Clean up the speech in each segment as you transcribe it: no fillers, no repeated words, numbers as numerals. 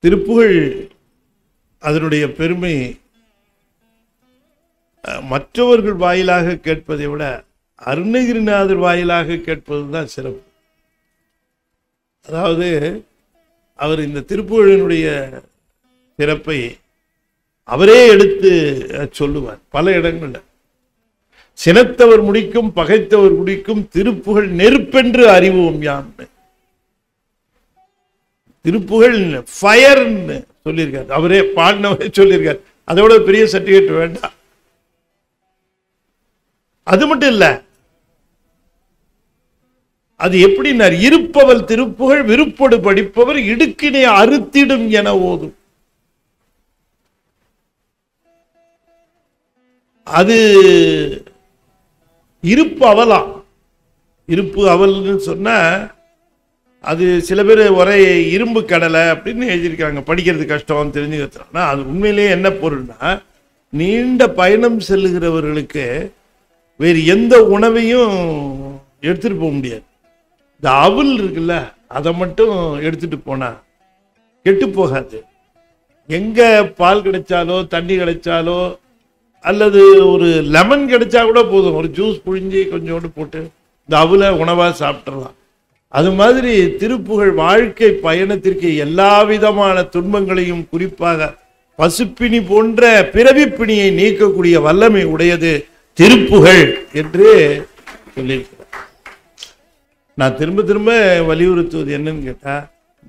திருப்புகழ் அதனுடைய பெருமை மற்றவர்கள் வாயிலாக கேட்பதை விட அருணகிரிநாதர் வாயிலாக கேட்பதுதான் சிறப்பு. அதாவது அவர் இந்த திருப்புகழினுடைய சிறப்பை அவரே எடுத்து சொல்லுவார் பல இடங்கள்ல. சினத்தவர் முடிக்கும் பகைத்தவர் முடிக்கும் திருப்புகழ் நெருப்பென்று அறிவோம் யான்னு. திருப்புகழ் ஃபயர்ன்னு சொல்லியிருக்காரு, அவரே பாடினவரே சொல்லியிருக்காரு. அதோட பெரிய சர்டிபிகேட் வேண்டாம். அது மட்டும் இல்ல, அது எப்படின்னார், இருப்பவள் திருப்புகழ் விருப்போடு படிப்பவர் இடுக்கினை அறுத்திடும் என ஓதும். அது இருப்பு அவலா, இருப்பு அவல்னு சொன்னா அது சில பேர் ஒரே இரும்பு கடலை அப்படின்னு எழுதியிருக்காங்க, படிக்கிறது கஷ்டம் தெரிஞ்சுக்கிறதுனா. அது உண்மையிலேயே என்ன பொருள்னா, நீண்ட பயணம் செல்லுகிறவர்களுக்கு வேறு எந்த உணவையும் எடுத்துட்டு போக முடியாது. இந்த அவல் இருக்குல்ல, அதை மட்டும் எடுத்துட்டு போனா கெட்டு போகாது. எங்க பால் கிடைச்சாலோ தண்ணி கிடைச்சாலோ அல்லது ஒரு லெமன் கிடைச்சா கூட போதும், ஒரு ஜூஸ் புழிஞ்சி கொஞ்சோண்டு போட்டு இந்த அவலை உணவா சாப்பிட்றலாம். அது மாதிரி திருப்புகழ் வாழ்க்கை பயணத்திற்கு எல்லா விதமான துன்பங்களையும், குறிப்பாக பசுப்பினி போன்ற பிறவிப்பிணியை நீக்கக்கூடிய வல்லமை உடையது திருப்புகழ் என்று சொல்லியிருக்கிறார். நான் திரும்ப திரும்ப வலியுறுத்துவது என்னன்னு கேட்டா,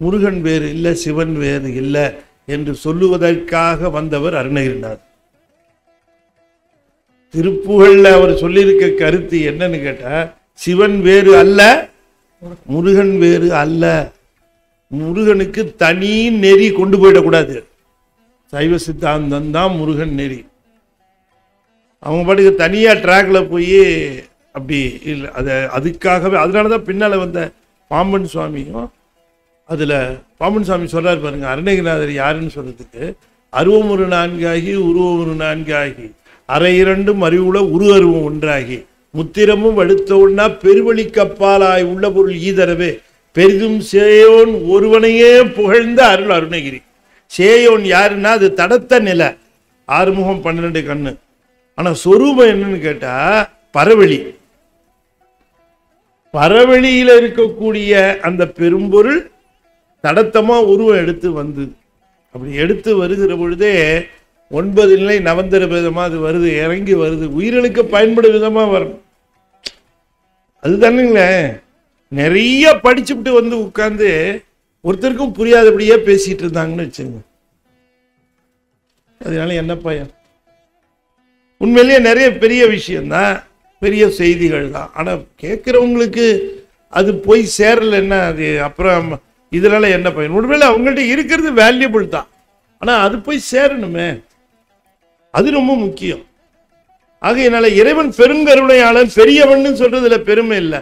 முருகன் வேறு இல்லை சிவன் வேறு இல்லை என்று சொல்லுவதற்காக வந்தவர் அருணகிரிநாதர். திருப்புகழ்ல அவர் சொல்லியிருக்க கருத்து என்னன்னு கேட்டா, சிவன் வேறு அல்ல முருகன் வேறு அல்ல. முருகனுக்கு தனி நெறி கொண்டு போயிடக்கூடாது. சைவ சித்தாந்தம் தான் முருகன் நெறி. அவங்க பாட்டுக்கு தனியா டிராக்ல போய் அப்படி இல்லை. அதுக்காகவே அதனாலதான் பின்னால வந்த பாம்பன் சுவாமியும், அதுல பாம்பன் சுவாமி சொல்றாரு பாருங்க, அருணகிரிநாதர் யாருன்னு சொல்றதுக்கு, அருவமுறு நான்காகி உருவமுறு நான்காகி அரை இரண்டும் அறிவுல உரு அருவம் ஒன்றாகி முத்திரமும் வடுத்த ஒன்னா பெருவழி கப்பாலாய் உள்ள பொருள் ஈதரவே பெரிதும் சேயோன் ஒருவனையே புகழ்ந்த அருள் அருணகிரி. சேயோன் யாருன்னா அது தடத்த நிலை, 6 முகம் 12 கண்ணு. ஆனா சொரூபம் என்னன்னு கேட்டா பரவெளி. பரவெளியில இருக்கக்கூடிய அந்த பெரும்பொருள் தடத்தமா உருவம் எடுத்து வந்து, அப்படி எடுத்து வருகிற பொழுதே 9 நிலை நவந்தர விதமா அது வருது, இறங்கி வருது, உயிர்களுக்கு பயன்படும் விதமா வரும். அதுதானுங்களே. நிறைய படிச்சுட்டு வந்து உட்கார்ந்து ஒருத்தருக்கும் புரியாதபடியே பேசிட்டு இருந்தாங்கன்னு வச்சுங்க, அதனால என்ன பயன்? உண்மையிலேயே நிறைய பெரிய விஷயம்தான், பெரிய செய்திகள் தான். ஆனா கேட்கிறவங்களுக்கு அது போய் சேரலன்னா அது அப்புறம் இதனால என்ன பயன்? உண்மையில அவங்கள்ட்ட இருக்கிறது வேல்யூபிள் தான், ஆனா அது போய் சேரணுமே, அது ரொம்ப முக்கியம். ஆகையினால இறைவன் பெருங்கருணையாளன், பெரியவன் சொல்றதுல பெருமை இல்லை.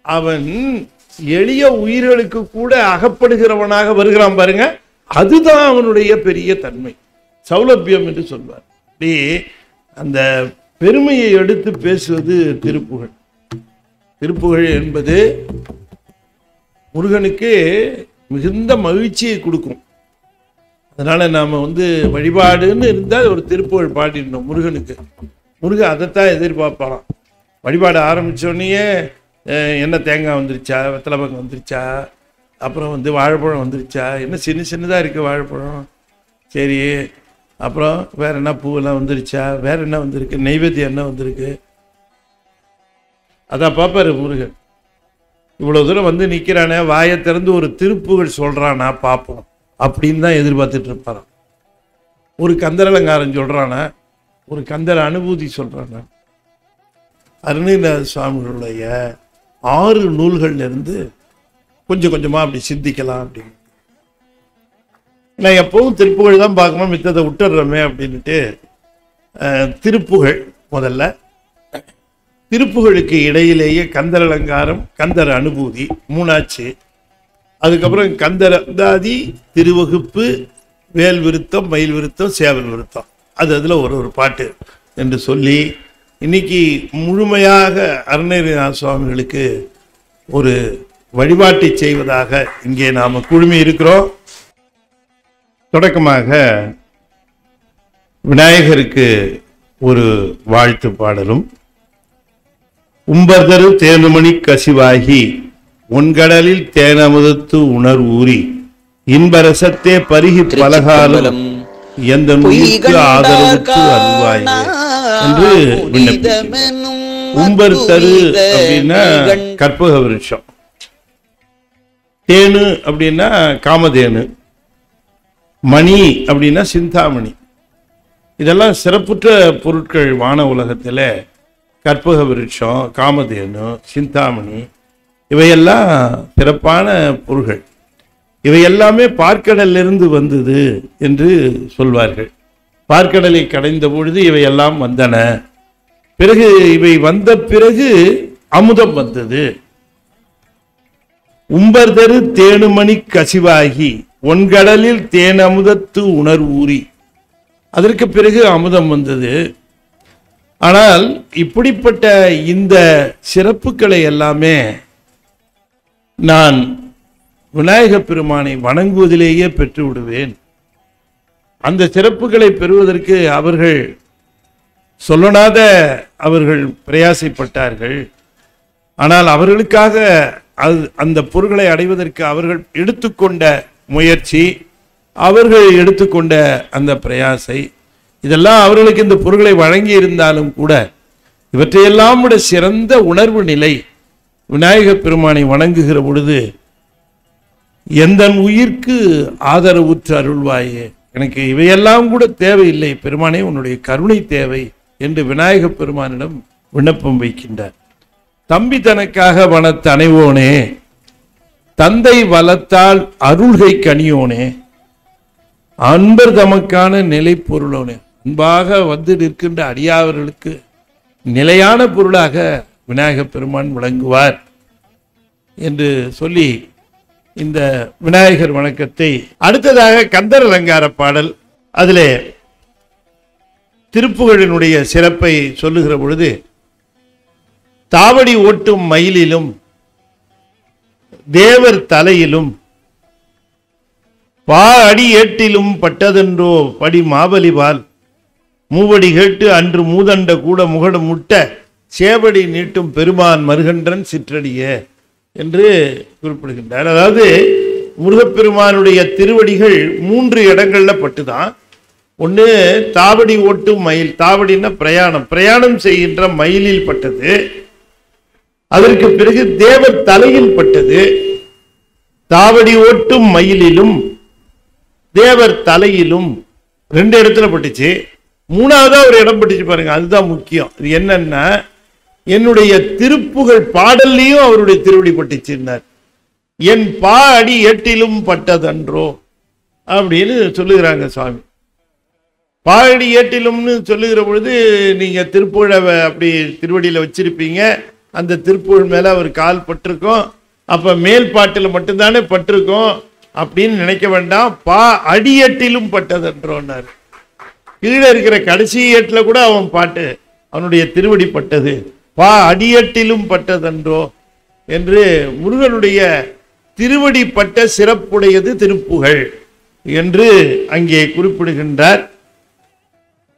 அவன் எளிய உயிர்களுக்கு கூட அகப்படுகிறவனாக வருகிறான் பாருங்க, அதுதான் அவனுடைய பெரிய தன்மை, சௌலபியம் என்று சொல்வார். அந்த பெருமையை எடுத்து பேசுவது திருப்புகழ். திருப்புகழ் என்பது முருகனுக்கு மிகுந்த மகிழ்ச்சியை கொடுக்கும். அதனால நாம வழிபாடுன்னு இருந்தால் ஒரு திருப்புகழ் பாடிடணும் முருகனுக்கு. முருகன் அதைத்தான் எதிர்பார்ப்பாராம். வழிபாடு ஆரம்பித்தோடனே என்ன தேங்காய் வந்துருச்சா, வெத்தலைப்பாக்கு வந்துருச்சா, அப்புறம் வாழைப்பழம் வந்துருச்சா, என்ன சின்ன சின்னதாக இருக்குது வாழைப்பழம், சரி, அப்புறம் வேற என்ன பூவெல்லாம் வந்துருச்சா, வேற என்ன வந்திருக்கு, நெய்வேத்தியம் என்ன வந்திருக்கு, அதான் பார்ப்பாரு முருகன். இவ்வளோ தூரம் நிற்கிறானே, வாயை திறந்து ஒரு திருப்புகழ் சொல்கிறானா பார்ப்போம் அப்படின்னு தான் எதிர்பார்த்துட்டு இருப்பாராம். ஒரு கந்தரலங்காரம் சொல்கிறானா, ஒரு கந்தர அனுபூதி சொல்கிறானா. அருணகிரிநாத சுவாமிகளுடைய 6 நூல்கள்ல இருந்து கொஞ்சம் கொஞ்சமாக அப்படி சிந்திக்கலாம் அப்படின்னு. நான் எப்பவும் திருப்புகழ் தான் பார்க்கணும், மித்ததை விட்டுடுறோமே அப்படின்ட்டு திருப்புகழ் முதல்ல. திருப்புகழுக்கு இடையிலேயே கந்தர அலங்காரம், கந்தர அனுபூதி 3ஆச்சு. அதுக்கப்புறம் கந்தரந்தாதி, திருவகுப்பு, வேல் விருத்தம், மயில் விருத்தம், சேவல் விருத்தம், அதுல ஒரு பாட்டு என்று சொல்லி இன்னைக்கு முழுமையாக அருணகிரிநாத சுவாமிகளுக்கு ஒரு வழிபாட்டை செய்வதாக இங்கே நாம குழுமி இருக்கிறோம். தொடக்கமாக விநாயகருக்கு ஒரு வாழ்த்து பாடலும், உம்பர்தரு தேனுமணி கசிவாகி உன்கடலில் தேனமுதத்து உணர் ஊறி இன்பரசத்தே பருகி பலகாலம் எந்த நுயிர்க்கு ஆதரவுக்கு அருள்வாயே என்று விண்ணப்பிக்கிறார். உம்பர் தரு அப்படின்னா கற்பக விருட்சம், தேனு அப்படின்னா காமதேனு, மணி அப்படின்னா சிந்தாமணி. இதெல்லாம் சிறப்புற்ற பொருட்கள் வான உலகத்தில். கற்பக விருட்சம், காமதேனு, சிந்தாமணி இவையெல்லாம் சிறப்பான பொருள்கள். இவை எல்லாமே பார்க்கடலிலிருந்து வந்தது என்று சொல்வார்கள். பார்க்கடலை கடைந்த பொழுது இவையெல்லாம் வந்தன. பிறகு இவை வந்த பிறகு அமுதம் வந்தது. உம்பர்தரு தேனுமணி கசிவாகி ஒன்கடலில் தேன் அமுதத்து உணர் ஊறி, அதற்கு பிறகு அமுதம் வந்தது. ஆனால் இப்படிப்பட்ட இந்த சிறப்புகளை எல்லாமே நான் விநாயக பெருமானை வணங்குவதிலேயே பெற்று விடுவேன். அந்த சிறப்புகளை பெறுவதற்கு அவர்கள் சொல்லனாத அவர்கள் பிரயாசைப்பட்டார்கள். ஆனால் அவர்களுக்காக அந்த பொருள்களை அடைவதற்கு அவர்கள் எடுத்துக்கொண்ட முயற்சி, அவர்கள் எடுத்துக்கொண்ட அந்த பிரயாசை, இதெல்லாம் அவர்களுக்கு இந்த பொருள்களை வழங்கி இருந்தாலும் கூட இவற்றையெல்லாம் விட சிறந்த உணர்வு நிலை விநாயக பெருமானை வணங்குகிற பொழுது, எந்த உயிர்க்கு ஆதரவுற்று அருள்வாயே, எனக்கு இவையெல்லாம் கூட தேவையில்லை பெருமானே, உன்னுடைய கருணை தேவை என்று விநாயக பெருமானிடம் விண்ணப்பம் வைக்கின்றார். தம்பி தனக்காக வனத்து அணைவோனே, தந்தை வளத்தால் அருள்கை கனியோனே, அன்பர் தமக்கான நிலை பொருளோனே, அன்பாக வந்து நிற்கின்ற அடியாவர்களுக்கு நிலையான பொருளாக விநாயக பெருமான் விளங்குவார் என்று சொல்லி இந்த விநாயகர் வணக்கத்தை, அடுத்ததாக கந்தர் அலங்கார பாடல், அதிலே திருப்புகழினுடைய சிறப்பை சொல்லுகிற பொழுது, தாவடி ஓட்டும் மயிலிலும் தேவர் தலையிலும் பா அடி ஏட்டிலும் பட்டதென்றோ படி மாபலிபால் மூவடி கேட்டு அன்று மூதண்ட கூட முகடு முட்ட சேவடி நீட்டும் பெருமான் மருகன்றன் சிற்றடியே என்று குறிப்பிடுகின்றார். அதாவது முருகப்பெருமானுடைய திருவடிகள் 3 இடங்கள்ல பட்டுதான். ஒன்று தாவடி ஓட்டும் மயில், தாவடின்னா பிரயாணம் செய்கின்ற மயிலில் பட்டது. அதற்கு பிறகு தேவர் தலையில் பட்டது. தாவடி ஓட்டும் மயிலிலும் தேவர் தலையிலும் 2 இடத்துல பட்டுச்சு. 3ஆவதா ஒரு இடம் பட்டுச்சு பாருங்க, அதுதான் முக்கியம். இது என்னன்னா, என்னுடைய திருப்புகழ் பாடல்லையும் அவருடைய திருவடி பட்டுச்சுன்னார். என் பா அடி ஏட்டிலும் பட்டதன்றோ அப்படின்னு சொல்லுகிறாங்க சுவாமி. பாடி ஏட்டிலும்னு சொல்லுகிற பொழுது நீங்க திருப்புகழை அப்படி திருவடியில வச்சிருப்பீங்க, அந்த திருப்புகழ் மேல அவர் கால் பட்டிருக்கோம், அப்ப மேல் பாட்டில் மட்டும்தானே பட்டிருக்கோம் அப்படின்னு நினைக்க வேண்டாம். பா அடியேட்டிலும் பட்டதன்றோன்னாரு. கீழே இருக்கிற கடைசி ஏட்டில கூட அவன் பாட்டு, அவனுடைய திருவடி பட்டது. பா அடியேட்டிலும் பட்டதன்றோ என்று முருகனுடைய திருவடி பட்ட சிறப்புடையது திருப்புகழ் என்று அங்கே குறிப்பிடுகின்றார்.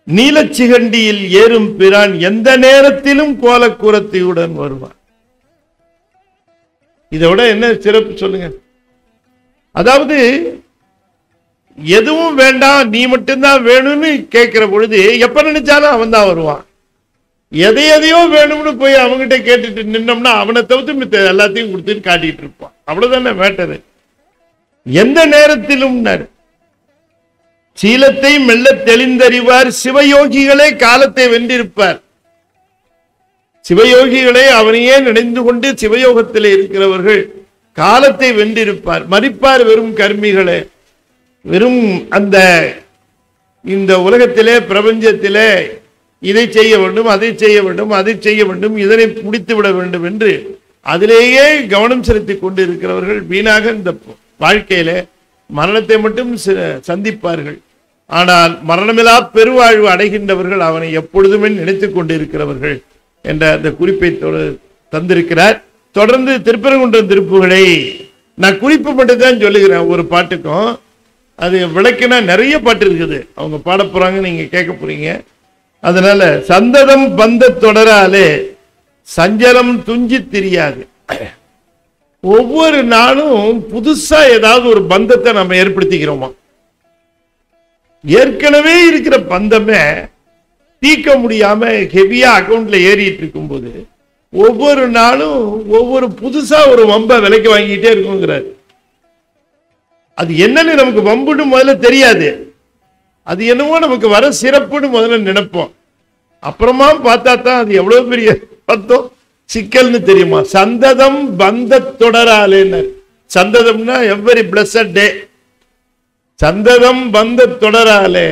நீலச்சிகண்டியில் ஏறும் பிரான் எந்த நேரத்திலும் கோலக்கூரத்தையுடன் வருவான். இதோட என்ன சிறப்பு சொல்லுங்க. அதாவது எதுவும் வேண்டாம், நீ மட்டும்தான் வேணும்னு கேட்கிற பொழுது எப்ப நினைச்சாலும் அவன் தான் வருவான். எதையோ வேணும்னு போய் அவங்ககிட்ட கேட்டுட்டு நின்னோம்னா அவனை தவிர்த்து எல்லாத்தையும் கொடுத்துட்டு காட்டிட்டு இருப்பான். அவ்வளவுதானே மேட்டரு. எந்த நேரத்திலும் சீலத்தை மெல்ல தெளிந்தறிவார் சிவயோகிகளே காலத்தை வென்றிருப்பார். சிவயோகிகளே அவனையே நினைந்து கொண்டு சிவயோகத்தில் இருக்கிறவர்கள் காலத்தை வென்றிருப்பார். மறிப்பார் வெறும் கர்மிகளே, வெறும் அந்த இந்த உலகத்திலே பிரபஞ்சத்திலே இதை செய்ய வேண்டும், அதை செய்ய வேண்டும், அதை செய்ய வேண்டும், இதனை முடித்து விட வேண்டும் என்று அதிலேயே கவனம் செலுத்தி கொண்டு இருக்கிறவர்கள் வீணாக இந்த வாழ்க்கையில மரணத்தை மட்டும் சந்திப்பார்கள். ஆனால் மரணமில்லா பெருவாழ்வு அடைகின்றவர்கள் அவனை எப்பொழுதுமே நினைத்துக் கொண்டிருக்கிறவர்கள் என்ற அந்த குறிப்பை தந்திருக்கிறார். தொடர்ந்து திருப்பரங்குன்றம் திருப்புகளை நான் குறிப்பு மட்டும் தான் சொல்லுகிறேன். ஒரு பாட்டுக்கும் அது விளக்குனா நிறைய பாட்டு இருக்குது, அவங்க பாட போறாங்க, நீங்க கேட்க போறீங்க. அதனால சந்ததம் பந்த தொடராலே சஞ்சலம் துஞ்சி தெரியாது. ஒவ்வொரு நாளும் புதுசா ஏதாவது ஒரு பந்தத்தை நம்ம ஏற்படுத்திக்கிறோமா? ஏற்கனவே இருக்கிற பந்தமே தீர்க்க முடியாம ஹெவியா அக்கௌண்ட்ல ஏறிட்டு இருக்கும் போது ஒவ்வொரு நாளும் ஒவ்வொரு புதுசா ஒரு வம்ப விலைக்கு வாங்கிட்டே இருக்குங்கிறாரு. அது என்னன்னு நமக்கு வம்புன்னு முதல்ல தெரியாது, அது என்னவோ நமக்கு வர சிறப்புன்னு முதல்ல நினைப்போம். அப்புறமா பார்த்தா தான் அது எவ்வளவு பெரிய பந்தம் சிக்கல்னு தெரியுமா. சந்ததம் பந்த தொடராலேன்னு, சந்ததம்னா எவ்வரி பிளஸட் டே, சந்ததம் பந்த தொடராலே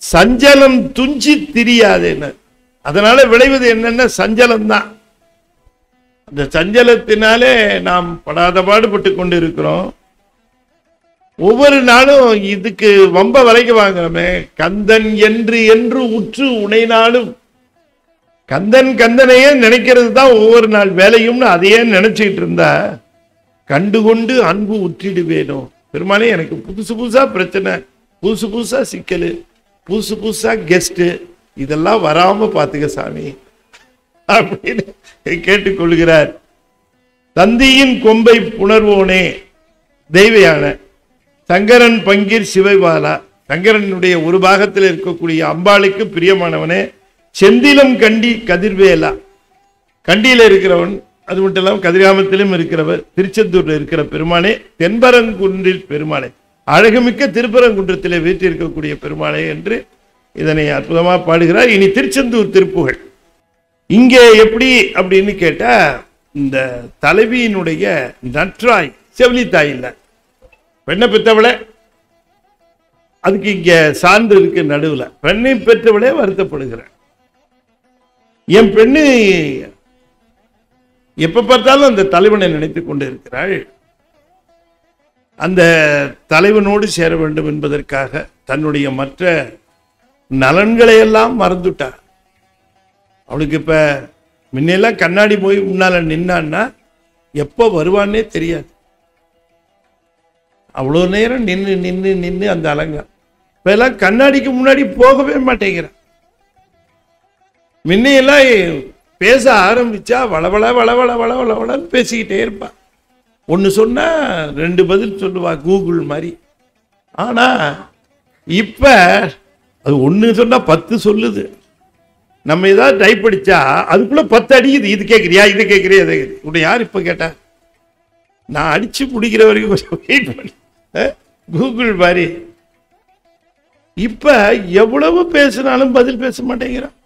சஞ்சலம் துஞ்சி திரியாதுன்னு. அதனால விளைவது என்னன்னா சஞ்சலம் தான். அந்த சஞ்சலத்தினாலே நாம் படாத பாடுபட்டு கொண்டு இருக்கிறோம். ஒவ்வொரு நாளும் இதுக்கு வம்ப விலைக்கு வாங்குறோமே. கந்தன் என்று என்று உற்று உனை நாளும், கந்தன் கந்தனையே நினைக்கிறது தான் ஒவ்வொரு நாள் வேலையும்னு அதையே நினைச்சுக்கிட்டு இருந்தா கண்டுகொண்டு அன்பு உற்றிடுவேணும். பெருமானே எனக்கு புதுசு புதுசா பிரச்சனை, புதுசு புதுசா சிக்கல், புதுசு புதுசா கெஸ்ட், இதெல்லாம் வராம பாத்துக்க சாமி அப்படின்னு கேட்டுக்கொள்கிறார். தந்தியின் கொம்பை புணர்வோனே தெய்வயான சங்கரன் பங்கீர் சிவைபாலா, சங்கரனுடைய ஒரு பாகத்தில் இருக்கக்கூடிய அம்பாளுக்கு பிரியமானவனே, செந்திலம் கண்டி கதிர்வேலா, கண்டியில இருக்கிறவன், அது மட்டும் இல்லாமல் கதிராமத்திலும் இருக்கிறவர், திருச்செந்தூர்ல இருக்கிற பெருமானே, தென்பரங்குன்றில் பெருமானே, அழகுமிக்க திருப்பரங்குன்றத்திலே வீற்றிருக்கக்கூடிய பெருமானே என்று இதனை அற்புதமா பாடுகிறார். இனி திருச்செந்தூர் திருப்புகழ். இங்கே எப்படி அப்படின்னு கேட்டா, இந்த தலைவியினுடைய நற்றாய் செவிலித்தாய் இல்லை, பெண்ணை பெற்றவளே, அதுக்கு இங்க சான்று இருக்கு நடுவுல. பெண்ணை பெற்றவளே வருத்தப்படுகிறார். என் பெண்ணு எப்ப பார்த்தாலும் அந்த தலைவனை நினைத்துக் கொண்டு இருக்கிறாள். அந்த தலைவனோடு சேர வேண்டும் என்பதற்காக தன்னுடைய மற்ற நலன்களை எல்லாம் மறந்துட்டார். அவளுக்கு இப்ப முன்னெல்லாம் கண்ணாடி போய் முன்னால நின்னான்னா எப்ப வருவான்னே தெரியாது. அவ்வளோ நேரம் நின்று நின்று நின்று அந்த அலங்காரம். இப்ப எல்லாம் கண்ணாடிக்கு முன்னாடி போகவே மாட்டேங்கிறான். முன்னையெல்லாம் பேச ஆரம்பிச்சா வளவள வளவள வளவளன்னு பேசிக்கிட்டே இருப்பா. ஒன்று சொன்னா 2 பதில் சொல்லுவா, கூகுள் மாதிரி. ஆனா இப்ப அது ஒன்று சொன்னா 10 சொல்லுது. நம்ம ஏதாவது டைப் அடிச்சா அதுக்குள்ள 10 அடிக்குது. இது கேட்குறியா, இது கேட்குறியா, இதை உன்னை யார் இப்ப கேட்டா? நான் அடிச்சு பிடிக்கிற வரைக்கும் கொஞ்சம் வெயிட் பண்ணி கூகுள் மாதிரி. இப்ப எவ்வளவு பேசினாலும் பதில் பேச மாட்டேங்கிறான்.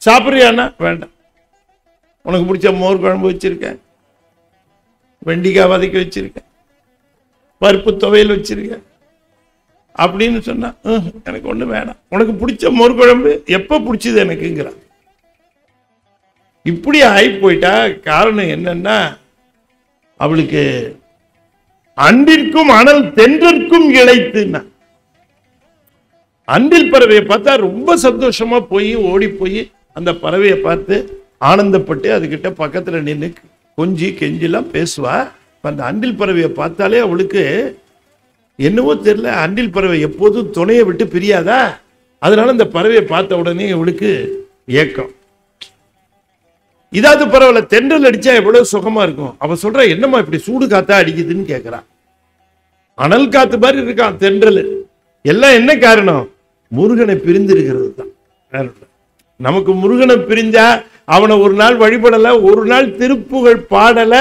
சாப்பிட்றியானா வேண்டாம், உனக்கு பிடிச்ச மோர் குழம்பு வச்சிருக்கேன், வெண்டிக்காய் வதக்கி வச்சிருக்கேன், பருப்பு துவையல் வச்சிருக்கேன் அப்படின்னு சொன்னா எனக்கு ஒண்ணு வேணாம். உனக்கு பிடிச்ச மோர் குழம்பு எப்ப பிடிச்சது எனக்குங்கிறான். இப்படி ஆகி போயிட்டா. காரணம் என்னன்னா, அவளுக்கு அன்பிற்கும் அனல் தென்றற்கும் இழைத்துன்னா, அன்பில் பறவையை பார்த்தா ரொம்ப சந்தோஷமா போய் ஓடி போய் அந்த பறவையை பார்த்து ஆனந்தப்பட்டு அதுகிட்ட பக்கத்துல நின்று கொஞ்சி கெஞ்சிலாம் பேசுவா. அந்த அன்பில் பறவையை பார்த்தாலே அவளுக்கு என்னவோ தெரியல, அன்பில் பறவை எப்போதும் துணையை விட்டு பிரியாதா. அதனால அந்த பறவையை பார்த்த உடனே அவளுக்கு ஏக்கம். இதாவது பரவாயில்ல, தென்றல் அடிச்சா எவ்வளவு சுகமா இருக்கும். அவ சொல்ற, என்னம்மா இப்படி சூடு காத்தா அடிக்குதுன்னு கேட்கிறான். அனல் காத்து மாதிரி இருக்கான் தென்றல். எல்லாம் என்ன காரணம்? முருகனை பிரிந்து இருக்கிறது தான். நமக்கு முருகனை பிரிஞ்சா அவனை ஒரு நாள் வழிபடல, ஒரு நாள் திருப்புகழ் பாடல,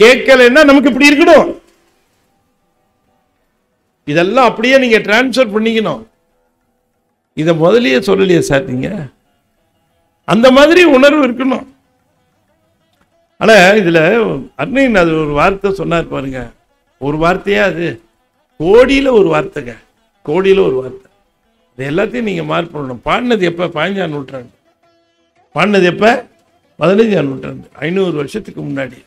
கேட்கலன்னா நமக்கு இப்படி இருக்கணும். இதெல்லாம் அப்படியே நீங்க டிரான்ஸ்பர் பண்ணிக்கணும். இத முதலியே சொல்லலையே சார் நீங்க. அந்த மாதிரி உணர்வு இருக்கணும். ஆனா இதுல அன்னையின் அது ஒரு வார்த்தை சொன்னார் பாருங்க. ஒரு வார்த்தையா அது கோடியில ஒரு வார்த்தைங்க, கோடியில ஒரு வார்த்தை. இது எல்லாத்தையும் நீங்க மார்க் பண்ணணும். பாடினது எப்ப? 15ஆம் நூற்றாண்டு. பாடினது எப்ப? 15ஆம் நூற்றாண்டு, 500 வருஷத்துக்கு முன்னாடி.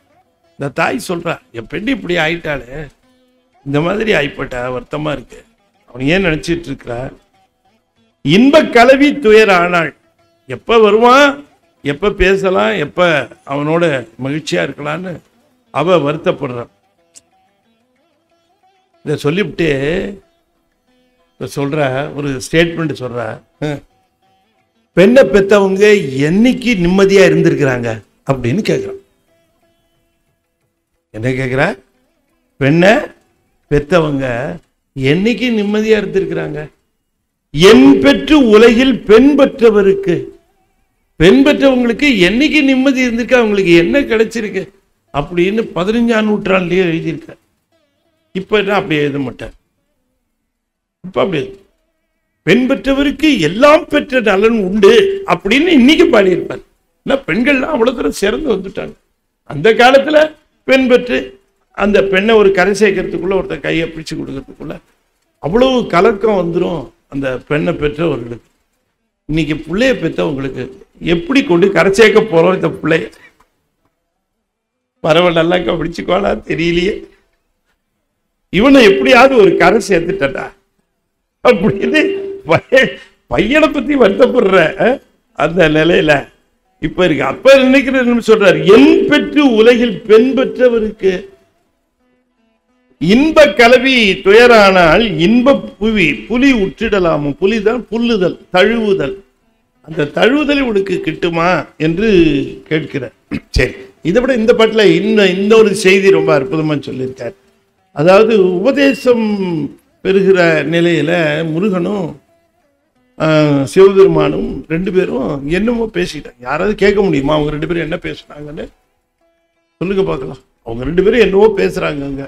இந்த தாய் சொல்றா, என் பெண் இப்படி ஆயிட்டாலே, இந்த மாதிரி ஆயிப்பட்டா, வருத்தமா இருக்கு. அவன் ஏன் நினைச்சிட்டு இருக்கிறா? இன்ப கலவி துயர் ஆனாள். எப்ப வருவான், எப்ப பேசலாம், எப்ப அவனோட மகிழ்ச்சியா இருக்கலான்னு அவ வருத்தப்படுறான். இதை சொல்லிவிட்டு சொல்ற ஒரு ஸ்டேட்மெண்ட் சொல்ற, பெண்ணை பெற்றவங்க என்னைக்கு நிம்மதியா இருந்திருக்கிறாங்க அப்படின்னு கேட்குறான். என்ன கேட்குற? பெண்ணை பெற்றவங்க என்னைக்கு நிம்மதியா இருந்திருக்கிறாங்க? என் பெற்று உலகில் பெண் பெற்றவருக்கு, பெண் பெற்றவங்களுக்கு என்னைக்கு நிம்மதி இருந்திருக்கு, அவங்களுக்கு என்ன கிடைச்சிருக்கு அப்படின்னு 15ஆம் நூற்றாண்டுலயே எழுதியிருக்க. இப்ப என்ன அப்படி எழுத மாட்டார். இப்ப அப்படி பெண் பெற்றவருக்கு எல்லாம் பெற்ற நலன் உண்டு அப்படின்னு இன்னைக்கு பாடியிருப்பார். பெண்கள்லாம் அவ்வளவு தூரம் சிறந்து வந்துட்டாங்க. அந்த காலத்துல பெண் பெற்று அந்த பெண்ணை ஒரு கரை சேர்க்கறதுக்குள்ள, ஒருத்தர் கையை பிடிச்சு கொடுக்கறதுக்குள்ள அவ்வளவு கலக்கம் வந்துடும் அந்த பெண்ணை பெற்றவர்களுக்கு. இன்னைக்கு பிள்ளைய பெற்றவங்களுக்கு எப்படி கொண்டு கரை சேர்க்க போறோம்? இந்த பிள்ளைய பரவாயில்ல, நல்லா பிடிச்சுக்கோளா தெரியலையே, இவனை எப்படியாவது ஒரு கரை சேர்த்துட்டா அப்படின்னு பையனை பத்தி வருத்தப்படுற அந்த நிலையில இப்ப இருக்கு. அப்ப நினைக்கிற சொல்றாரு, என் பெற்று உலகில் பெண் பெற்றவருக்கு இன்ப கலவி துயரானால் இன்ப புவி புலி உற்றிடலாமும். புலிதான் புல்லுதல், தழுவுதல். அந்த தழுவுதல் உனக்கு கிட்டுமா என்று கேட்கிறார். சரி, இதை விட இந்த பாட்டில் இன்னொரு செய்தி ரொம்ப அற்புதமா சொல்லியிருக்கார். அதாவது உபதேசம் பெறுகிற நிலையில முருகனும் சிவபெருமானும் 2 பேரும் என்னமோ பேசிட்டாங்க. யாராவது கேட்க முடியுமா அவங்க 2 பேரும் என்ன பேசுனாங்கன்னு? சொல்லுங்க பார்க்கலாம். அவங்க 2 பேரும் என்னவோ பேசுறாங்க.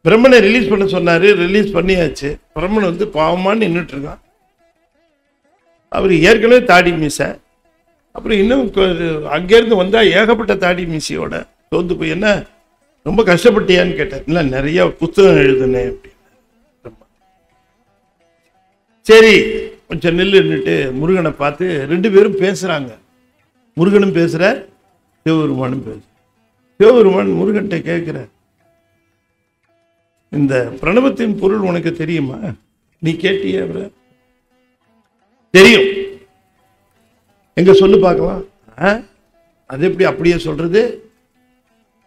பிரம்மனை ரிலீஸ் பண்ண சொன்னாரு, ரிலீஸ் பண்ணியாச்சு. பிரம்மன் வந்து பாவமான்னு நின்றுட்டு இருக்கான். அவர் ஏற்கனவே தாடி மீசை, அப்புறம் இன்னும் அங்கேருந்து வந்தா ஏகப்பட்ட தாடி மீசையோட தோந்து போய், என்ன ரொம்ப கஷ்டப்பட்டியான்னு கேட்டார். இல்லை, நிறைய புத்தகம் எழுதுனேன் அப்படின்னு. சரி, கொஞ்சம் நின்றுட்டு முருகனை பார்த்து 2 பேரும் பேசுறாங்க. முருகனும் பேசுற, சிவபெருமானும் பேசுற. சிவபெருமான் முருகன்கிட்ட கேட்கிற, இந்த பிரணவத்தின் பொருள் உனக்கு தெரியுமா? நீ கேட்டிய? தெரியும். எங்க சொல்லு பார்க்கலாம். அது எப்படி அப்படியே சொல்றது?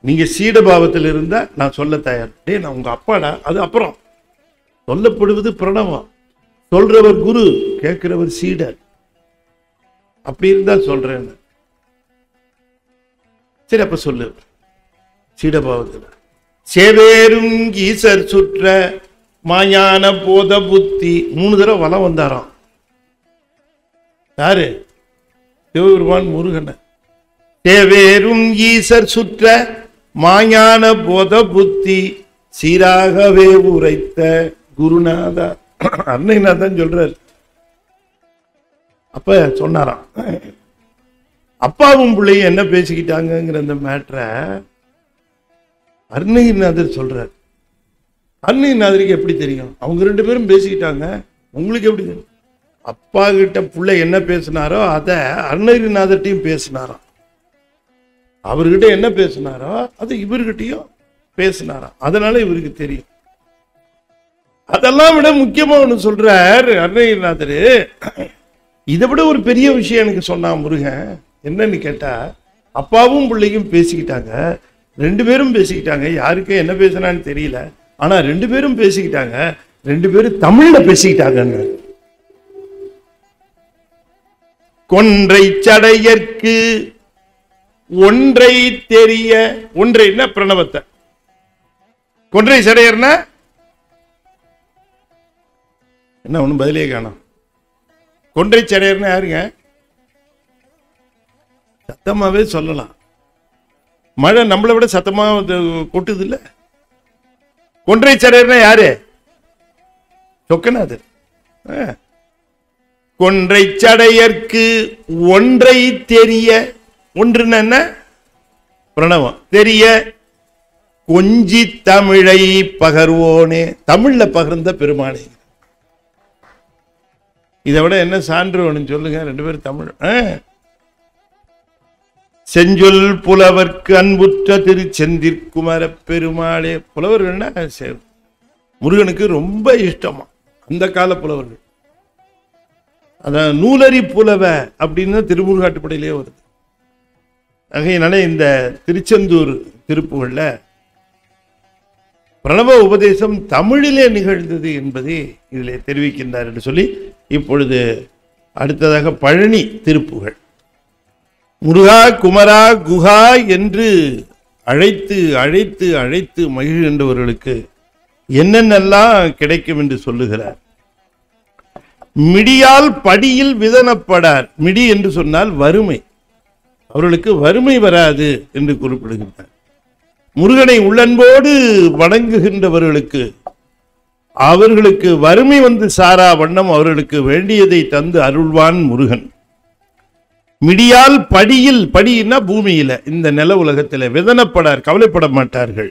நீங்க சீடபாவத்தில் இருந்தா நான் சொல்ல தயார். நான் உங்க அப்பாடா. அது அப்புறம் சொல்லப்படுவது பிரணவம். சொல்றவர் குரு, கேட்கிறவர் சீடர். அப்படி இருந்தா சொல்றேன். சரி, அப்ப சொல்லு. சீடபாவத்தில் சேவேரும் ஈசர் சுற்ற மாயான போத புத்தி. 3 தடவை வலம் வந்தாராம். யாரு? சிவபெருமான் முருகன். சேவேரும் ஈசர் சுற்ற மாயான போத புத்தி சீராகவே உரைத்த குருநாதா. அன்னைநாதன் சொல்றாரு. அப்ப சொன்னாராம், அப்பாவும் பிள்ளையும் என்ன பேசிக்கிட்டாங்கிற அந்த மேட்டரை அருணகிரிநாதர் சொல்றார். அருணகிரிநாதருக்கு எப்படி தெரியும்? அவங்க 2 பேரும் பேசிக்கிட்டாங்க, உங்களுக்கு எப்படி தெரியும்? அப்பா கிட்ட பிள்ளை என்ன பேசினாரோ அதை அருணகிரிநாதர்கிட்டையும் பேசினாராம். அவர்கிட்ட என்ன பேசினாரோ அது இவர்கிட்டையும் பேசினாராம். அதனால இவருக்கு தெரியும். அதெல்லாம் விட முக்கியமா ஒண்ணு சொல்றார் அருணகிரிநாதர். இதை விட ஒரு பெரிய விஷயம் எனக்கு சொன்னான் முருகன். என்னன்னு கேட்டா, அப்பாவும் பிள்ளையும் பேசிக்கிட்டாங்க, 2 பேரும் பேசிக்கிட்டாங்க. யாருக்கு என்ன பேசினான்னு தெரியல, ஆனா 2 பேரும் பேசிக்கிட்டாங்க. 2 பேரும் தமிழ்ல பேசிக்கிட்டாங்க. கொன்றை சடையற்கு ஒன்றை தெரிய. ஒன்றை என்ன? பிரணவத்தை. கொன்றை சடையர்னா என்ன? ஒன்னும் பதிலே காணோம். கொன்றை சடையர்னா யாருங்க? சத்தமாவே சொல்லலாம். மழை நம்மளை விட சத்தமா கொட்டுது இல்ல? கொன்றை சடையர்னா யாரு? சொக்கநாதர். கொன்றை சடையர்க்கு ஒன்றை தெரிய. ஒன்றுன்னு என்ன? பிரணவம். தெரிய கொஞ்சி தமிழை பகர்வோனே. தமிழ்ல பகிர்ந்த பெருமானே. இதை விட என்ன சான்று வேணும் சொல்லுங்க? 2 பேரும் தமிழ். செஞ்சொல் புலவர்க்கு அன்புற்ற திருச்செந்திற்குமர பெருமாளே. புலவர்கள்னா முருகனுக்கு ரொம்ப இஷ்டமா அந்த கால புலவர்கள். அதான் நூலறி புலவ அப்படின்னு திருமுருகாட்டுப்படையிலே வருது. ஆகையினால இந்த திருச்செந்தூர் திருப்புகள்ல பிரணவ உபதேசம் தமிழிலே நிகழ்ந்தது என்பதை இதிலே தெரிவிக்கின்றார் என்று சொல்லி இப்பொழுது அடுத்ததாக பழனி திருப்புகழ். முருகா குமரா குஹா என்று அழைத்து அழைத்து அழைத்து மகிழ்கின்றவர்களுக்கு என்னென்னலாம் கிடைக்கும் என்று சொல்லுகிறார். மிடியால் படியில் விதனப்படார். மிடி என்று சொன்னால் வறுமை, அவர்களுக்கு வறுமை வராது என்று குறிப்பிடுகின்றார். முருகனை உள்ளன்போடு வணங்குகின்றவர்களுக்கு அவர்களுக்கு வறுமை வந்து சாரா வண்ணம் அவர்களுக்கு வேண்டியதை தந்து அருள்வான் முருகன். மிடியால் படியில், படியினா பூமியில, இந்த நில உலகத்தில் விதனப்படார், கவலைப்பட மாட்டார்கள்.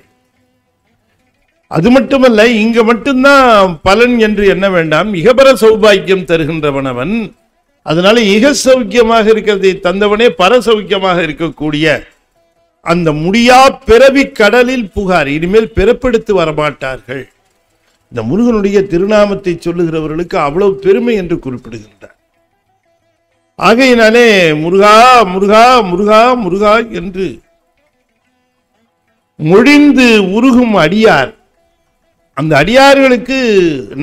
அது மட்டுமல்ல, இங்க மட்டும்தான் பலன் என்று எண்ண வேண்டாம். இகபர சௌபாக்கியம் தருகின்றவனவன். அதனால இக சௌக்கியமாக இருக்கிறதை தந்தவனே பரசௌக்கியமாக இருக்கக்கூடிய அந்த முடியா பிறவி கடலில் புகார். இனிமேல் பிறப்பெடுத்து வரமாட்டார்கள். இந்த முருகனுடைய திருநாமத்தை சொல்லுகிறவர்களுக்கு அவ்வளவு பெருமை என்று குறிப்பிடுகின்றார். ஆகையினாலே முருகா முருகா முருகா முருகா என்று மொழிந்து உருகும் அடியார், அந்த அடியார்களுக்கு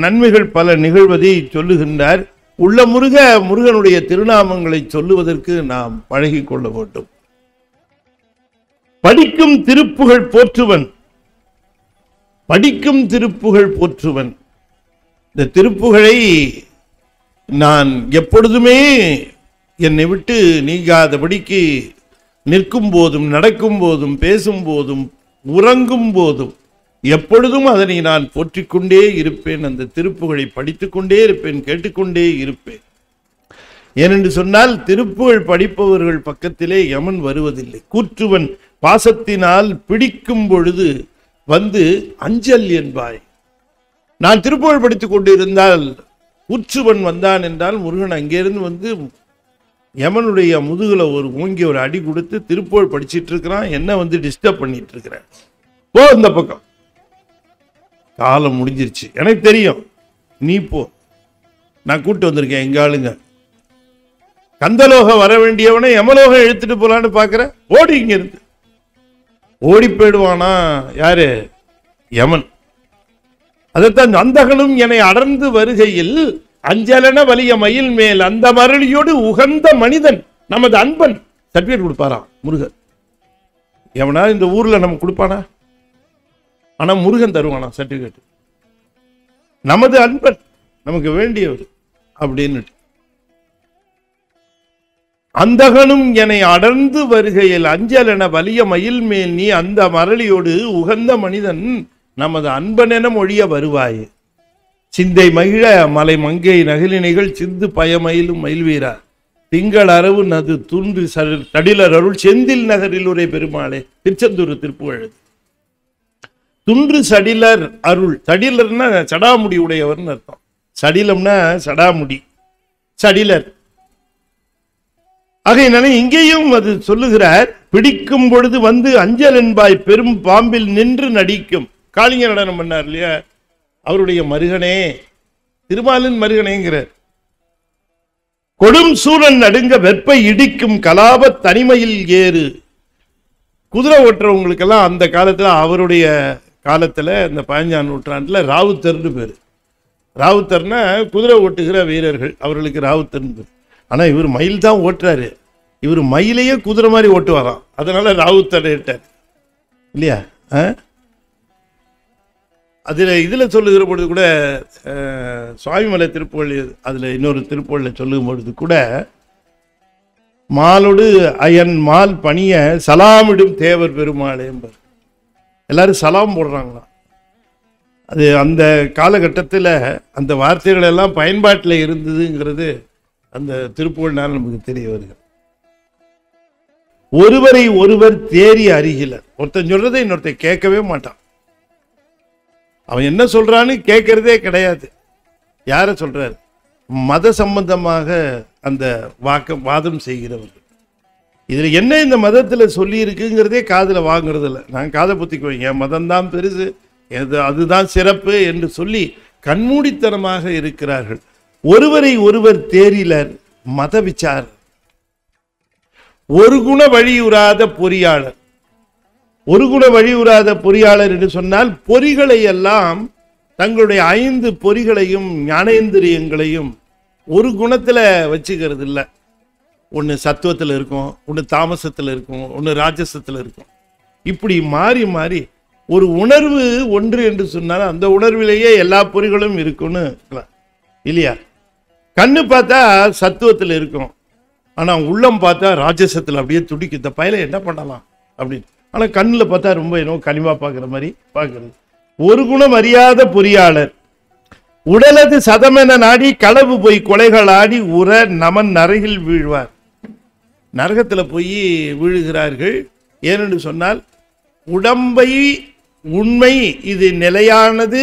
நன்மைகள் பல நிகழ்வதை சொல்லுகின்றார். உள்ள முருக முருகனுடைய திருநாமங்களை சொல்லுவதற்கு நாம் பழகி கொள்ள வேண்டும். படிக்கும் திருப்புகழ் போற்றுவன், படிக்கும் திருப்புகழ் போற்றுவன். இந்த திருப்புகழை நான் எப்பொழுதுமே என்னை விட்டு நீங்காதபடிக்கு நிற்கும் போதும், நடக்கும் போதும், பேசும் போதும், உறங்கும் போதும் எப்பொழுதும் அதனை நான் போற்றிக்கொண்டே இருப்பேன். அந்த திருப்புகழை படித்துக்கொண்டே இருப்பேன், கேட்டுக்கொண்டே இருப்பேன். ஏனென்று சொன்னால் திருப்புகழ் படிப்பவர்கள் பக்கத்திலே யமன் வருவதில்லை. கூற்றுவன் பாசத்தினால் பிடிக்கும் பொழுது வந்து அஞ்சல் என்பாய். நான் திருப்புகழ் படித்துக் கொண்டிருந்தால் கூற்றுவன் வந்தான் என்றால் முருகன் அங்கிருந்து வந்து யமனுடைய முதுகுல ஒரு ஓங்கி ஒரு அடி கொடுத்து, திருப்புகழ் படிச்சிட்டு இருக்கிறான், என்ன வந்து டிஸ்டர்ப் பண்ணிட்டு இருக்கிறேன், போ இந்த பக்கம், காலம் முடிஞ்சிருச்சு, எனக்கு தெரியும், நீ போ, நான் கூட்டு வந்திருக்கேன் எங்க ஆளுங்க. கந்தலோகம் வர வேண்டியவனை யமலோகம் இழுத்துட்டு போலான்னு பாக்குற, ஓடி இங்க இருந்து. ஓடி போயிடுவானா யாரு? யமன். அதைத்தான் அந்தகனும் என்னை அடர்ந்து வருகையில் அஞ்சலன வலிய மயில் மேல் அந்த மரளியோடு உகந்த மனிதன் நமது அன்பன். சர்டிபிகேட் கொடுப்பாராம் முருகன். எவனா இந்த ஊர்ல நம்ம கொடுப்பானா? ஆனா முருகன் தருவானா சர்டிபிகேட். நமது அன்பன், நமக்கு வேண்டியவர் அப்படின்னு. அந்தகனும் என்னை அடர்ந்து வருகையில் அஞ்சலென வலிய மயில் மேல் நீ அந்த மரளியோடு உகந்த மனிதன் நமது அன்பன் என மொழிய வருவாயே. சிந்தை மகிழ மலை மங்கை நகிலினைகள் சிந்து பயமயிலும் மயில்வீரா திங்கள் அரவு நது துன்று தடிலர் அருள் செந்தில் நகரில் உரை பெருமாளே. திருச்செந்தூர் திருப்புகழ். துன்று சடிலர் அருள். சடிலர்னா சடாமுடி உடையவர்னு அர்த்தம். சடிலம்னா சடாமுடி, சடிலர். ஆகையினால இங்கேயும் அது சொல்லுகிறார், பிடிக்கும் பொழுது வந்து அஞ்சல் என்பாய் பெரும் பாம்பில் நின்று நடிக்கும். காளிங்க நடனம் பண்ணார் இல்லையா, அவருடைய மருகனே, திருமாலின் மருகனேங்கிறார். கொடும் சூழன் நடுங்க வெப்பை இடிக்கும் கலாப தனிமையில் ஏறு. குதிரை ஓட்டுறவங்களுக்கெல்லாம் அந்த காலத்துல, அவருடைய காலத்துல, இந்த 15ஆம் நூற்றாண்டுல ராவுத்தர்னு பேரு. ராவுத்தர்னா குதிரை ஓட்டுகிற வீரர்கள், அவர்களுக்கு ராவுத்தர்னு பேரு. ஆனா இவர் மயில் தான் ஓட்டுறாரு. இவர் மயிலையே குதிரை மாதிரி ஓட்டுவாராம், அதனால ராவுத்தர் இல்லையா. அதுல இதுல சொல்லுகிற பொழுது கூட சுவாமிமலை திருப்புகழ், அதுல இன்னொரு திருப்புகழில் சொல்லும் பொழுது கூட மாலோடு அயன் மால் பணிய சலாமிடும் தேவர் பெருமாளே என்பார். எல்லாரும் சலாம் போடுறாங்களாம். அது அந்த காலகட்டத்தில் அந்த வார்த்தைகள் எல்லாம் பயன்பாட்டில் இருந்ததுங்கிறது அந்த திருப்புகழ்னால நமக்கு தெரிய வருகிறது. ஒருவரை ஒருவர் தேறி அறிகிலர். ஒருத்தன் சொல்றதை இன்னொருத்தன் கேட்கவே மாட்டான். அவன் என்ன சொல்றான்னு கேட்கறதே கிடையாது. யார சொல்றாரு? மத சம்பந்தமாக அந்த வாதம் செய்கிறவர்கள். இதுல என்ன இந்த மதத்துல சொல்லி இருக்குங்கிறதே காதுல வாங்குறது இல்லை. நான் காதை புத்திக்குவேன், என் மதம் தான் பெருசு, அதுதான் சிறப்பு என்று சொல்லி கண்மூடித்தனமாக இருக்கிறார்கள். ஒருவரை ஒருவர் தேறிலர் மத விசார. ஒரு குண வழியுறாத பொறியாளர். ஒரு குண வழிவுறாத பொறியாளர் என்று சொன்னால் பொறிகளை எல்லாம் தங்களுடைய 5 பொறிகளையும் ஞானேந்திரியங்களையும் ஒரு குணத்துல வச்சுக்கிறது இல்லை. ஒன்று சத்துவத்தில் இருக்கும், ஒன்று தாமசத்தில் இருக்கும், ஒன்று ராஜசத்தில் இருக்கும். இப்படி மாறி மாறி ஒரு உணர்வு ஒன்று என்று சொன்னால் அந்த உணர்விலேயே எல்லா பொறிகளும் இருக்குன்னு இல்லையா? கண்ணு பார்த்தா சத்துவத்தில் இருக்கும், ஆனால் உள்ளம் பார்த்தா ராஜசத்தில் அப்படியே துடிக்கும். இந்த பயலை என்ன பண்ணலாம் அப்படின்னு. ஆனால் கண்ணில் பார்த்தா ரொம்ப என்னவோ கனிவாக பார்க்குற மாதிரி பார்க்குறது. ஒரு குணம் அறியாத பொறியாளர் உடலது சதமென நாடி களவு போய் கொலைகள் ஆடி உற நமன் நரகில் வீழ்வார். நரகத்தில் போய் வீழுகிறார்கள். ஏனென்று சொன்னால் உடம்பை உண்மை இது நிலையானது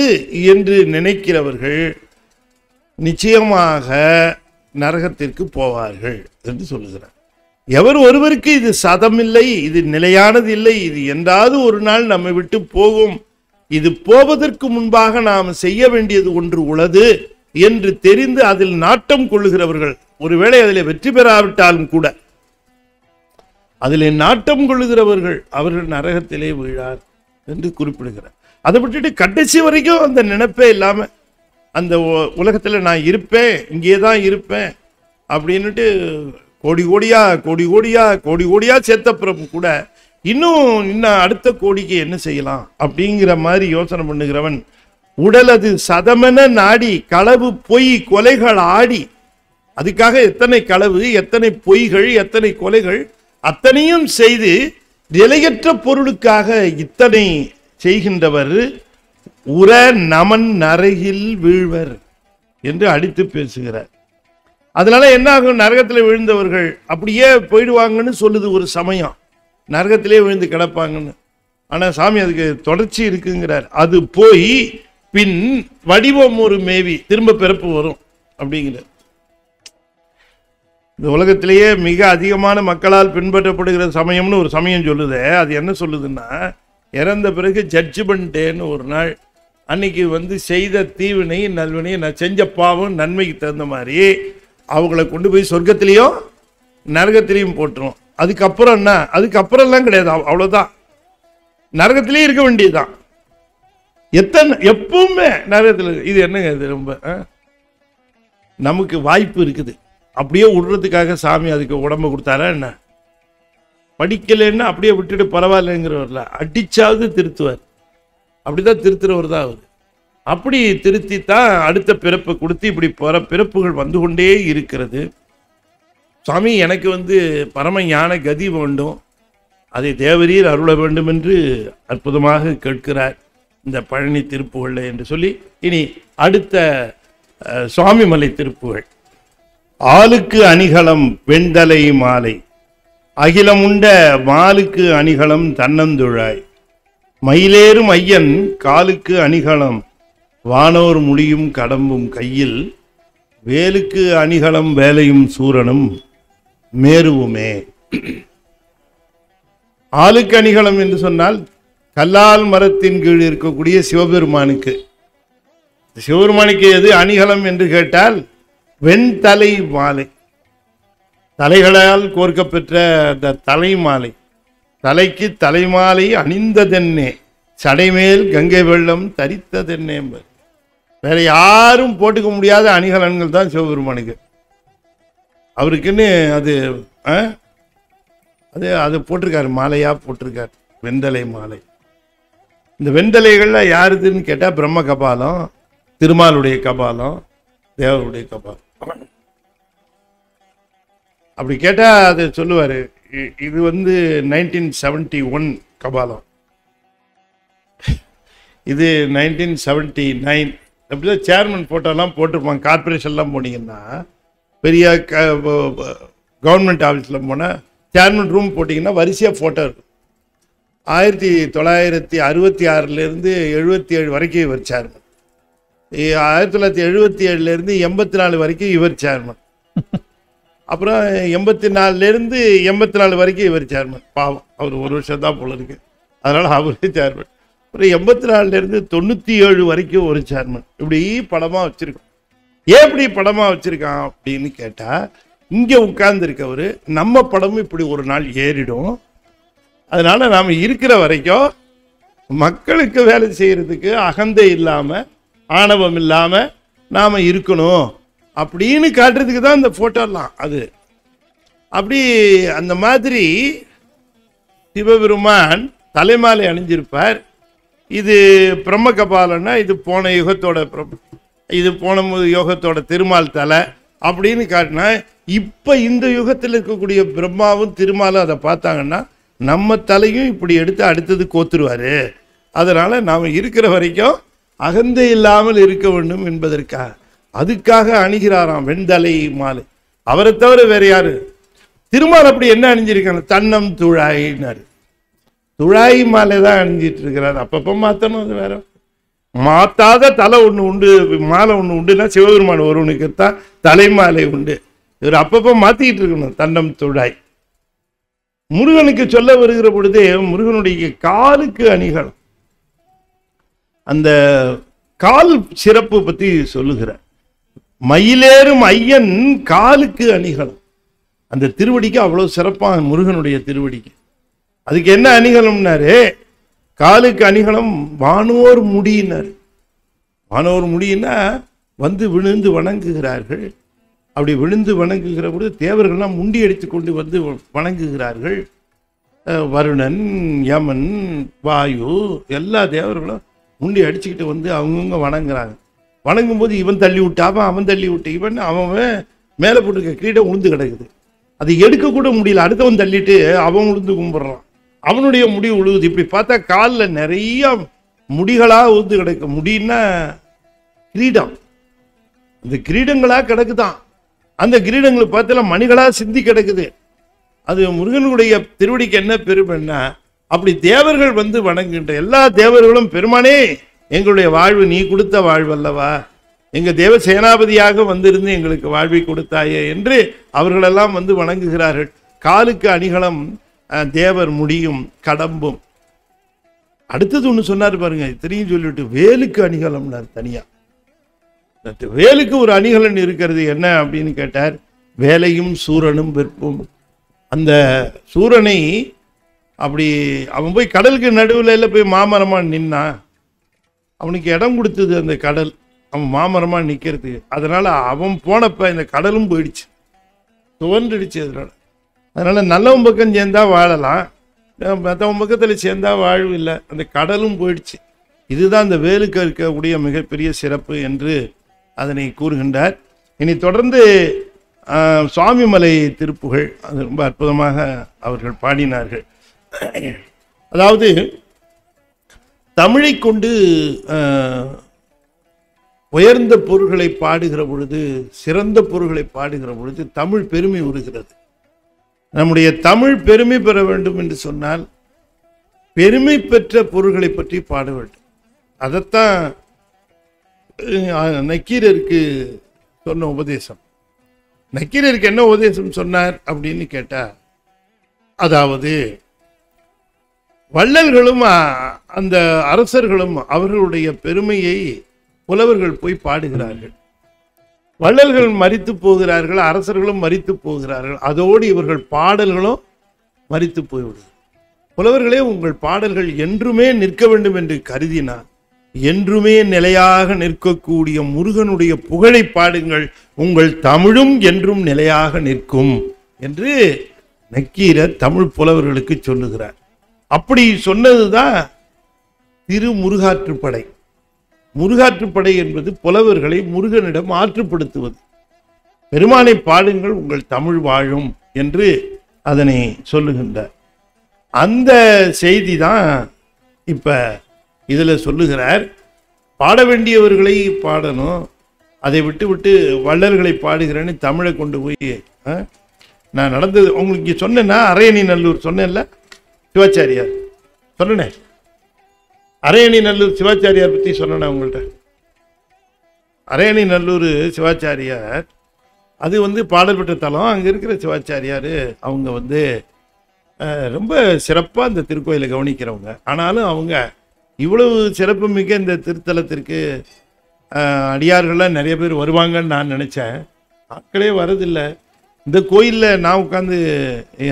என்று நினைக்கிறவர்கள் நிச்சயமாக நரகத்திற்கு போவார்கள் என்று சொல்லுகிறார். எவர் ஒருவருக்கு இது சதமில்லை, இது நிலையானது இல்லை, இது என்றாவது ஒரு நாள் நம்மை விட்டு போகும், இது போவதற்கு முன்பாக நாம் செய்ய வேண்டியது ஒன்று உள்ளது என்று தெரிந்து அதில் நாட்டம் கொள்ளுகிறவர்கள், ஒருவேளை அதில் வெற்றி பெறாவிட்டாலும் கூட அதில் நாட்டம் கொள்ளுகிறவர்கள் அவர்கள் நரகத்திலே வீழார் என்று குறிப்பிடுகிறார். அதை விட்டுட்டு கடைசி வரைக்கும் அந்த நினைப்பே இல்லாம அந்த உலகத்தில் நான் இருப்பேன், இங்கே தான் இருப்பேன் அப்படின்னுட்டு கோடி கோடியா கோடி கோடியா கோடி கோடியா சேர்த்தப்புறம் கூட இன்னும் அடுத்த கோடிக்கு என்ன செய்யலாம் அப்படிங்கிற மாதிரி யோசனை பண்ணுகிறவன் உடலது சதமென நாடி களவு பொய் கொலைகள் ஆடி, அதுக்காக எத்தனை களவு, எத்தனை பொய்கள், எத்தனை கொலைகள், அத்தனையும் செய்து நிலையற்ற பொருளுக்காக இத்தனை செய்கின்றவர் உற நமன் நரகில் வீழ்வர் என்று அடித்து பேசுகிறார். அதனால என்ன ஆகும்? நரகத்தில் விழுந்தவர்கள் அப்படியே போயிடுவாங்கன்னு சொல்லுது ஒரு சமயம், நரகத்திலே விழுந்து கிடப்பாங்கன்னு. ஆனா சாமி அதுக்கு தொடர்ச்சி இருக்குங்கிறார். அது போய் பின் வடிவம் ஒரு மேவி திரும்ப பிறப்பு வரும் அப்படிங்கிறார். இந்த உலகத்திலேயே மிக அதிகமான மக்களால் பின்பற்றப்படுகிற சமயம்னு ஒரு சமயம் சொல்லுது. அது என்ன சொல்லுதுன்னா, இறந்த பிறகு ஜட்ஜ்மெண்ட் டேன்னு ஒரு நாள், அன்னைக்கு செய்த தீவினை நல்வினை, நான் செஞ்ச பாவம் நன்மைக்கு தகுந்த மாதிரி அவங்களை கொண்டு போய் சொர்க்கத்திலையும் நரகத்திலையும் போட்டுரும். அதுக்கப்புறம் என்ன? அதுக்கப்புறம்லாம் கிடையாது, அவ்வளோதான், நரகத்திலேயே இருக்க வேண்டியதுதான். எப்பவுமே நரகத்தில். இது என்னங்க இது? ரொம்ப நமக்கு வாய்ப்பு இருக்குது, அப்படியே விடுறதுக்காக சாமி அதுக்கு உடம்பு கொடுத்தாரா என்ன? படிக்கலைன்னா அப்படியே விட்டுட்டு பரவாயில்லைங்கிறவர்ல அடிச்சாவது திருத்துவார். அப்படிதான் திருத்துறவர் தான் அவர். அப்படி திருத்தித்தான் அடுத்த பிறப்பை கொடுத்து இப்படி பிறப்புகள் வந்து கொண்டே இருக்கிறது. சுவாமி எனக்கு பரம ஞான கதி வேண்டும், அதை தேவரீர் அருள வேண்டும் என்று அற்புதமாக கேட்கிறார் இந்த பழனி திருப்புகள்ல என்று சொல்லி, இனி அடுத்த சுவாமிமலை திருப்புகள். ஆளுக்கு அணிகலம் வெண்தலை மாலை, அகிலமுண்ட மாலுக்கு அணிகலம் தன்னந்துழாய், மயிலேறும் ஐயன் காலுக்கு அணிகலம் வானோர் முடியும் கடம்பும் கையில், வேலுக்கு அணிகலம் வேலையும் சூரனும் மேருவுமே. ஆளுக்கு அணிகலம் என்று சொன்னால் கல்லால் மரத்தின் கீழ் இருக்கக்கூடிய சிவபெருமானுக்கு. சிவபெருமானுக்கு எது அணிகலம் என்று கேட்டால் வெண்தலை மாலை, தலைகளால் கோர்க்கப்பெற்ற அந்த தலை மாலை. தலைக்கு தலைமாலை அணிந்ததென்னே, சடைமேல் கங்கை வெள்ளம் தரித்ததென்னே. வேற யாரும் போட்டுக்க முடியாத அணிகலன்கள் தான் சிவபெருமானுக்கு. அவருக்குன்னு அது அது போட்டிருக்காரு, மாலையா போட்டிருக்காரு, வெண்தலை மாலை. இந்த வெண்தலைகள்ல யாருதுன்னு கேட்டா பிரம்ம கபாலம், திருமாலுடைய கபாலம், தேவருடைய கபாலம். அப்படி கேட்டா அது சொல்லுவாரு, இது 1971 கபாலம், இது 1979. அப்படிதான் சேர்மன் போட்டோலாம் போட்டிருப்பாங்க. கார்பரேஷன்லாம் போனீங்கன்னா, பெரிய கவர்மெண்ட் ஆஃபீஸில் போனால் சேர்மன் ரூம் போட்டிங்கன்னா வரிசையாக ஃபோட்டோ இருக்கும். 1966 77 வரைக்கும் இவர் சேர்மன், 1977 84 வரைக்கும் இவர் சேர்மன், அப்புறம் 84 84 வரைக்கும் இவர் சேர்மன். பாவம், அவர் ஒரு வருஷம் தான் போல இருக்கு, அதனால அவரே சேர்மன். ஒரு 84 97 வரைக்கும் ஒரு சேர்மன். இப்படி படமாக வச்சிருக்கோம். ஏன் இப்படி படமாக வச்சிருக்கான் அப்படின்னு கேட்டால், இங்கே உட்கார்ந்து இருக்கவர் நம்ம படமும் இப்படி ஒரு நாள் ஏறிடும். அதனால நாம் இருக்கிற வரைக்கும் மக்களுக்கு வேலை செய்யறதுக்கு அகந்தை இல்லாமல் ஆணவம் இல்லாமல் நாம் இருக்கணும் அப்படின்னு காட்டுறதுக்கு தான் இந்த ஃபோட்டோலாம். அது அப்படி அந்த மாதிரி சிவபெருமான் தலைமாலை அணிஞ்சிருப்பார். இது பிரம்ம கபாலன்னா இது போன யுகத்தோட இது போன யுகத்தோட திருமால் தலை அப்படின்னு காட்டினா, இப்போ இந்த யுகத்தில் இருக்கக்கூடிய பிரம்மாவும் திருமாலும் அதை பார்த்தாங்கன்னா நம்ம தலையும் இப்படி எடுத்து அடுத்தது கோத்துருவார். அதனால் நாம் இருக்கிற வரைக்கும் அகந்தை இல்லாமல் இருக்க வேண்டும் என்பதற்காக அதுக்காக அணிகிறாராம் வெண்தலை மாலை. அவரை தவிர வேற யாரு? திருமால் அப்படி என்ன அணிஞ்சிருக்காங்க? தன்னம் துழாயினார். துழாய் மாலை தான் அணிஞ்சிட்டு இருக்கிறார். அப்பப்போ மாற்றணும், அது வேற. மாத்தாத தலை ஒன்று உண்டு, மாலை ஒன்று உண்டுன்னா சிவபெருமான் ஒருவனுக்கு தான் தலைமாலை உண்டு. இவர் அப்பப்போ மாற்றிக்கிட்டு இருக்கணும் தன்னம் துழாய். முருகனுக்கு சொல்ல வருகிற பொழுதே முருகனுடைய காலுக்கு அணிகலம், அந்த கால் சிறப்பு பற்றி சொல்லுகிறார். மயிலேறும் ஐயன் காலுக்கு அணிகலம். அந்த திருவடிக்கு அவ்வளவு சிறப்பாக முருகனுடைய திருவடிக்கு. அதுக்கு என்ன அணிகலம்னாரு? காலுக்கு அணிகலம் வானோர் முடியினார். வானோர் முடியினா வந்து விழுந்து வணங்குகிறார்கள். அப்படி விழுந்து வணங்குகிற பொழுது தேவர்கள்லாம் முண்டி அடித்து கொண்டு வந்து வணங்குகிறார்கள். வருணன், யமன், வாயு எல்லா தேவர்களும் முண்டி அடிச்சுக்கிட்டு வந்து அவங்கவுங்க வணங்குறாங்க. வணங்கும் போது இவன் தள்ளி விட்டாவன், அவன் தள்ளி விட்டு இவன், அவன் மேலே போட்டுருக்க கிரீடம் உளுந்து கிடக்குது. அது எடுக்க கூட முடியல. அடுத்தவன் தள்ளிட்டு அவன் உளுந்து கும்பிட்றான், அவனுடைய முடி உழுவுது. இப்படி பார்த்தா காலில் நிறைய முடிகளாக உழுந்து கிடக்கு. முடின்னா கிரீடம், அந்த கிரீடங்களாக கிடக்குதான். அந்த கிரீடங்களை பார்த்தால மணிகளாக சிந்தி கிடக்குது. அது முருகனுடைய திருவடிக்கு என்ன பெருமைன்னா, அப்படி தேவர்கள் வந்து வணங்குகின்ற எல்லா தேவர்களும் பெருமானே எங்களுடைய வாழ்வு நீ கொடுத்த வாழ்வு அல்லவா, எங்க தேவ சேனாபதியாக வந்திருந்து எங்களுக்கு வாழ்வை கொடுத்தாயே என்று அவர்களெல்லாம் வந்து வணங்குகிறார்கள். காலுக்கு அணிகலம் தேவர் முடியும் கடம்பும். அடுத்தது ஒன்று சொன்னார் பாருங்க, இத்தனையும் சொல்லிவிட்டு வேலுக்கு அணிகலம்னார் தனியா. வேலுக்கு ஒரு அணிகலன் இருக்கிறது என்ன அப்படின்னு கேட்டார். வேலையும் சூரனும் வெற்பும். அந்த சூரனை அப்படி அவன் போய் கடலுக்கு நடுவில் போய் மாமரமாக நின்னான். அவனுக்கு இடம் கொடுத்தது அந்த கடல், அவன் மாமரமாக நிற்கிறதுக்கு. அதனால அவன் போனப்ப இந்த கடலும் போயிடுச்சு, துவண்டுடுச்சு. அதனால நல்லவன் பக்கம் சேர்ந்தா வாழலாம், மற்றவன் பக்கத்தில் சேர்ந்தா வாழ்வு இல்லை. அந்த கடலும் போயிடுச்சு. இதுதான் அந்த வேலுக்கு இருக்கக்கூடிய மிகப்பெரிய சிறப்பு என்று அதனை கூறுகின்றார். இனி தொடர்ந்து சுவாமிமலை திருப்புகழ், அது ரொம்ப அற்புதமாக அவர்கள் பாடினார்கள். அதாவது தமிழை கொண்டு உயர்ந்த பொருள்களை பாடுகிற பொழுது, சிறந்த பொருள்களை பாடுகிற பொழுது தமிழ் பெருமை உருகிறது. நம்முடைய தமிழ் பெருமை பெற வேண்டும் என்று சொன்னால் பெருமை பெற்ற பொருள்களை பற்றி பாட வேண்டும். அதைத்தான் நக்கீரருக்கு சொன்ன உபதேசம். நக்கீரருக்கு என்ன உபதேசம் சொன்னார் அப்படின்னு கேட்டா, அதாவது வள்ளல்களும் அந்த அரசர்களும் அவர்களுடைய பெருமையை புலவர்கள் போய் பாடுகிறார்கள். வள்ளல்கள் மரித்து போகிறார்கள், அரசர்களும் மரித்து போகிறார்கள். அதோடு இவர்கள் பாடல்களும் மரித்து போய்விடும். புலவர்களே, உங்கள் பாடல்கள் என்றுமே நிற்க வேண்டும் என்று கருதினார் என்றுமே நிலையாக நிற்கக்கூடிய முருகனுடைய புகழை பாடுங்கள், உங்கள் தமிழும் என்றும் நிலையாக நிற்கும் என்று நக்கீரர் தமிழ் புலவர்களுக்கு சொல்லுகிறார். அப்படி சொன்னதுதான் திருமுருகாற்றுப்படை. முருகாற்றுப்படை என்பது புலவர்களை முருகனிடம் ஆற்றுப்படுத்துவது. பெருமானை பாடுங்கள், உங்கள் தமிழ் வாழும் என்று அதனை சொல்லுகின்றார். அந்த செய்தி தான் இப்ப இதுல சொல்லுகிறார். பாட வேண்டியவர்களை பாடணும், அதை விட்டு விட்டு வள்ளல்களை பாடுகிறேன்னு தமிழை கொண்டு போய் நான் நடந்தது உங்களுக்கு சொன்னேன்னா, அரையணி நல்லூர் சொன்னேன்ல, சிவாச்சாரியார் சொன்னேன். அரையணி நல்லூர் சிவாச்சாரியார் பற்றி சொன்னேன் உங்கள்கிட்ட. அரையணி நல்லூர் சிவாச்சாரியார் அது வந்து பாடல் பெற்ற தலம். அங்கே இருக்கிற சிவாச்சாரியார் அவங்க ரொம்ப சிறப்பாக இந்த திருக்கோயிலை கவனிக்கிறவங்க. ஆனாலும் அவங்க இவ்வளவு சிறப்பு மிக்க இந்த திருத்தலத்திற்கு அடியார்கள்லாம் நிறைய பேர் வருவாங்கன்னு நான் நினச்சேன். ஆட்களே வரதில்லை. இந்த கோயிலில் நான் உட்காந்து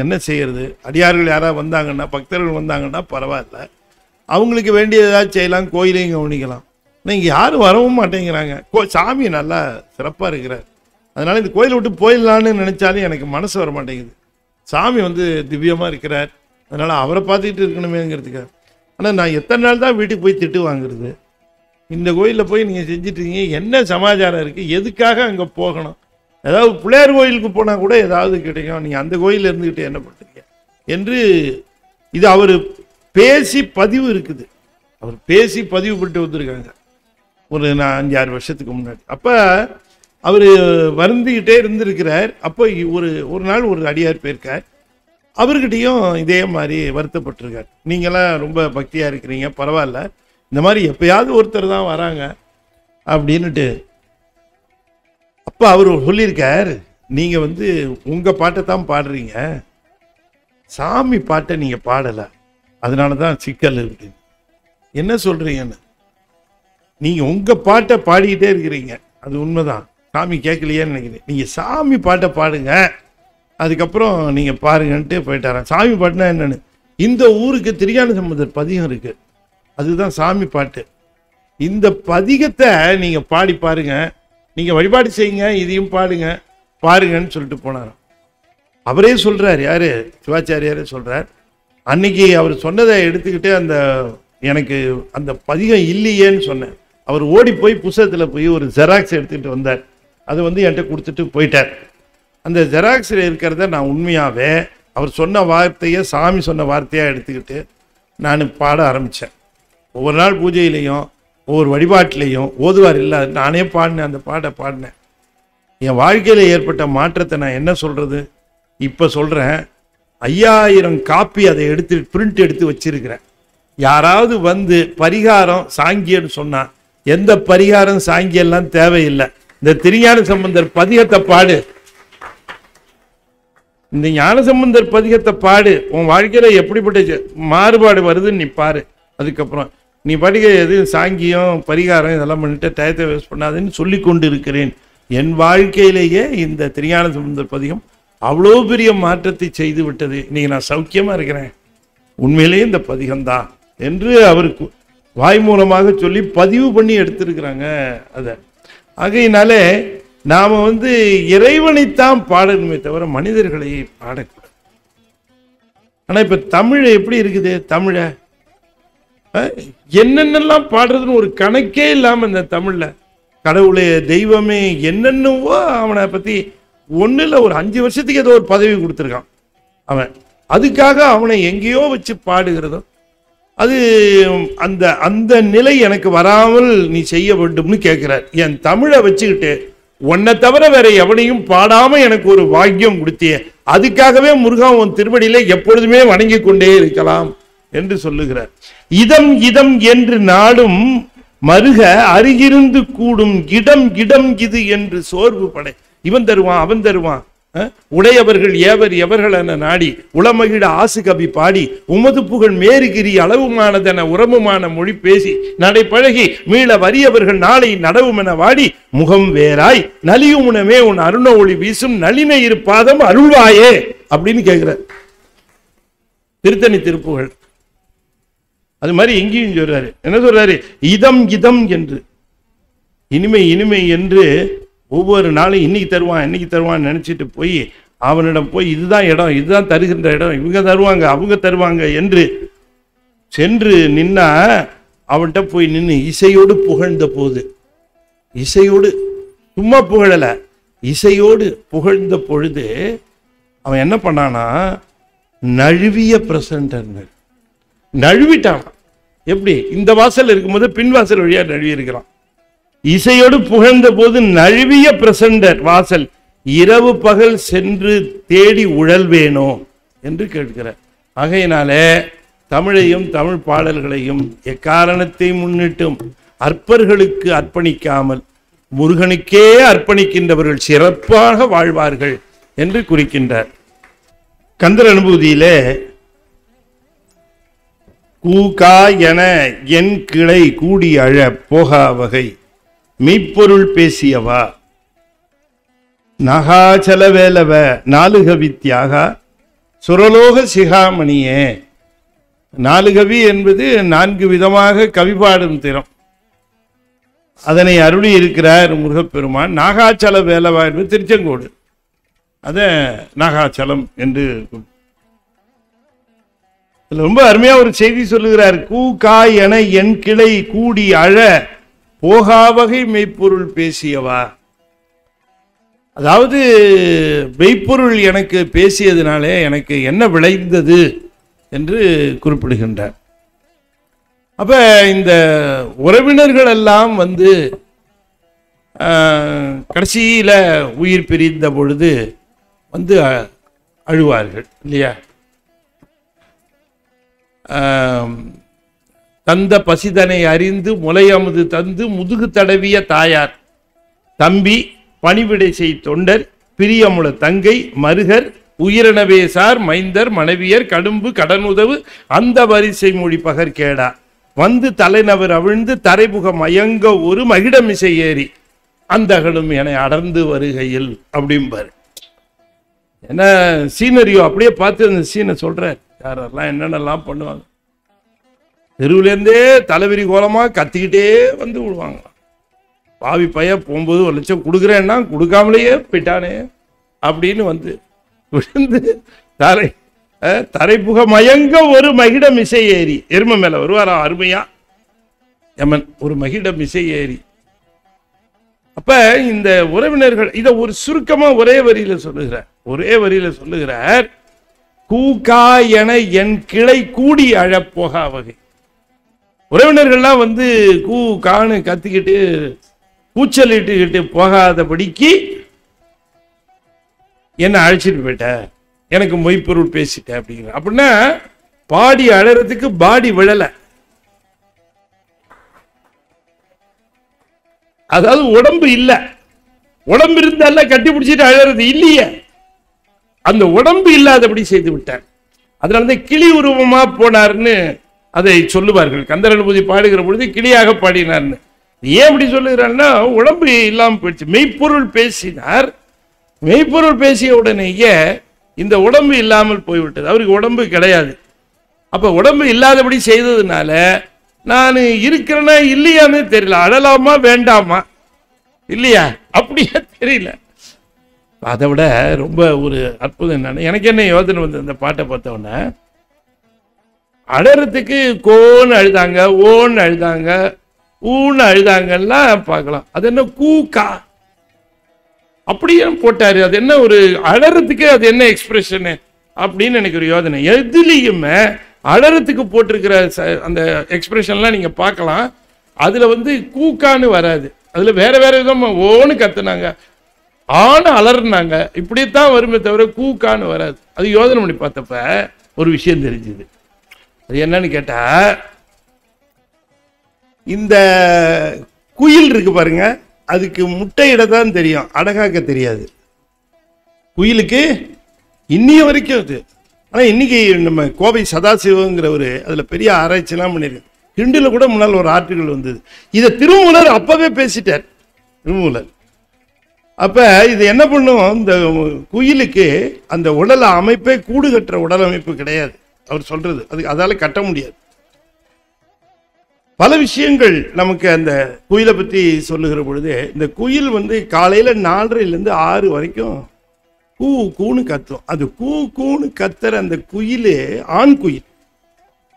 என்ன செய்யறது? அடியார்கள் யாராவது வந்தாங்கன்னா, பக்தர்கள் வந்தாங்கன்னா பரவாயில்ல, அவங்களுக்கு வேண்டிய ஏதாவது செய்யலாம், கோயிலையும் கவனிக்கலாம். ஆனால் இங்கே யாரும் வரவும் மாட்டேங்கிறாங்க. சாமி நல்லா சிறப்பாக இருக்கிறார், அதனால் இந்த கோயிலை விட்டு போயிடலான்னு நினச்சாலும் எனக்கு மனசு வர மாட்டேங்குது. சாமி திவ்யமாக இருக்கிறார், அதனால் அவரை பார்த்துக்கிட்டு இருக்கணுமேங்கிறதுக்காக. ஆனால் நான் எத்தனை நாள் தான் வீட்டுக்கு போய் திட்டு வாங்குறது? இந்த கோயிலில் போய் நீங்கள் செஞ்சிட்ருக்கீங்க, என்ன சமாச்சாரம் இருக்குது, எதுக்காக அங்கே போகணும்? ஏதாவது பிள்ளையார் கோயிலுக்கு போனால் கூட ஏதாவது கிடைக்கும், நீங்கள் அந்த கோயிலில் இருந்துக்கிட்டு என்ன பண்ணுறீங்க என்று இது அவர் பேசி பதிவு இருக்குது. அவர் பேசி பதிவு பண்ணிட்டு வந்திருக்காங்க ஒரு 5-6 வருஷத்துக்கு முன்னாடி. அப்போ அவர் வருந்திக்கிட்டே இருந்திருக்கிறார். அப்போ ஒரு நாள் ஒரு அடியார் போயிருக்கார், அவர்கிட்டையும் இதே மாதிரி வருத்தப்பட்டிருக்கார். நீங்களாம் ரொம்ப பக்தியாக இருக்கிறீங்க, பரவாயில்ல, இந்த மாதிரி எப்பயாவது ஒருத்தர் தான் வராங்க அப்படின்னுட்டு. அப்போ அவர் சொல்லியிருக்கார், நீங்கள் உங்கள் பாட்டை தான் பாடுறீங்க, சாமி பாட்டை நீங்கள் பாடலை, அதனால தான் சிக்கல் அப்படின்னு. என்ன சொல்கிறீங்கன்னு? நீங்கள் உங்கள் பாட்டை பாடிக்கிட்டே இருக்கிறீங்க, அது உண்மைதான், சாமி கேட்கலையேன்னு நினைக்கிறேன். நீங்கள் சாமி பாட்டை பாடுங்க, அதுக்கப்புறம் நீங்கள் பாருங்கன்ட்டு போயிட்டாரான். சாமி பாட்டுனா என்னென்னு, இந்த ஊருக்கு திருஞான சம்பந்தர் பதிகம் இருக்குது, அதுதான் சாமி பாட்டு. இந்த பதிகத்தை நீங்கள் பாடி பாருங்க, நீங்கள் வழிபாடு செய்யுங்க, இதையும் பாருங்கன்னு சொல்லிட்டு போனாராம். அவரே சொல்கிறார், யார்? சிவாச்சாரியாரே சொல்கிறார். அன்னைக்கு அவர் சொன்னதை எடுத்துக்கிட்டு எனக்கு அந்த பதிகம் இல்லையேன்னு சொன்னேன். அவர் ஓடி போய் புத்தகத்தில் போய் ஒரு ஜெராக்ஸ் எடுத்துக்கிட்டு வந்தார். அது என்கிட்ட கொடுத்துட்டு போயிட்டார். அந்த ஜெராக்ஸில் இருக்கிறத நான் உண்மையாகவே அவர் சொன்ன வார்த்தையை, சாமி சொன்ன வார்த்தையாக எடுத்துக்கிட்டு நான் பாட ஆரம்பித்தேன். ஒவ்வொரு நாள் பூஜையிலையும் ஒவ்வொரு வழிபாட்டிலையும் ஓதுவார் இல்லை, நானே பாடினேன், அந்த பாட்டை பாடினேன். என் வாழ்க்கையில் ஏற்பட்ட மாற்றத்தை நான் என்ன சொல்கிறது? இப்போ சொல்கிறேன். 5000 காப்பி அதை பிரிண்ட் எடுத்து வச்சிருக்கிறேன். யாராவது பரிகாரம் சாங்கியன்னு சொன்னா, எந்த பரிகாரம் சாங்கியெல்லாம் தேவையில்லை, இந்த திருஞான சம்பந்தர் பதிகத்தை பாடு, இந்த ஞானசம்பந்தர் பதிகத்தை பாடு, உன் வாழ்க்கையில எப்படிப்பட்ட மாறுபாடு வருதுன்னு நீ பாரு. அதுக்கப்புறம் நீ படிக்க எது சாங்கியம் பரிகாரம் இதெல்லாம் பண்ணிட்டு டயத்தை வேஸ்ட் பண்ணாதுன்னு சொல்லி கொண்டு இருக்கிறேன். என் வாழ்க்கையிலேயே இந்த திருஞான சம்பந்தர் பதிகம் அவ்வளோ பெரிய மாற்றத்தை செய்து விட்டது. இன்னைக்கு நான் சௌக்கியமா இருக்கிறேன், உண்மையிலேயே இந்த பதிகம்தான் என்று அவருக்கு வாய் மூலமாக சொல்லி பதிவு பண்ணி எடுத்திருக்கிறாங்க. அதை ஆகையினாலே நாம இறைவனைத்தான் பாடணுமே தவிர மனிதர்களை பாடக்கூடாது. ஆனா இப்ப தமிழ் எப்படி இருக்குது? தமிழை என்னென்னலாம் பாடுறதுன்னு ஒரு கணக்கே இல்லாம இந்த தமிழ்ல கடவுளே தெய்வமே என்னென்னவோ அவனை பத்தி ஒண்ணுல ஒரு 5 வருஷத்துக்கு ஏதோ ஒரு பதவி கொடுத்துருக்கான் அவன். அதுக்காக அவனை எங்கேயோ வச்சு பாடுகிறதும் அது அந்த அந்த நிலை எனக்கு வராமல் நீ செய்ய வேண்டும்னு கேட்கிறார். என் தமிழை வச்சுக்கிட்டு உன்னை தவிர வேற எவனையும் பாடாம எனக்கு ஒரு பாக்கியம் கொடுத்திய, அதுக்காகவே முருகா உன் திருவடியில எப்பொழுதுமே வணங்கி கொண்டே இருக்கலாம் என்று சொல்லுகிறார். இதம் இதம் என்று நாடும் மருக அருகிருந்து கூடும் இடம் இடம் இது என்று சோர்வு படை. இவன் தருவான் அவன் தருவான், உடையவர்கள் ஏவர் எவர்கள் என நாடி உளமகிழ ஆசு கவி பாடி உமது புகழ் மேறுகிரி அளவுமானதென உரமுமான மொழி பேசி நடை பழகி மீள வறியவர்கள் நாளை நடவும் என வாடி முகம் வேறாய் நலியும் உணவே உன் அருண ஒளி வீசும் நளின இருப்பாதம் அருள்வாயே அப்படின்னு கேட்கிற திருத்தணி திருப்புகழ். அது மாதிரி எங்கேயும் சொல்றாரு. என்ன சொல்றாரு? இதம் இதம் என்று இனிமை இனிமை என்று ஒவ்வொரு நாளும் இன்னைக்கு தருவான் நினைச்சிட்டு போய் அவனிடம் போய் இதுதான் இடம், இதுதான் தருகின்ற இடம், இவங்க தருவாங்க அவங்க தருவாங்க என்று சென்று நின்னா அவன்கிட்ட போய் நின்று இசையோடு புகழ்ந்த போது, இசையோடு சும்மா புகழல, இசையோடு புகழ்ந்த பொழுது அவன் என்ன பண்ணானா நழுவிய பிரசன்டர் நழுவிட்டான். எப்படி? இந்த வாசல் இருக்கும்போது பின் வாசல் வழியா நழுவி இருக்கிறான். இசையோடு புகழ்ந்த போது நழுவிய பிரசண்டர் வாசல் இரவு பகல் சென்று தேடி உழல்வேனோ என்று கேட்கிறார். ஆகையினாலே தமிழையும் தமிழ் பாடல்களையும் எக்காரணத்தை முன்னிட்டும் அற்பர்களுக்கு அர்ப்பணிக்காமல் முருகனுக்கே அர்ப்பணிக்கின்றவர்கள் சிறப்பாக வாழ்வார்கள் என்று குறிக்கின்றார். கந்தர் அனுபூதியிலே கூகா என என் கிளை கூடி அழ போகா வகை மெய்ப்பொருள் பேசியவா நகாச்சல வேலவ நாலுகவித்யாக சுரலோக சிகாமணியே. நாலுகவி என்பது 4 விதமாக கவி பாடும் திறம். அதனை அருளி இருக்கிறார் முருகப்பெருமான். நாகாச்சல வேலவா என்பது திருச்செங்கோடு, அத நாகாச்சலம் என்று. ரொம்ப அருமையா ஒரு செய்தி சொல்லுகிறார். கூ காய் என என் கிளை கூடி அழ போகாவகை மெய்ப்பொருள் பேசியவா. அதாவது மெய்ப்பொருள் எனக்கு பேசியதுனாலே எனக்கு என்ன விளைந்தது என்று குறிப்பிடுகின்றார். அப்ப இந்த உறவினர்கள் எல்லாம் கடைசியில உயிர் பிரிந்த பொழுது அழுவார்கள் இல்லையா. தந்த பசிதனை அறிந்து முலையமுது தந்து முதுகு தடவிய தாயார் தம்பி பணிவிடை செய் தொண்டர் பிரியமுள தங்கை மருகர் உயிரினவேசார் மைந்தர் மனைவியர் கடும்பு கடனுதவு அந்த வரிசை மொழி பகர் கேடா தலைநவர் அவிழ்ந்து தரைபுக மயங்க ஒரு மகிடமிசை ஏறி அந்தகளும் என அடர்ந்து வருகையில் அப்படிம்பாரு. ஏன்னா சீனரியோ அப்படியே பார்த்து அந்த சீனை சொல்றார். யாரெல்லாம் என்னென்னலாம் பண்ணுவாங்க. தெருவிலேருந்தே தலைவிரி கோலமா கத்திக்கிட்டே விடுவாங்க. பாவி பைய போகும்போது 1 லட்சம் கொடுக்குறேன்னா கொடுக்காமலேயே போயிட்டானே அப்படின்னு விழுந்து தரைப்புக மயங்க ஒரு மகிடம் இசை ஏறி. எருமை மேல வருவாரா அருமையா யமன், ஒரு மகிடம் இசை ஏறி. அப்ப இந்த உறவினர்கள் இதை ஒரு சுருக்கமா ஒரே வரியில சொல்லுகிறார். கூக்கா என என் கிளை கூடி அழப்போக வகை. உறவினர்கள்லாம் கூ காணு கத்திக்கிட்டு கூச்சலிட்டுக்கிட்டு போகாதபடிக்கு என்ன அழைச்சிட்டு போயிட்ட, எனக்கு மொய்ப்பொருள் பேசிட்ட அப்படிங்கிற. அப்படின்னா பாடி அழறதுக்கு பாடி விழல. அதாவது உடம்பு இல்ல, உடம்பு இருந்தால கட்டி பிடிச்சிட்டு அழறது இல்லையே, அந்த உடம்பு இல்லாதபடி செய்து விட்டார். அதனாலதான் கிளி உருவமா போனார்னு அதை சொல்லுவார்கள். கந்தர் அனுபூதி பாடுகிற பொழுது கிளியாக பாடினார்னு. ஏன் அப்படி சொல்லுகிறான்னா உடம்பு இல்லாம போயிடுச்சு. மெய்ப்பொருள் பேசினார். மெய்ப்பொருள் பேசிய உடனேயே இந்த உடம்பு இல்லாமல் போய்விட்டது. அவருக்கு உடம்பு கிடையாது. அப்ப உடம்பு இல்லாதபடி செய்ததுனால நான் இருக்கிறேன்னா இல்லையான்னு தெரியல. அழலாமா வேண்டாமா இல்லையா அப்படியே தெரியல. அதை விட ரொம்ப ஒரு அற்புதம் என்னன்னா, எனக்கு என்ன யோசனை அந்த பாட்டை பார்த்தோன்னே, அழறதுக்கு கோன்னு அழுதாங்க, ஓன்னு அழுதாங்க, ஊன்னு அழுதாங்கலாம் பார்க்கலாம். அது என்ன கூக்கா அப்படியே போட்டாரு. அது என்ன ஒரு அழறதுக்கு அது என்ன எக்ஸ்பிரஷனு அப்படின்னு எனக்கு ஒரு யோசனை. எதுலேயுமே அழறதுக்கு போட்டிருக்கிற அந்த எக்ஸ்பிரஷன்லாம் நீங்க பார்க்கலாம். அதுல கூக்கான்னு வராது. அதுல வேற வேற விதமா ஓன்னு கத்துனாங்க, ஆன அலர்னாங்க, இப்படித்தான் வருமே தவிர கூக்கான்னு வராது. அது யோசனை பண்ணி பார்த்தப்ப ஒரு விஷயம் தெரிஞ்சுது. அது என்னன்னு கேட்டா, இந்த குயில் இருக்கு பாருங்க, அதுக்கு முட்டையிட தான் தெரியும், அடகாக்க தெரியாது. குயிலுக்கு இன்னிய வரைக்கும் அது. ஆனா இன்னைக்கு நம்ம கோவை சதாசிவங்கிறவரு அதுல பெரிய ஆராய்ச்சிலாம் பண்ணிருக்கு. ஹிண்டுல கூட முன்னால் ஒரு ஆர்டிகல் வந்தது. இதை திருமூலர் அப்பவே பேசிட்டார். திருமூலர் அப்ப இது என்ன பண்ணும், இந்த குயிலுக்கு அந்த உடல் அமைப்பே கூடு கட்டுற உடல் அமைப்பு கிடையாது அவர் சொல்றது. அதால கட்ட முடியாது. பல விஷயங்கள் நமக்கு அந்த குயிலை பற்றி சொல்லுகிற பொழுது, இந்த குயில் காலையில 4:30 6 வரைக்கும் கூ கூன்னு கத்தும். அது கூ கூன்னு கத்துற அந்த குயிலே ஆண் குயில்.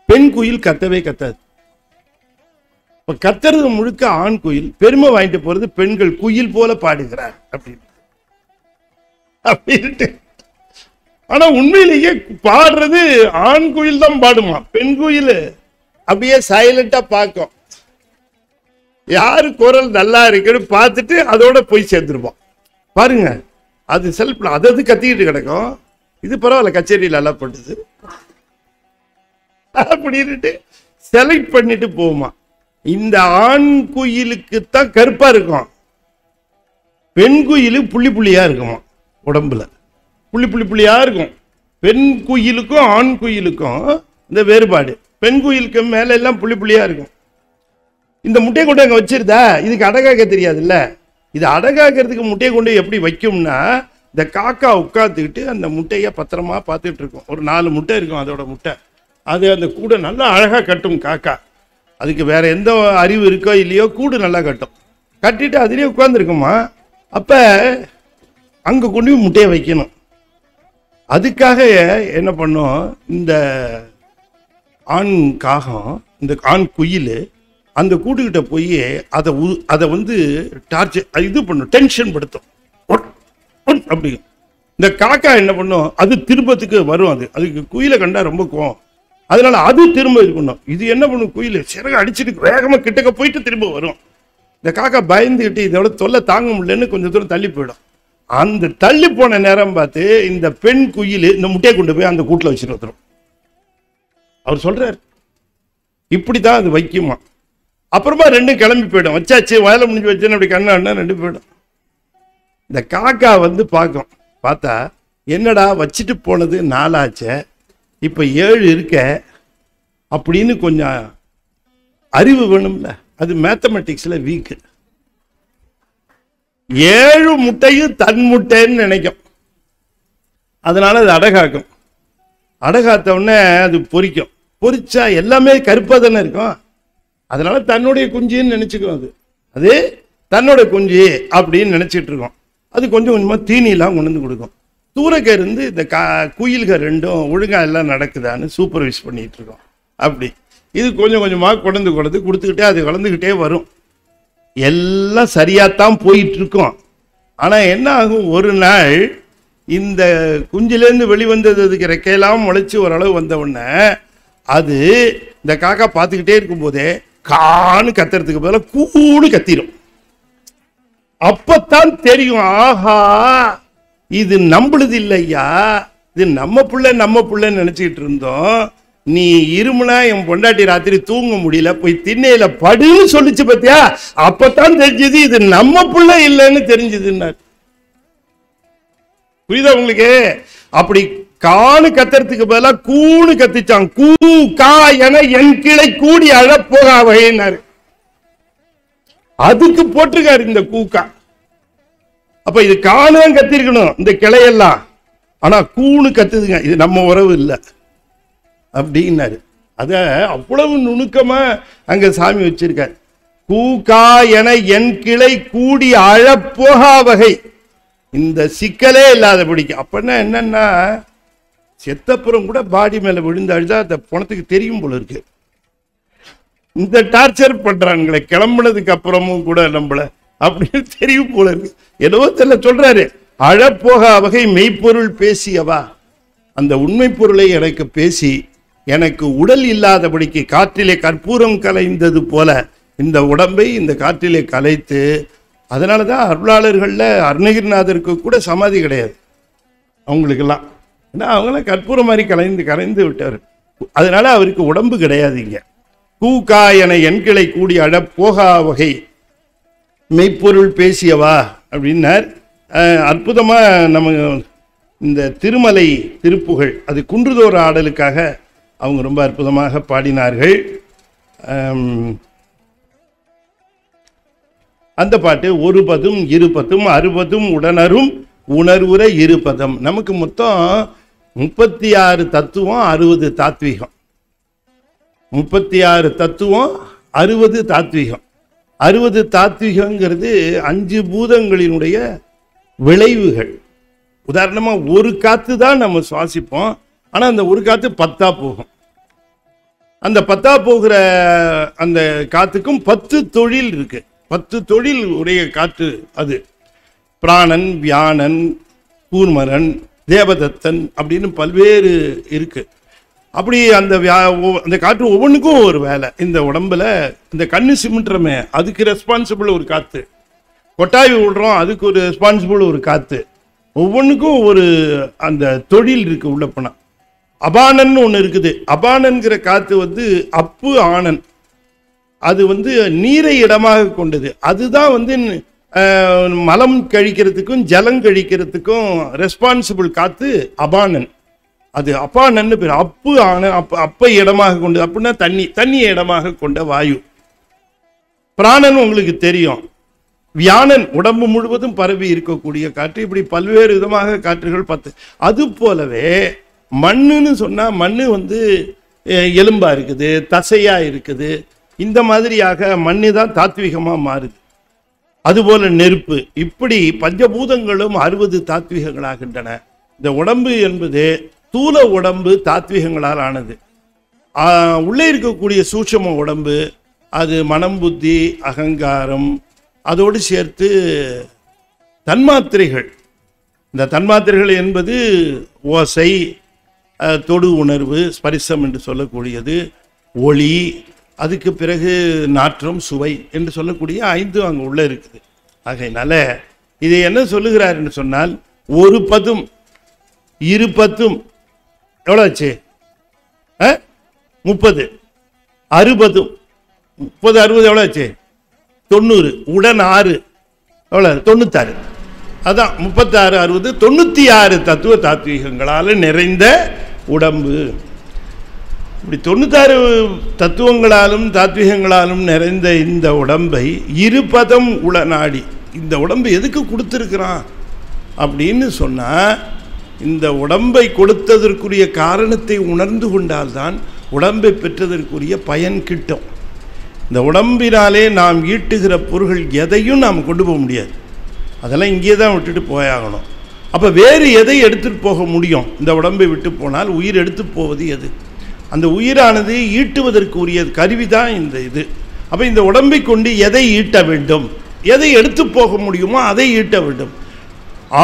பெண் குயில் கத்தவே கத்தாது. இப்ப கத்துறது முழுக்க ஆண் குயில். பெருமை வாங்கிட்டு போறது பெண்கள் குயில் போல பாடுகிறார் அப்படின்ட்டு. ஆனா உண்மையிலேயே பாடுறது ஆண் குயில் தான் பாடுமா. பெண் குயில் அப்படியே சைலண்டா பார்க்கும், யாரு குரல் நல்லா இருக்குன்னு பார்த்துட்டு அதோட போய் சேர்ந்துருப்பான். பாருங்க, அது செல்ஃப் அது கத்திக்கிட்டு கிடக்கும். இது பரவாயில்ல, கச்சேரியில் நல்லா பண்ணுது அப்படின்ட்டு செலக்ட் பண்ணிட்டு போகுமா. இந்த ஆண் குயிலுக்கு தான் கருப்பா இருக்கும், பெண் குயிலு புள்ளி புள்ளியா இருக்குமா. உடம்புல புள்ளி புள்ளி புள்ளியா இருக்கும். பெண் குயிலுக்கும் ஆண் குயிலுக்கும் இந்த வேறுபாடு. பெண் குயிலுக்கு மேல எல்லாம் புள்ளி புள்ளியா இருக்கும். இந்த முட்டையை கொண்டு அங்க வச்சிருந்தா இதுக்கு அடகாக்க தெரியாது இல்ல, இது அடகாக்கிறதுக்கு முட்டையை கொண்டு எப்படி வைக்கும்னா, இந்த காக்கா உட்காந்துக்கிட்டு அந்த முட்டையை பத்திரமா பார்த்துட்டு இருக்கும். ஒரு 4 முட்டை இருக்கும் அதோட முட்டை. அது அந்த கூடை நல்லா அழகாக கட்டும் காக்கா. அதுக்கு வேற எந்த அறிவு இருக்கோ இல்லையோ கூடு நல்லா கட்டும். கட்டிட்டு அதுலேயே உட்காந்துருக்குமா. அப்போ அங்கே கொண்டு போய் முட்டையை வைக்கணும். அதுக்காக என்ன பண்ணும், இந்த ஆண் காகம், இந்த ஆண் குயில் அந்த கூட்டுக்கிட்ட போய் அதை வந்து டார்ச்சர் இது பண்ணும், டென்ஷன் படுத்தும். அப்படி இந்த காக்கா என்ன பண்ணும், அது திரும்பத்துக்கு வரும். அதுக்கு குயிலை கண்டா ரொம்ப கோவம். அதனால அது திரும்ப இது பண்ணும். இது என்ன பண்ணும், குயில் சிறகு அடிச்சுட்டு வேகமாக கிட்டக்க போயிட்டு திரும்ப வரும். இந்த காக்கா பயந்துக்கிட்டு இதோட தொல்லை தாங்க முடியலன்னு கொஞ்சம் தூரம் தள்ளி போயிடும். அந்த தள்ளி போன நேரம் பார்த்து இந்த பெண் குயில் இந்த முட்டையை கொண்டு போய் அந்த கூட்டில் வச்சுட்டு வந்துடும். அவர் சொல்றாரு இப்படிதான் அது வைக்குமா. அப்புறமா ரெண்டும் கிளம்பி போயிடும். வச்சாச்சு வேலை முடிஞ்சு வச்சேன்னு அப்படி கண்ணா ரெண்டு போயிடும். இந்த காக்கா வந்து பார்க்கும். பார்த்தா என்னடா வச்சுட்டு போனது 4 ஆச்சு, இப்போ 7 இருக்க அப்படின்னு கொஞ்சம் அறிவு வேணும்ல. அது மேத்தமெட்டிக்ஸில் வீக்கு. 7 முட்டையும் தன் முட்டைன்னு நினைக்கும். அதனால அது அடகாக்கும். அடகாத்த உடனே அது பொரிக்கும். பொரிச்சா எல்லாமே கருப்பாக தானே இருக்கும். அதனால தன்னுடைய குஞ்சுன்னு நினைச்சுக்கும். அது தன்னோட குஞ்சு அப்படின்னு நினைச்சிட்டு இருக்கோம். அது கொஞ்சம் கொஞ்சமாக தீனிலாம் கொண்டு வந்து கொடுக்கும். தூரக்க இருந்து இந்த குயில்கள் ரெண்டும் ஒழுங்காக எல்லாம் நடக்குதான்னு சூப்பர்வைஸ் பண்ணிட்டு இருக்கோம். அப்படி இது கொஞ்சம் கொஞ்சமாக கொண்டு கொடுத்துக்கிட்டே அது வளர்ந்துக்கிட்டே வரும். எல்லாம் சரியாகத்தான் போயிட்டு இருக்கோம். ஆனால் என்ன ஆகும், ஒரு நாள் இந்த குஞ்சிலேருந்து வெளிவந்ததுக்கு ரெக்கையெல்லாம் முளைச்சி ஓரளவு வந்த உடனே அது இந்த காக்கா பார்த்துக்கிட்டே இருக்கும்போதே கான்னு கத்துறதுக்கு பதிலாக கூடு கத்திரும். அப்பத்தான் தெரியும், ஆஹா இது நம்மளுது இல்லையா, இது நம்ம புள்ளன்னு நினைச்சிட்டு இருந்தோம். நீ இருமுனா என் பொண்டாட்டி ராத்திரி தூங்க முடியல, போய் திண்ணையில படுன்னு சொல்லிச்சு பத்தியா, அப்பத்தான் தெரிஞ்சது இது நம்ம புள்ள இல்லைன்னு தெரிஞ்சதுன்னாரு. புரியுதா உங்களுக்கு? அப்படி காணு கத்துறதுக்கு பதிலா கூணு கத்திச்சான். கூ கா என என் கிளை கூடி அழப்போகா வகையினாரு. அதுக்கு போட்டிருக்காரு இந்த கூக்கா. அப்ப இது காணும் கத்திருக்கணும் இந்த கிளையெல்லாம், ஆனா கூணு கத்துதுங்க, இது நம்ம உறவு இல்லை அப்படின்னாரு. அத அவ்வளவு நுணுக்கமா அங்க சாமி வச்சிருக்காரு. கூக்கா என என் கிளை கூடி அழப்போகா வகை, இந்த சிக்கலே இல்லாதபடிக்கு. அப்படின்னா என்னன்னா, செத்தப்புறம் கூட பாடி மேல விழுந்தாழுதா அந்த பணத்துக்கு தெரியும் போல இருக்கு. இந்த டார்ச்சர் பண்றாங்களே கிளம்புனதுக்கு அப்புறமும் கூட நம்மள அப்படின்னு தெரியும் போல இருக்கு. என்னவோ தெரியல சொல்றாரு, அழப்போகா வகை மெய்ப்பொருள் பேசியவா, அந்த உண்மை பொருளை எனக்கு பேசி எனக்கு உடல் இல்லாதபடிக்கு காற்றிலே கற்பூரம் கலைந்தது போல இந்த உடம்பை இந்த காற்றிலே கலைத்து, அதனாலதான் அருளாளர்கள்ல அருணகிரிநாதருக்கு கூட சமாதி கிடையாது அவங்களுக்கெல்லாம். ஏன்னா அவங்களாம் கற்பூரம் மாதிரி கலைந்து விட்டார். அதனால அவருக்கு உடம்பு கிடையாது. இங்க கூக்கா என எண்களை கூடி அழப்போகா வகை மெய்ப்பொருள் பேசியவா அப்படின்னார். அற்புதமா நம்ம இந்த திருமலை திருப்புகழ், அது குன்றுதோற ஆடலுக்காக அவங்க ரொம்ப அற்புதமாக பாடினார்கள். அந்த பாட்டு ஒரு பதும் இரு பதும் 60 உடனரும் உணர்வுற 2 பதம். நமக்கு மொத்தம் 36 தத்துவம் 60 தாத்வீகம். 36 தத்துவம் 60 தாத்வீகம். 60 தாத்வீகங்கிறது 5 பூதங்களினுடைய விளைவுகள். உதாரணமா ஒரு காத்து தான் நம்ம சுவாசிப்போம், ஆனா அந்த ஒரு காத்து 10ஆ போகும். அந்த 10ஆ போகிற அந்த காத்துக்கும் 10 தொழில் இருக்கு. 10 தொழில் உடைய காற்று அது. பிராணன், வியானன், கூர்மரன், தேவதத்தன் அப்படின்னு பல்வேறு இருக்கு. அப்படி அந்த காற்று ஒவ்வொன்றுக்கும் ஒரு வேலை. இந்த உடம்புல இந்த கண்ணு சிமிட்டுறமே அதுக்கு ரெஸ்பான்சிபிள் ஒரு காத்து, கொட்டாய் விடுறோம் அதுக்கு ஒரு ரெஸ்பான்சிபிள் ஒரு காத்து, ஒவ்வொன்றுக்கும் ஒரு அந்த தொழில் இருக்கு உள்ள போனா. அபானன் ஒன்று இருக்குது. அபானன்கிற காத்து அப்பு ஆனன், அது நீரை இடமாக கொண்டது. அதுதான் மலம் கழிக்கிறதுக்கும் ஜலம் கழிக்கிறதுக்கும் ரெஸ்பான்சிபிள் காத்து அபானன். அது அபானன்னு பேர். அப்பு ஆனன், அப்பை இடமாக கொண்டு, அப்படின்னா தண்ணியை இடமாக கொண்ட வாயு. பிராணன் உங்களுக்கு தெரியும், வியானன் உடம்பு முழுவதும் பரவி இருக்கக்கூடிய காற்று. இப்படி பல்வேறு விதமாக காற்றுகள் 10. அது போலவே மண்ணுன்னு சொன்னா மண்ணு எலும்பா இருக்குது, தசையா இருக்குது. இந்த மாதிரியாக மண்ணு தான் தாத்வீகமா மாறுது. அதுபோல நெருப்பு, இப்படி பஞ்சபூதங்களும் 60 தாத்வீகங்களாகின்றன. இந்த உடம்பு என்பது தூல உடம்பு தாத்வீகங்களால் ஆனது. உள்ளே இருக்கக்கூடிய சூட்சும உடம்பு அது மனம், புத்தி, அகங்காரம், அதோடு சேர்த்து தன்மாத்திரைகள். இந்த தன்மாத்திரைகள் என்பது ஓசை, தொடு உணர்வு, ஸ்பரிசம் என்று சொல்லக்கூடியது, ஒளி, அதுக்கு பிறகு நாற்றம், சுவை என்று சொல்லக்கூடிய 5 அங்கே உள்ளே இருக்குது. ஆகையினால இதை என்ன சொல்லுகிறார் என்று சொன்னால், ஒரு பதும் 2 பத்தும் எவ்வளோ ஆச்சு? 30. 60 30 60 எவ்வளோ ஆச்சு? 90. உடன் 6 எவ்வளோ? 96. அதான் 36 60 96 தத்துவ தாத்வீகங்களால் நிறைந்த உடம்பு. இப்படி 96 தத்துவங்களாலும் தாத்வீகங்களாலும் நிறைந்த இந்த உடம்பை 2 பதம் உளநாடி, இந்த உடம்பு எதுக்கு கொடுத்துருக்கிறான் அப்படின்னு சொன்னால், இந்த உடம்பை கொடுத்ததற்குரிய காரணத்தை உணர்ந்து கொண்டால்தான் உடம்பை பெற்றதற்குரிய பயன் கிட்டும். இந்த உடம்பினாலே நாம் ஈட்டுகிற பொருள்கள் எதையும் நாம் கொண்டு போக முடியாது. அதெல்லாம் இங்கே தான் விட்டுட்டு போயாகணும். அப்போ வேறு எதை எடுத்துகிட்டு போக முடியும்? இந்த உடம்பை விட்டு போனால் உயிர் எடுத்து போவது எது? அந்த உயிரானது ஈட்டுவதற்கு உரிய கருவி தான் இந்த இது. அப்போ இந்த உடம்பை கொண்டு எதை ஈட்ட வேண்டும், எதை எடுத்து போக முடியுமோ அதை ஈட்ட வேண்டும்.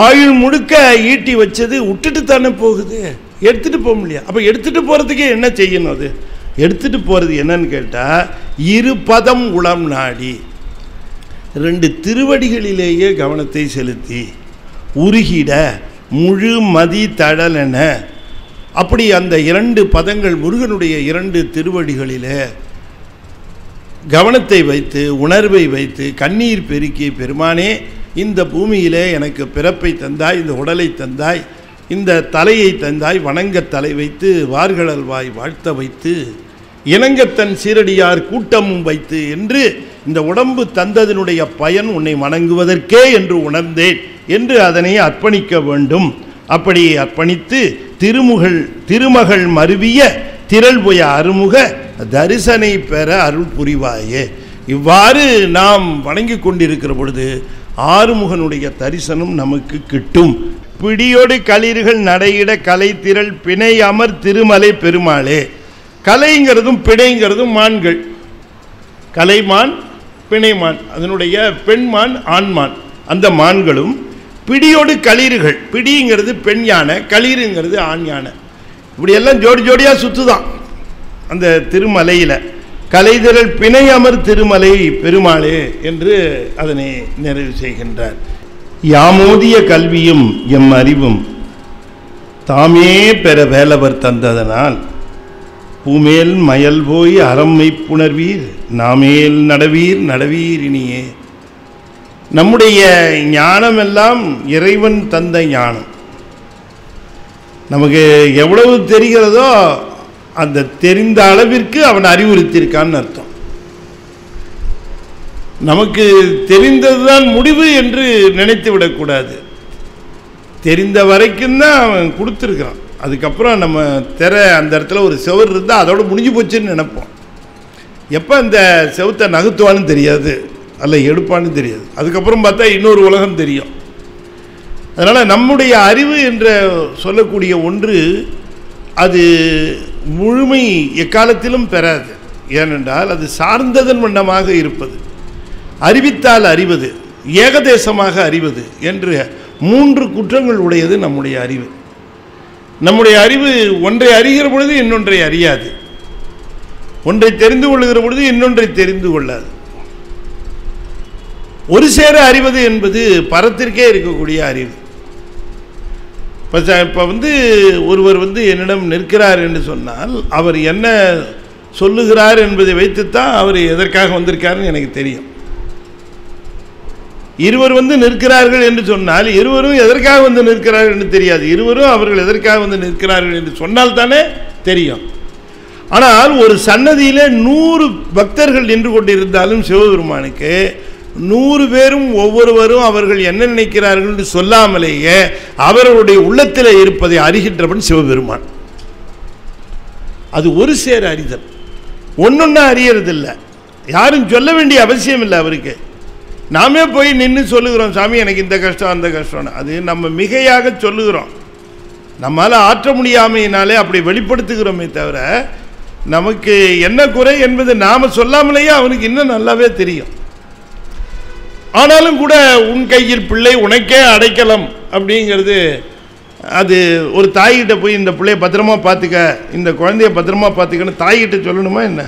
ஆயுள் முழுக்க ஈட்டி வச்சது விட்டுட்டு தானே போகுது, எடுத்துகிட்டு போக முடியாது. அப்போ எடுத்துகிட்டு போகிறதுக்கே என்ன செய்யணும்? அது எடுத்துகிட்டு போகிறது என்னன்னு கேட்டால், 2 பதம் உளம் நாடி, 2 திருவடிகளிலேயே கவனத்தை செலுத்தி உருகிட முழு மதி தழலென, அப்படி அந்த 2 பதங்கள் முருகனுடைய 2 திருவடிகளிலே கவனத்தை வைத்து உணர்வை வைத்து கண்ணீர் பெருக்கி, பெருமானே இந்த பூமியிலே எனக்கு பிறப்பை தந்தாய், இந்த உடலை தந்தாய், இந்த தலையை தந்தாய், வணங்க தலை வைத்து வார்களல்வாய் வாழ்த்த வைத்து இணங்கத்தன் சீரடியார் கூட்டமும் வைத்து என்று இந்த உடம்பு தந்ததனுடைய பயன் உன்னை வணங்குவதற்கே என்று உணர்ந்தேன் என்று அதனை அர்ப்பணிக்க வேண்டும். அப்படி அர்ப்பணித்து திருமகள் மருவிய திரள்புய அருமுக தரிசனை பெற அருள் புரிவாயே. இவ்வாறு நாம் வணங்கி கொண்டிருக்கிற பொழுது ஆறுமுகனுடைய தரிசனம் நமக்கு கிட்டும். பிடியோடு களிர்கள் நடையிட கலை திரள் பிணை அமர் திருமலை பெருமாளே. கலைங்கிறதும் பிணைங்கிறதும் மான்கள். கலைமான், பிணைமான், அதனுடைய பெண்மான், ஆண்மான். அந்த மான்களும் பிடியோடு களிர்கள், பிடிங்கிறது பெண் யானை, களிருங்கிறது ஆண் யானை. இப்படி எல்லாம் ஜோடி ஜோடியாக சுற்றுதான் அந்த திருமலையில். கலைதிரள் பிணை அமர் திருமலை பெருமாளே என்று அதனை நிறைவு செய்கின்றார். யாமோதிய கல்வியும் எம் அறிவும் தாமே பெற வேலவர் தந்ததனால் பூமேல் மயல் போய் அறம்மை புணர்வீர் நாமேல் நடவீர் நடவீர் இனியே. நம்முடைய ஞானமெல்லாம் இறைவன் தந்த ஞானம். நமக்கு எவ்வளவு தெரிகிறதோ அந்த தெரிந்த அளவிற்கு அவன் அறிவுறுத்தியிருக்கான்னு அர்த்தம். நமக்கு தெரிந்ததுதான் முடிவு என்று நினைத்து விடக்கூடாது. தெரிந்த வரைக்கும் தான் அவன் கொடுத்துருக்கான். அதுக்கப்புறம் நம்ம அந்த இடத்துல ஒரு செவர் இருந்தால் அதோட முடிஞ்சு போச்சுன்னு நினைப்போம். எப்போ அந்த செவத்தை நகர்த்துவான்னு தெரியாது, அல்ல எடுப்பான்னு தெரியாது. அதுக்கப்புறம் பார்த்தா இன்னொரு உலகம் தெரியும். அதனால் நம்முடைய அறிவு என்று சொல்லக்கூடிய ஒன்று அது முழுமை எக்காலத்திலும் பெறாது. ஏனென்றால் அது சார்ந்ததன் வண்ணமாக இருப்பது. அறிவித்தால் அறிவது, ஏகதேசமாக அறிவது என்று 3 குற்றங்கள் உடையது நம்முடைய அறிவு. நம்முடைய அறிவு ஒன்றை அறிகிற பொழுது இன்னொன்றை அறியாது, ஒன்றை தெரிந்து கொள்ளுகிற பொழுது இன்னொன்றை தெரிந்து கொள்ளாது. ஒரு சேர அறிவது என்பது பரத்திற்கே இருக்கக்கூடிய அறிவு. இப்போ ஒருவர் என்னிடம் நிற்கிறார் என்று சொன்னால் அவர் என்ன சொல்லுகிறார் என்பதை வைத்துத்தான் அவர் எதற்காக வந்திருக்காருன்னு எனக்கு தெரியும். இருவர் நிற்கிறார்கள் என்று சொன்னால் இருவரும் எதற்காக நிற்கிறார்கள் என்று தெரியாது. இருவரும் அவர்கள் எதற்காக நிற்கிறார்கள் என்று சொன்னால் தானே தெரியும். ஆனால் ஒரு சன்னதியிலே 100 பக்தர்கள் நின்று கொண்டிருந்தாலும் சிவபெருமானுக்கு 100 பேரும் ஒவ்வொருவரும் அவர்கள் என்ன நினைக்கிறார்கள் என்று சொல்லாமலேயே அவர்களுடைய உள்ளத்தில் இருப்பதை அறிகின்றவன் சிவபெருமான். அது ஒரு சேர அறிதல், ஒன்னொன்னா அறியறதில்லை. யாரும் சொல்ல வேண்டிய அவசியம் இல்லை அவருக்கு. நாமே போய் நின்று சொல்லுகிறோம், சாமி எனக்கு இந்த கஷ்டம் அந்த கஷ்டம். அது நம்ம மிகையாக சொல்லுகிறோம், நம்மால் ஆற்ற முடியாமையினாலே அப்படி வெளிப்படுத்துகிறோமே தவிர நமக்கு என்ன குறை என்பது நாம் சொல்லாமலேயே அவனுக்கு இன்னும் நல்லாவே தெரியும். ஆனாலும் கூட உன் கையில் பிள்ளை உனக்கே அடைக்கலம் அப்படிங்கிறது, அது ஒரு தாய்கிட்ட போய் இந்த பிள்ளைய பத்திரமா பார்த்துக்க, இந்த குழந்தைய பத்திரமா பார்த்துக்கன்னு தாய்கிட்ட சொல்லணுமா என்ன?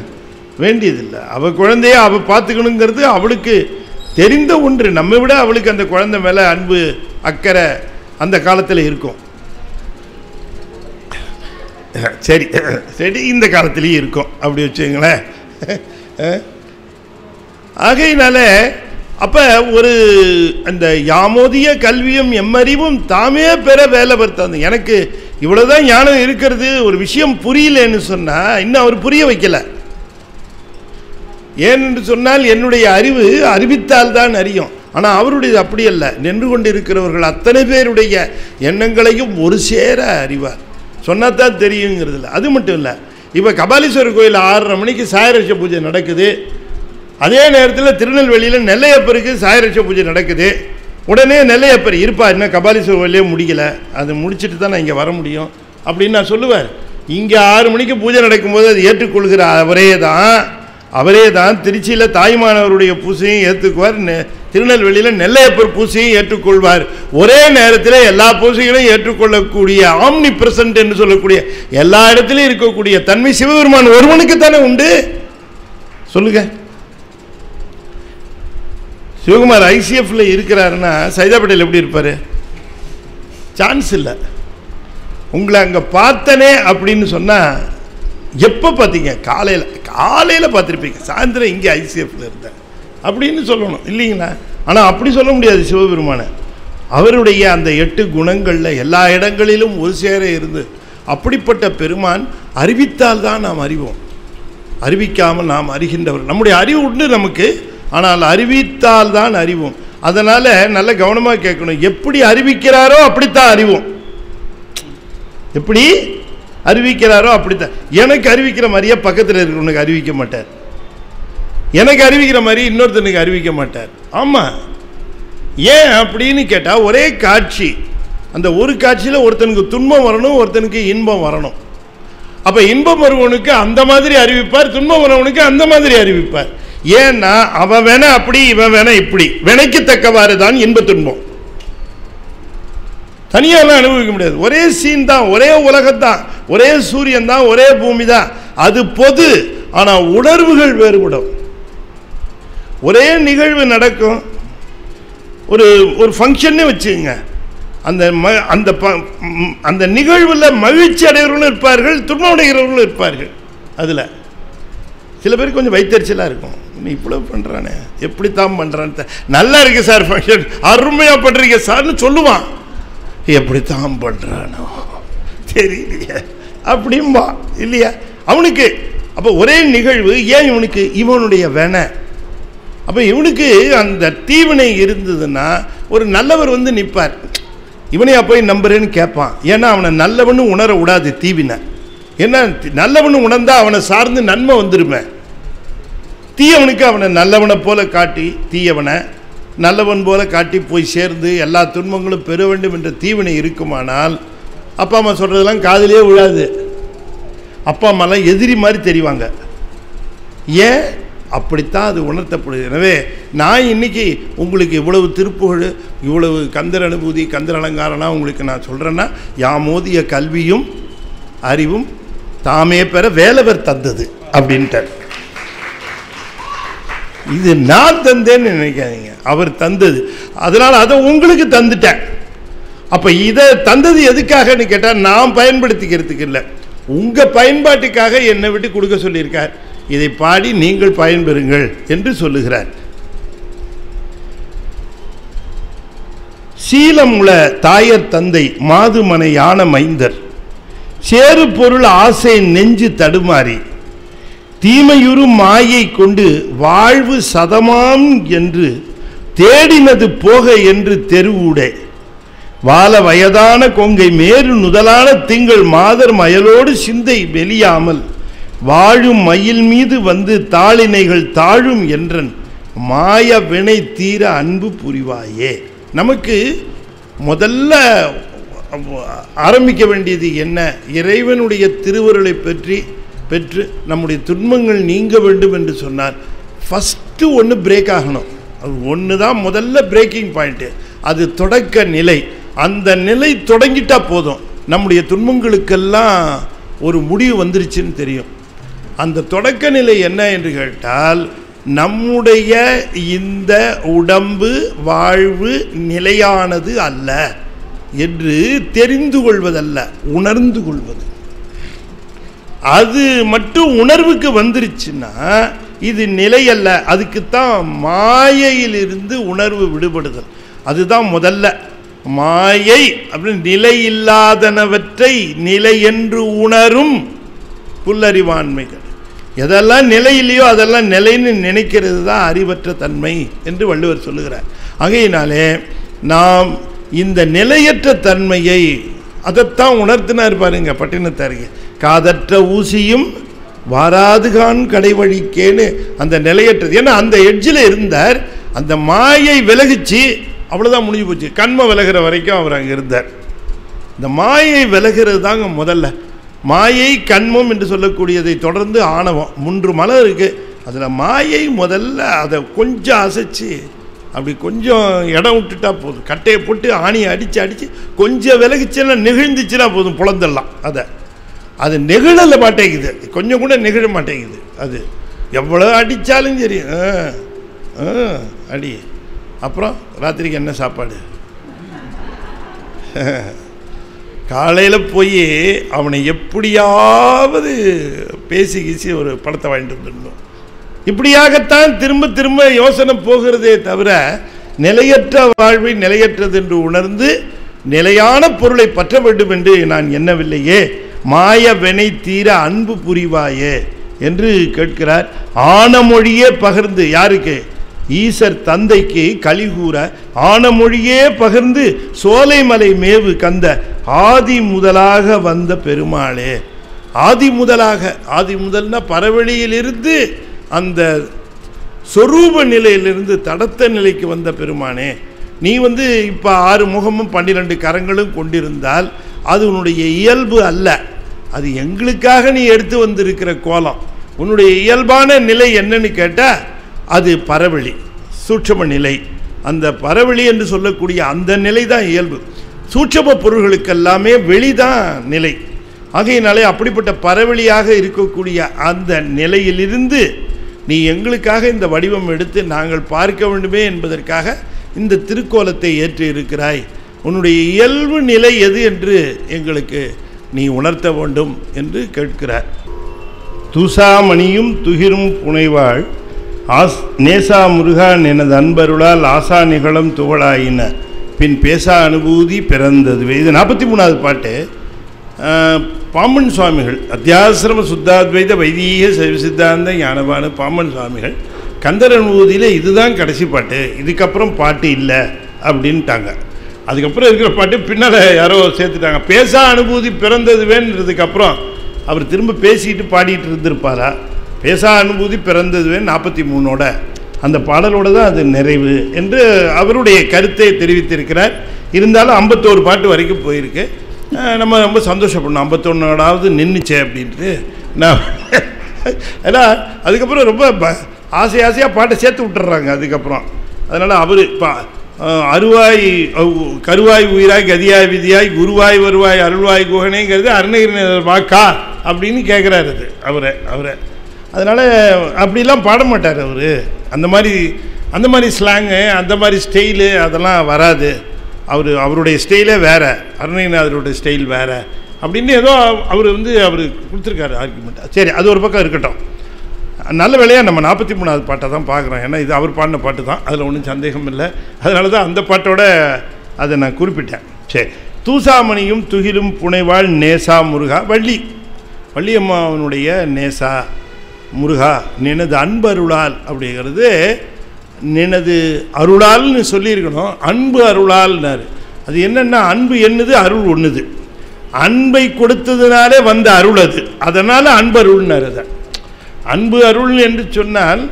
வேண்டியதில்லை. அவள் குழந்தைய அவள் பார்த்துக்கணுங்கிறது அவளுக்கு தெரிந்த ஒன்று. நம்ம விட அவளுக்கு அந்த குழந்தை மேலே அன்பு அக்கறை அந்த காலத்தில் இருக்கும். சரி சரி, இந்த காலத்திலையும் இருக்கும் அப்படி வச்சுங்களேன். ஆகையினால அப்ப ஒரு அந்த யாமோதிய கல்வியும் எம்மறிவும் தாமே பெற வேலை படுத்தாது. எனக்கு இவ்வளவுதான் ஞானம் இருக்கிறது, ஒரு விஷயம் புரியலன்னு சொன்னா இன்னும் அவர் புரிய வைக்கல. ஏனென்று சொன்னால் என்னுடைய அறிவு அறிவித்தால் தான் அறியும். ஆனால் அவருடையது அப்படி அல்ல. நின்று கொண்டிருக்கிறவர்கள் அத்தனை பேருடைய எண்ணங்களையும் ஒரு சேர அறிவார். சொன்னாதான் தெரியுங்கிறது இல்லை. அது மட்டும் இல்லை, இப்போ கபாலீஸ்வரர் கோயில் 6:30 மணிக்கு சாயரட்ச பூஜை நடக்குது. அதே நேரத்தில் திருநெல்வேலியில் நெல்லையப்பருக்கு சாயரட்ச பூஜை நடக்குது. உடனே நெல்லையப்பர் இருப்பா, இன்னும் கபாலீஸ்வரர் கோயிலே முடிக்கலை, அது முடிச்சுட்டு தான் நான் இங்கே வர முடியும் அப்படின்னு நான் சொல்லுவார். இங்கே 6 மணிக்கு பூஜை நடக்கும்போது அது ஏற்றுக்கொள்கிற அவரே தான் திருச்சியில் தாய்மானவருடைய பூசையும் ஏற்றுக்குவார், திருநெல்வேலியில் நெல்லையப்பர் பூசையும் ஏற்றுக்கொள்வார். ஒரே நேரத்தில் எல்லா பூசைகளையும் ஏற்றுக்கொள்ளக்கூடிய ஆம்னி பிரசன்ட் என்று சொல்லக்கூடிய எல்லா இடத்திலையும் இருக்கக்கூடிய தன்மை சிவபெருமான் ஒருவனுக்கு தானே உண்டு. சொல்லுங்க, சிவகுமார் ஐசிஎஃப்ல இருக்கிறாருன்னா சைதாப்பேட்டையில் எப்படி இருப்பாரு? சான்ஸ் இல்லை. உங்களை அங்கே பார்த்தனே அப்படின்னு சொன்னால் எப்போ பார்த்தீங்க? காலையில் பார்த்துருப்பீங்க, சாயந்தரம் இங்கே ஐசிஎஃப்ல இருந்தேன் அப்படின்னு சொல்லணும் இல்லைங்களா? ஆனால் அப்படி சொல்ல முடியாது சிவபெருமான. அவருடைய அந்த 8 குணங்களில் எல்லா இடங்களிலும் ஒரு சேர இருந்து அப்படிப்பட்ட பெருமான் அறிவித்தால் தான் நாம் அறிவோம். அறிவிக்காமல் நாம் அறிகின்றவர். நம்முடைய அறிவு உண்டு நமக்கு, ஆனால் அறிவித்தால் தான் அறிவோம். அதனால் நல்ல கவனமாக கேட்கணும். எப்படி அறிவிக்கிறாரோ அப்படித்தான் அறிவோம். எப்படி அறிவிக்கிறாரோ அப்படித்தான். எனக்கு அறிவிக்கிற மாதிரியே பக்கத்தில் இருக்கிறவனுக்கு அறிவிக்க மாட்டார். எனக்கு அறிவிக்கிற மாதிரி இன்னொருத்தனுக்கு அறிவிக்க மாட்டார். ஆமாம், ஏன் அப்படின்னு கேட்டால் ஒரே காட்சி, அந்த ஒரு காட்சியில் ஒருத்தனுக்கு துன்பம் வரணும், ஒருத்தனுக்கு இன்பம் வரணும். அப்போ இன்பம் வருவனுக்கு அந்த மாதிரி அறிவிப்பார், துன்பம் வரவனுக்கு அந்த மாதிரி அறிவிப்பார். ஏன்னா அவன் வேணா அப்படி, இவன் வேணா இப்படி, வினைக்கு தக்கவாறு தான் இன்ப துன்பம். தனியாலாம் அனுபவிக்க முடியாது. ஒரே சீன் தான், ஒரே உலகத்தான், ஒரே சூரியன் தான், ஒரே பூமி தான். அது பொது, ஆனால் உணர்வுகள் வேறுபடும். ஒரே நிகழ்வு நடக்கும். ஒரு ஃபங்க்ஷன்னே வச்சுங்க, அந்த நிகழ்வில் மகிழ்ச்சி அடைகிறவர்களும் இருப்பார்கள், துன்பம் அடைகிறவர்களும் இருப்பார்கள். அதில் சில பேருக்கு கொஞ்சம் வைத்தறிச்சலாக இருக்கும். இன்னும் இவ்வளோ பண்ணுறானே, எப்படித்தான் பண்ணுறான்னு. நல்லா இருக்கு சார் ஃபங்க்ஷன், அருமையாக பண்ணுறீங்க சார்னு சொல்லுவான். எப்படித்தான் பண்ணுறானோ தெரியலையே அப்படிம்பா இல்லையா அவனுக்கு. அப்போ ஒரே நிகழ்வு. ஏன் இவனுக்கு? இவனுடைய வேணை. அப்போ இவனுக்கு அந்த தீவினை இருந்ததுன்னா ஒரு நல்லவர் வந்து நிற்பார், இவனையா போய் நம்புறேன்னு கேட்பான். ஏன்னா அவனை நல்லவனு உணர விடாது தீவினை. ஏன்னா நல்லவனு உணர்ந்தா அவனை சார்ந்து நன்மை வந்துருமே. தீயவனுக்கு அவனை நல்லவனை போல காட்டி, தீயவனை நல்லவன் போல காட்டி போய் சேர்ந்து எல்லா துன்பங்களும் பெற வேண்டும் என்ற தீவினை இருக்குமானால் அப்பா அம்மா சொல்றதெல்லாம் காதிலே விழாது. அப்பா அம்மாலாம் எதிரி மாதிரி தெரிவாங்க. ஏன்? அப்படித்தான் அது உணர்த்தப்படுது. எனவே நான் இன்னைக்கு உங்களுக்கு இவ்வளவு திருப்புகழ், இவ்வளவு கந்தர் அனுபூதி, கந்தர் அலங்காரம்லாம் உங்களுக்கு நான் சொல்கிறேன்னா, யாமோதிய கல்வியும் அறிவும் தாமே பெற வேலவர் தந்தது அப்படின்ட்டார். இது நான் தந்தேன்னு நினைக்காதீங்க, அவர் தந்தது. அதனால் அதை உங்களுக்கு தந்துட்டேன். அப்போ இதை தந்தது எதுக்காகன்னு கேட்டால் நான் பயன்படுத்திக்கிறதுக்கு இல்லை, உங்கள் பயன்பாட்டுக்காக என்னை விட்டு கொடுக்க சொல்லியிருக்கார். இதை பாடி நீங்கள் பயன்பெறுங்கள் என்று சொல்லுகிறார். சீலமுள தாயர் தந்தை மாதுமனை யான மைந்தர் சேரு பொருள் ஆசை நெஞ்சு தடுமாறி தீமையுறு மாயை கொண்டு வாழ்வு சதமாம் என்று தேடினது போக என்று தெருவூடே வாழ வயதான கொங்கை மேரு நுதலான திங்கள் மாதர் மயலோடு சிந்தை வெளியாமல் வாழும் மயில் மீது வந்து தாளினைகள் தாழும் என்றன் மாய வினை தீர அன்பு புரிவாயே. நமக்கு முதல்ல ஆரம்பிக்க வேண்டியது என்ன? இறைவனுடைய திருவருளை பெற்று நம்முடைய துன்பங்கள் நீங்க வேண்டும் என்று சொன்னார். ஃபஸ்ட்டு ஒன்று பிரேக் ஆகணும். அது ஒன்று தான் முதல்ல பிரேக்கிங் பாயிண்ட்டு. அது தொடக்க நிலை. அந்த நிலை தொடங்கிட்டா போதும், நம்முடைய துன்பங்களுக்கெல்லாம் ஒரு முடிவு வந்துருச்சுன்னு தெரியும். அந்த தொடக்க நிலை என்ன என்று கேட்டால், நம்முடைய இந்த உடம்பு வாழ்வு நிலையானது அல்ல என்று தெரிந்து கொள்வதல்ல, உணர்ந்து கொள்வது. அது மட்டும் உணர்வுக்கு வந்துருச்சுன்னா இது நிலை அல்ல. அதுக்குத்தான் மாயையிலிருந்து உணர்வு விடுபடுதல். அதுதான் முதல்ல. மாயை அப்படின்னு நிலை இல்லாதனவற்றை நிலை என்று உணரும் புல்லறிவாண்மைகள். எதெல்லாம் நிலை இல்லையோ அதெல்லாம் நிலைன்னு நினைக்கிறது தான் அறிவற்ற தன்மை என்று வள்ளுவர் சொல்லுகிறார். ஆகையினாலே நாம் இந்த நிலையற்ற தன்மையை அதைத்தான் உணர்த்தினார் பாருங்க பட்டினத்தாருங்க. காதற்ற ஊசியும் வாராதுகான் கடைவழிக்கேன்னு அந்த நிலையற்றது. ஏன்னா அந்த எட்ஜில் இருந்தார். அந்த மாயை விலகிச்சு, அவ்வளோதான், முடிஞ்சு போச்சு. கண்மை விலகிற வரைக்கும் அவர் அங்கே இருந்தார். இந்த மாயை விலகிறது தாங்க முதல்ல. மாயை கண்மம் என்று சொல்லக்கூடியதை தொடர்ந்து ஆணவம் 3 மலை இருக்குது. அதில் மாயை முதல்ல அதை கொஞ்சம் அசைச்சு அப்படி கொஞ்சம் இடம் விட்டுட்டா போதும். கட்டையை போட்டு ஆணியை அடித்து கொஞ்சம் விலகிச்சுன்னா நெகிழ்ந்துச்சுன்னா போதும், புலந்தெல்லாம். அது நெகிழல மாட்டேங்குது, கொஞ்சம் கூட நெகிழ மாட்டேங்குது. அது எவ்வளோ அடித்தாலும் சரி அடி. அப்புறம் ராத்திரிக்கு என்ன சாப்பாடு? காலையில் போய் அவனை எப்படியாவது பேசி கீசி ஒரு படத்தை வாங்கிட்டு வந்துடணும். இப்படியாகத்தான் திரும்ப திரும்ப யோசனை போகிறதே தவிர, நிலையற்ற வாழ்வை நிலையற்றது என்று உணர்ந்து நிலையான பொருளை பற்ற வேண்டும் என்று நான் எண்ணவில்லையே. மாய வினை தீர அன்பு புரிவாயே என்று கேட்கிறார். ஆனமொழியே பகிர்ந்து, யாருக்கு? ஈசர் தந்தைக்கு கலிகூற ஆனமொழியே பகிர்ந்து சோலைமலை மேவு கந்த ஆதி முதலாக வந்த பெருமாளே. ஆதி முதலாக, ஆதி முதல்னா பரவெளியிலிருந்து அந்த சொரூப நிலையிலிருந்து தடத்த நிலைக்கு வந்த பெருமானே. நீ இப்போ 6 முகமும் 12 கரங்களும் கொண்டிருந்தால் அது உன்னுடைய இயல்பு அல்ல. அது எங்களுக்காக நீ எடுத்து வந்திருக்கிற கோலம். உன்னுடைய இயல்பான நிலை என்னன்னு கேட்டால் அது பரவெளி, சூட்சம நிலை. அந்த பரவெளி என்று சொல்லக்கூடிய அந்த நிலை தான் இயல்பு. சூட்சம பொருள்களுக்கெல்லாமே வெளிதான் நிலை. ஆகையினாலே அப்படிப்பட்ட பரவெளியாக இருக்கக்கூடிய அந்த நிலையிலிருந்து நீ எங்களுக்காக இந்த வடிவம் எடுத்து நாங்கள் பார்க்க வேண்டுமே என்பதற்காக இந்த திருக்கோலத்தை ஏற்றி இருக்கிறாய். உன்னுடைய இயல்பு நிலை எது என்று எங்களுக்கு நீ உணர்த்த வேண்டும் என்று கேட்கிறார். தூசாமணியும் துகிரும் புனைவாள் நேசா முருகா எனது அன்பருளால் ஆசா நிகழும் துவளாயின பின் பேசா அனுபூதி பிறந்ததுவே. இது 43வது பாட்டு. பாம்பன் சுவாமிகள் அத்தியாசிரம சுத்தாத்வைத வைதீக சைவ சித்தாந்த ஞானபான பாம்பன் சுவாமிகள் கந்தர் அனுபூதியில் இதுதான் கடைசி பாட்டு, இதுக்கப்புறம் பாட்டு இல்லை அப்படின்ட்டாங்க. அதுக்கப்புறம் இருக்கிற பாட்டு பின்னால் யாரோ சேர்த்துட்டாங்க. பேசா அனுபூதி பிறந்ததுவேன்றதுக்கப்புறம் அவர் திரும்ப பேசிட்டு பாடிட்டு இருந்திருப்பாரா? பேசா அனுபூதி பிறந்ததுவேன் 43ஓட அந்த பாடலோடு தான் அது நிறைவு என்று அவருடைய கருத்தை தெரிவித்திருக்கிறார். இருந்தாலும் 51 பாட்டு வரைக்கும் போயிருக்கு. நம்ம ரொம்ப சந்தோஷப்படணும், 51வது நின்றுச்சே அப்படின்ட்டு. நான் ஏன்னா அதுக்கப்புறம் ரொம்ப ஆசையாக பாட்டை சேர்த்து விட்டுறாங்க அதுக்கப்புறம். அதனால் அவர் இப்போ அருவாய் கருவாய் உயிராய் கதியாய் விதியாய் குருவாய் வருவாய் அருள்வாய் குகனேங்கிறது அருணகிரிநாதர் வாக்கா அப்படின்னு கேட்குறாரு அது அவரை. அதனால் அப்படிலாம் பாட மாட்டார் அவர். அந்த மாதிரி ஸ்லாங்கு, அந்த மாதிரி ஸ்டைலு அதெல்லாம் வராது. அவருடைய ஸ்டைலே வேறு, அருணகிரிநாதருடைய ஸ்டைல் வேறு அப்படின்னு ஏதோ அவர் கொடுத்துருக்காரு ஆர்குமெண்ட். சரி, அது ஒரு பக்கம் இருக்கட்டும். நல்ல வேளையாக நம்ம 43வது பாட்டை தான் பார்க்குறோம். ஏன்னா இது அவர் பாடின பாட்டு தான், அதில் ஒன்றும் சந்தேகம் இல்லை. அதனால தான் அந்த பாட்டோட அதை நான் குறிப்பிட்டேன். சரி, தூசாமணியும் துகிலும் புனைவாள் நேசா முருகா வள்ளியம்மாவனுடைய நேசா முருகா எனது அன்பருளால் அப்படிங்கிறது நினது அருளால்னு சொல்லியிருக்கணும், அன்பு அருளால்னாரு. அது என்னன்னா, அன்பு என்னது, அருள் ஒண்ணுது. அன்பை கொடுத்ததுனாலே வந்த அருள் அது, அதனால அன்பு அருள்னாரு. அதை அன்பு அருள் என்று சொன்னால்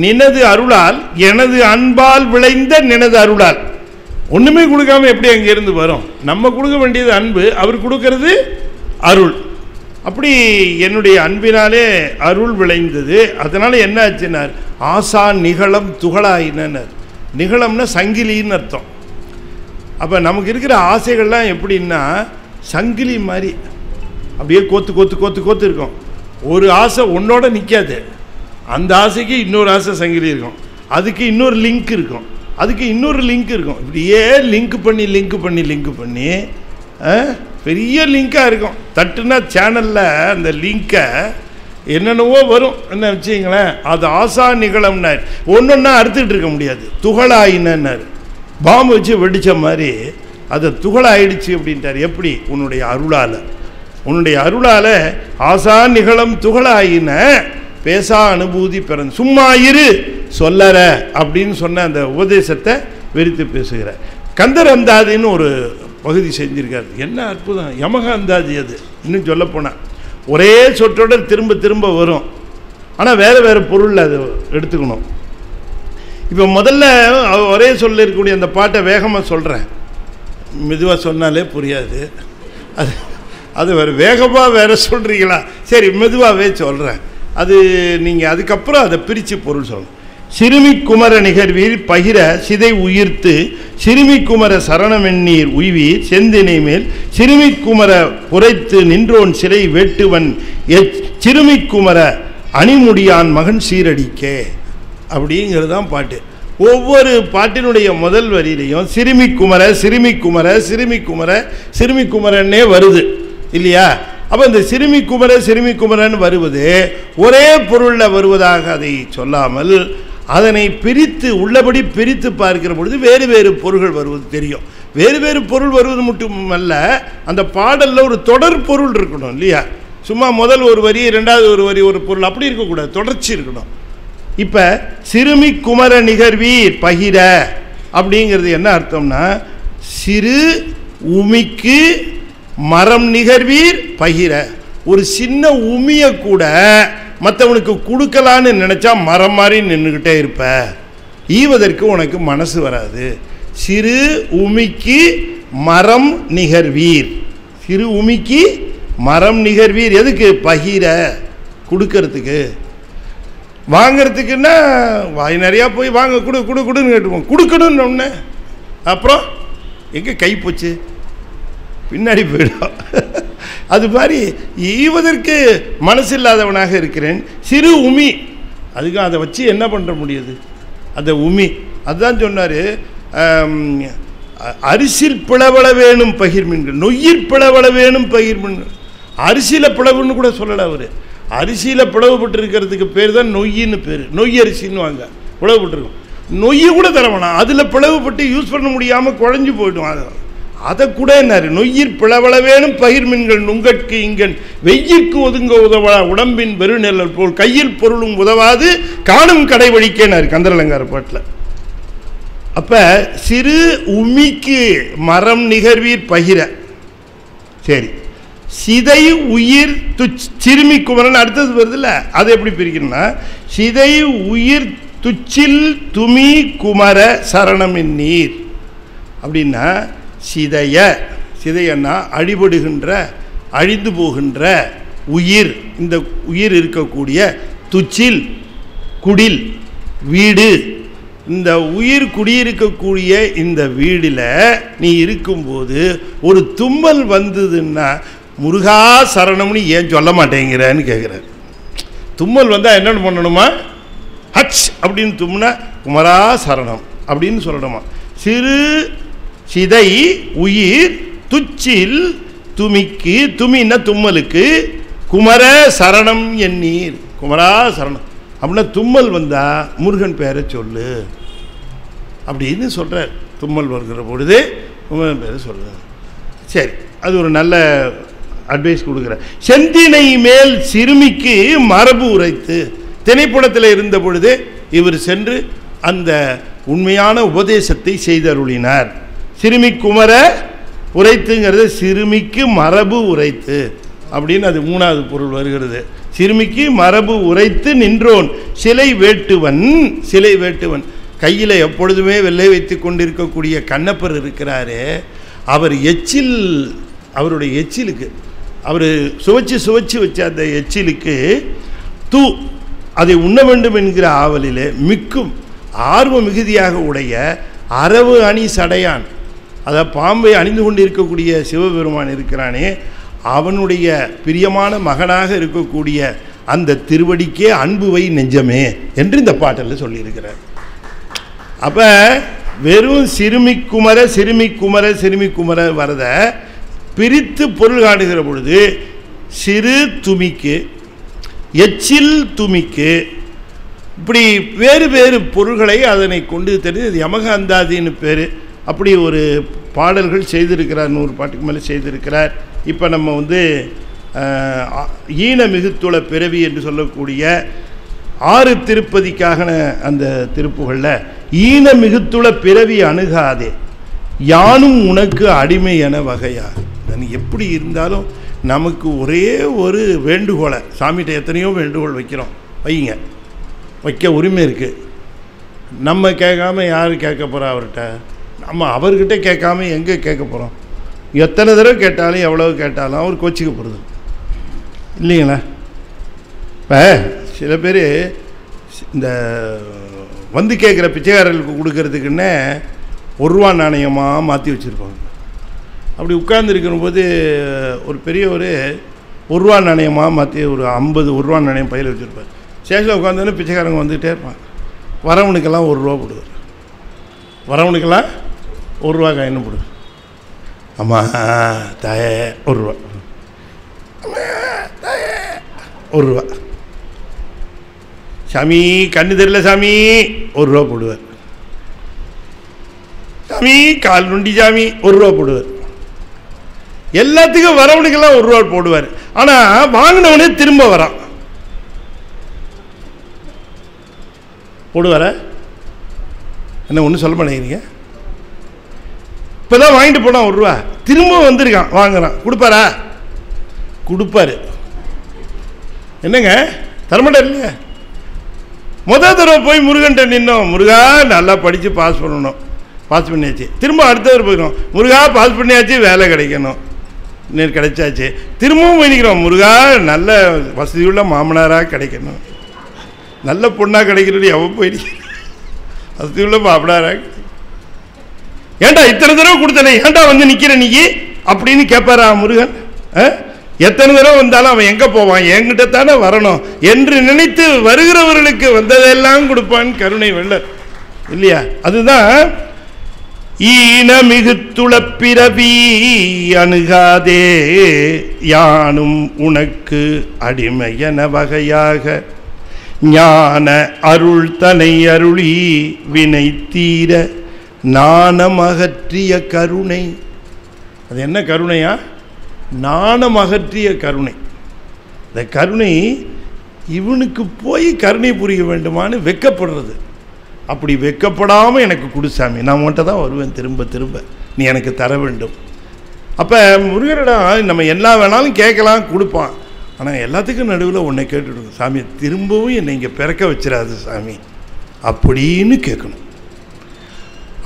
நினது அருளால், எனது அன்பால் விளைந்த நினது அருளால். ஒண்ணுமே கொடுக்காம எப்படி அங்கே இருந்து வரும்? நம்ம கொடுக்க வேண்டியது அன்பு, அவர் கொடுக்கறது அருள். அப்படி என்னுடைய அன்பினாலே அருள் விளைந்தது. அதனால என்ன ஆச்சுன்னார், ஆசா நிகழம் துகளாயினர். நிகழம்னா சங்கிலின்னு அர்த்தம். அப்போ நமக்கு இருக்கிற ஆசைகள்லாம் எப்படின்னா சங்கிலி மாதிரி அப்படியே கோத்து கோத்து கோத்து கோத்து இருக்கும். ஒரு ஆசை ஒன்னோட நிற்காது, அந்த ஆசைக்கு இன்னொரு ஆசை சங்கிலி இருக்கும், அதுக்கு இன்னொரு லிங்க் இருக்கும், அதுக்கு இன்னொரு லிங்க் இருக்கும். இப்படியே லிங்க் பண்ணி லிங்க் பண்ணி லிங்க் பண்ணி பெரிய லிங்காக இருக்கும். தட்டுனா சேனலில் அந்த லிங்கை என்னென்னவோ வரும். என்ன வச்சுங்களேன், அது ஆசா நிகழம்னார். ஒன்றொன்னா அறுத்துக்கிட்டு இருக்க முடியாது. துகளாயினார், பாம்பு வச்சு வெடித்த மாதிரி அதை துகளாயிடுச்சு அப்படின்ட்டார். எப்படி? உன்னுடைய அருளால். உன்னுடைய அருளால் ஆசா நிகழம் துகளாயின பேசா அனுபூதி பிறந்த. சும்மா இரு சொல்லற அப்படின்னு சொன்ன அந்த உபதேசத்தை வெறித்து பேசுகிற. கந்தர் அந்தாதின்னு ஒரு பகுதி செஞ்சிருக்காரு. என்ன அற்புதம்! யமக அந்தாதி அது. இன்னும் சொல்ல போனால் ஒரே சொற்றோட திரும்ப திரும்ப வரும், ஆனால் வேறு வேறு பொருள் அது எடுத்துக்கணும். இப்போ முதல்ல ஒரே சொல்ல இருக்கக்கூடிய அந்த பாட்டை வேகமாக சொல்கிறேன், மெதுவாக சொன்னாலே புரியாது. அது வேறு வேகமாக வேறு சொல்கிறீங்களா? சரி, மெதுவாகவே சொல்கிறேன். அது நீங்கள் அதுக்கப்புறம் அதை பிரித்து பொருள் சொல்லணும். சிறுமி குமர நிகழ்வீர் பகிர சிதை உயிர்த்து சிறுமி குமர சரணமென்னீர் உய்வீர் செந்தினை மேல் சிறுமி குமர புரைத்து நின்றோன் சிறை வேட்டுவன் சிறுமி குமர அணிமுடியான் மகன் சீரடிக்கே அப்படிங்கிறது தான் பாட்டு. ஒவ்வொரு பாட்டினுடைய முதல் வரியிலையும் சிறுமி குமர சிறுமி குமர சிறுமி குமர சிறுமி குமரன்னே வருது இல்லையா? அப்போ இந்த சிறுமி குமர சிறுமி குமரன் வருவது ஒரே பொருளில் வருவதாக அதை சொல்லாமல் அதனை பிரித்து உள்ளபடி பிரித்து பார்க்கிற பொழுது வேறு வேறு பொருள்கள் வருவது தெரியும். வேறு வேறு பொருள் வருவது மட்டுமல்ல, அந்த பாடலில் ஒரு தொடர் பொருள் இருக்கணும் இல்லையா? சும்மா முதல் ஒரு வரி ரெண்டாவது ஒரு வரி ஒரு பொருள் அப்படி இருக்கக்கூடாது, தொடர்ச்சி இருக்கணும். இப்போ சிறுமி குமர நிகழ்வீர் பகிர அப்படிங்கிறது என்ன அர்த்தம்னா, சிறு உமிக்கு மரம் நிகழ்வீர் பகிர. ஒரு சின்ன உமிய கூட மற்றவனுக்கு கொடுக்கலான்னு நினைச்சா மரம் மாதிரி நின்றுக்கிட்டே இருப்ப, ஈவதற்கு உனக்கு மனசு வராது. சிறு உமிக்கு மரம் நிகழ்வீர், சிறு உமிக்கு மரம் நிகழ்வீர். எதுக்கு? பகிர, கொடுக்கறதுக்கு. வாங்கிறதுக்குன்னா வாய் நிறையா போய் வாங்க கொடு கொடு கொடுன்னு கேட்டுருவோம், கொடுக்கணும்னு ஒன்று. அப்புறம் எங்கே கை போச்சு, பின்னாடி போயிடும். அது மாதிரி ஈவதற்கு மனசு இல்லாதவனாக இருக்கிறேன். சிறு உமி, அதுக்கு அதை வச்சு என்ன பண்ணுற முடியுது? அந்த உமி அதுதான் சொன்னார், அரிசில் பிளவள வேணும் பகிர் மீன்கள், நொய்யிற் பிளவள வேணும் பகிர் மீன்கள். அரிசியில் பிளவுன்னு கூட சொல்லலை அவர். அரிசியில் பிளவுபட்டு இருக்கிறதுக்கு பேர் தான் நொய்யின்னு பேர். நொய் அரிசின்னு வாங்க, பிளவுபட்டுருக்கும். நொய்யை கூட தரவேணாம், அதில் பிளவுபட்டு யூஸ் பண்ண முடியாமல் குழஞ்சி போய்டும். அதை கூட என்னாரு, நொய்யிற் பிளவள வேணும் பகிர் மீன்கள் நுங்கட்கு இங்கன் வெய்யிற்கு ஒதுங்க உதவா உடம்பின் வெறுநெல்லல் போல் கையில் பொருளும் உதவாது காணும் கடை வழிக்கேனாரு கந்தரலங்கார பாட்டில். அப்ப சிறு உமிக்கு மரம் நிகழ்வீர் பகிர. சரி, சிதை உயிர் சிறுமி குமரன் அடுத்தது வருதுல்ல, அதை எப்படி பிரிக்கணும்னா, சிதை உயிர் துச்சில் துமி குமர சரணமின் நீர் அப்படின்னா, சிதைய, சிதையன்னா அடிபடுகின்ற அழிந்து போகின்ற உயிர், இந்த உயிர் இருக்கக்கூடிய துச்சில் குடில் வீடு, இந்த உயிர் குடியிருக்கக்கூடிய இந்த வீடில் நீ இருக்கும்போது ஒரு தும்மல் வந்ததுன்னா முருகா சரணம்னு ஏன் சொல்ல மாட்டேங்கிறன்னு கேட்குறார். தும்மல் வந்தால் என்னென்னு பண்ணணுமா? ஹச் அப்படின்னு தும்னா குமரா சரணம் அப்படின்னு சொல்லணுமா. சிறு சிதை உயிர் துச்சில் துமிக்கு, துமின்னா தும்மலுக்கு, குமர சரணம் எண்ணீர், குமரா சரணம் அப்படின்னா தும்மல் வந்தா முருகன் பேரை சொல்லு அப்படின்னு சொல்கிறார். தும்மல் வருகிற பொழுது முருகன் பேரை சொல்லு. சரி, அது ஒரு நல்ல அட்வைஸ் கொடுக்குற. செந்தினை மேல் சிறுமிக்கு மரபு உரைத்து, திணைப்புடத்தில் இருந்த பொழுது இவர் சென்று அந்த உண்மையான உபதேசத்தை செய்தருளினார். சிறுமி குமர உரைத்துங்கிறது சிறுமிக்கு மரபு உரைத்து அப்படின்னு அது மூணாவது பொருள் வருகிறது. சிறுமிக்கு மரபு உரைத்து நின்றோன் சிலை வேட்டுவன். சிலை வேட்டுவன் கையில் எப்பொழுதுமே வெள்ளை வைத்து கொண்டிருக்கக்கூடிய கண்ணப்பர் இருக்கிறாரே, அவர் எச்சில், அவருடைய எச்சிலுக்கு அவர் சுவைச்சு வச்ச அந்த எச்சிலுக்கு தூ அதை உண்ண வேண்டும் என்கிற ஆவலிலே மிக்கும் ஆர்வ மிகுதியாக உடைய அரவு அணி சடையான், அதாவது பாம்பை அணிந்து கொண்டிருக்கக்கூடிய சிவபெருமான் இருக்கிறானே, அவனுடைய பிரியமான மகனாக இருக்கக்கூடிய அந்த திருவடிக்கே அன்பு வை நெஞ்சமே என்று இந்த பாட்டில் சொல்லியிருக்கிறார். அப்போ வெறும் சிறுமி குமர வரத பிரித்து பொருள் காணுகிற பொழுது சிறு துமிக்கு, எச்சில் துமிக்கு, இப்படி வேறு வேறு பொருள்களை அதனை கொண்டு தெரிஞ்சு யமக அந்தாதின்னு பேர். அப்படி ஒரு பாடல்கள் செய்திருக்கிறார், 100 பாட்டுக்கு மேலே செய்திருக்கிறார். இப்போ நம்ம ஈன மிகுத்துள பிறவி என்று சொல்லக்கூடிய 6 திருப்பதிக்காக அந்த திருப்புகளில் ஈன மிகுத்துள பிறவி அணுகாதே யானும் உனக்கு அடிமை என வகையாக. எப்படி இருந்தாலும் நமக்கு ஒரே ஒரு வேண்டுகோளை, சாமிகிட்ட எத்தனையோ வேண்டுகோள் வைக்கிறோம், வைங்க, வைக்க உரிமை இருக்குது. நம்ம கேட்காம யார் கேட்க போகிறா அவர்கிட்ட? நம்ம அவர்கிட்ட கேட்காம எங்கே கேட்க போகிறோம்? எத்தனை தடவை கேட்டாலும் எவ்வளோ கேட்டாலும் அவர் கோச்சிக்க போகிறது இல்லைங்களா? இப்போ சில பேர் இந்த கேட்குற பிச்சைக்காரர்களுக்கு கொடுக்கறதுக்குன்னே 1 ரூபா நாணயமாக மாற்றி வச்சுருப்பாங்க. அப்படி உட்கார்ந்துருக்கும்போது ஒரு பெரியவர் 1 ரூபா நாணயமாக மாற்றி ஒரு 50 1 ரூபா நாணயம் பையில் வச்சுருப்பார். ஸ்டேஷனில் உட்காந்தோன்னே பிச்சைக்காரங்க வந்துகிட்டே இருப்பான். வரவனுக்கெல்லாம் 1 ரூபா போடுவார், வரவனுக்கெல்லாம் 1 ரூபா காயின்னு போடுவார். அம்மா தாயே 1 ரூபா, அம்மா தாயே 1 ரூபா, சாமி கண்ணு தெரியல சாமி 1 ரூபா போடுவார், சாமி கால் நொண்டி சாமி 1 ரூபா போடுவார். எல்லாத்துக்கும் வரவனுக்கெல்லாம் 1 ரூபா போடுவார். ஆனால் வாங்கினவனே திரும்ப வரான், போடுவார என்ன ஒன்றும் சொல்ல மாட்டேங்கிறீங்க? இப்போதான் வாங்கிட்டு போனான் 1 ரூபா, திரும்ப வந்திருக்கான் வாங்குறான், கொடுப்பாரா? கொடுப்பாரு. என்னங்க தரமாட்டார் இல்லையா? தடவை போய் முருகன்ட்ட நின்னோம், முருகா நல்லா படித்து பாஸ் பண்ணணும், பாஸ் பண்ணியாச்சு. திரும்ப அடுத்தவர் போயிடும், முருகா பாஸ் பண்ணியாச்சு, வேலை கிடைக்கணும், நேர் கிடைச்சாச்சு. திரும்பவும் போய்க்கிறோம், முருகா நல்ல வசதியுள்ள மாமனாராக கிடைக்கணும், நல்ல பொண்ணாக கிடைக்கணும். எவன் போயிடுச்சு வசதியுள்ள மாமனாராக? ஏன்டா இத்தனை தடவை கொடுத்தனே, ஏன்டா வந்து நிற்கிற நீ அப்படின்னு கேட்பாரா முருகன்? எத்தனை தடவை வந்தாலும் அவன் எங்கே போவான், என்கிட்ட தானே வரணும் என்று நினைத்து வருகிறவர்களுக்கு வந்ததெல்லாம் கொடுப்பான் கருணை வெள்ளர் இல்லையா? அதுதான் ஈன மிகுத்துள பிறவி அணுகாதே யானும் உனக்கு அடிமையன வகையாக ஞான அருள் தனை அருளி வினை தீர நாணம் அகற்றிய கருணை. அது என்ன கருணையா? நாணம் அகற்றிய கருணை. இந்த கருணை இவனுக்கு போய் கருணை புரிய வேண்டுமான்னு வெக்கப்படுறது. அப்படி வெக்கப்படாமல் எனக்கு கொடுசாமி, நான் உன்கிட்ட தான் வருவேன் திரும்ப திரும்ப, நீ எனக்கு தர வேண்டும். அப்போ முருகனிடம் நம்ம எல்லா வேணாலும் கேட்கலாம், கொடுப்பான். ஆனால் எல்லாத்துக்கும் நடுவில் உன்னை கேட்டுடுங்க, சாமி திரும்பவும் என்னை இங்கே பிறக்க வச்சிடாது சாமி அப்படின்னு கேட்கணும்.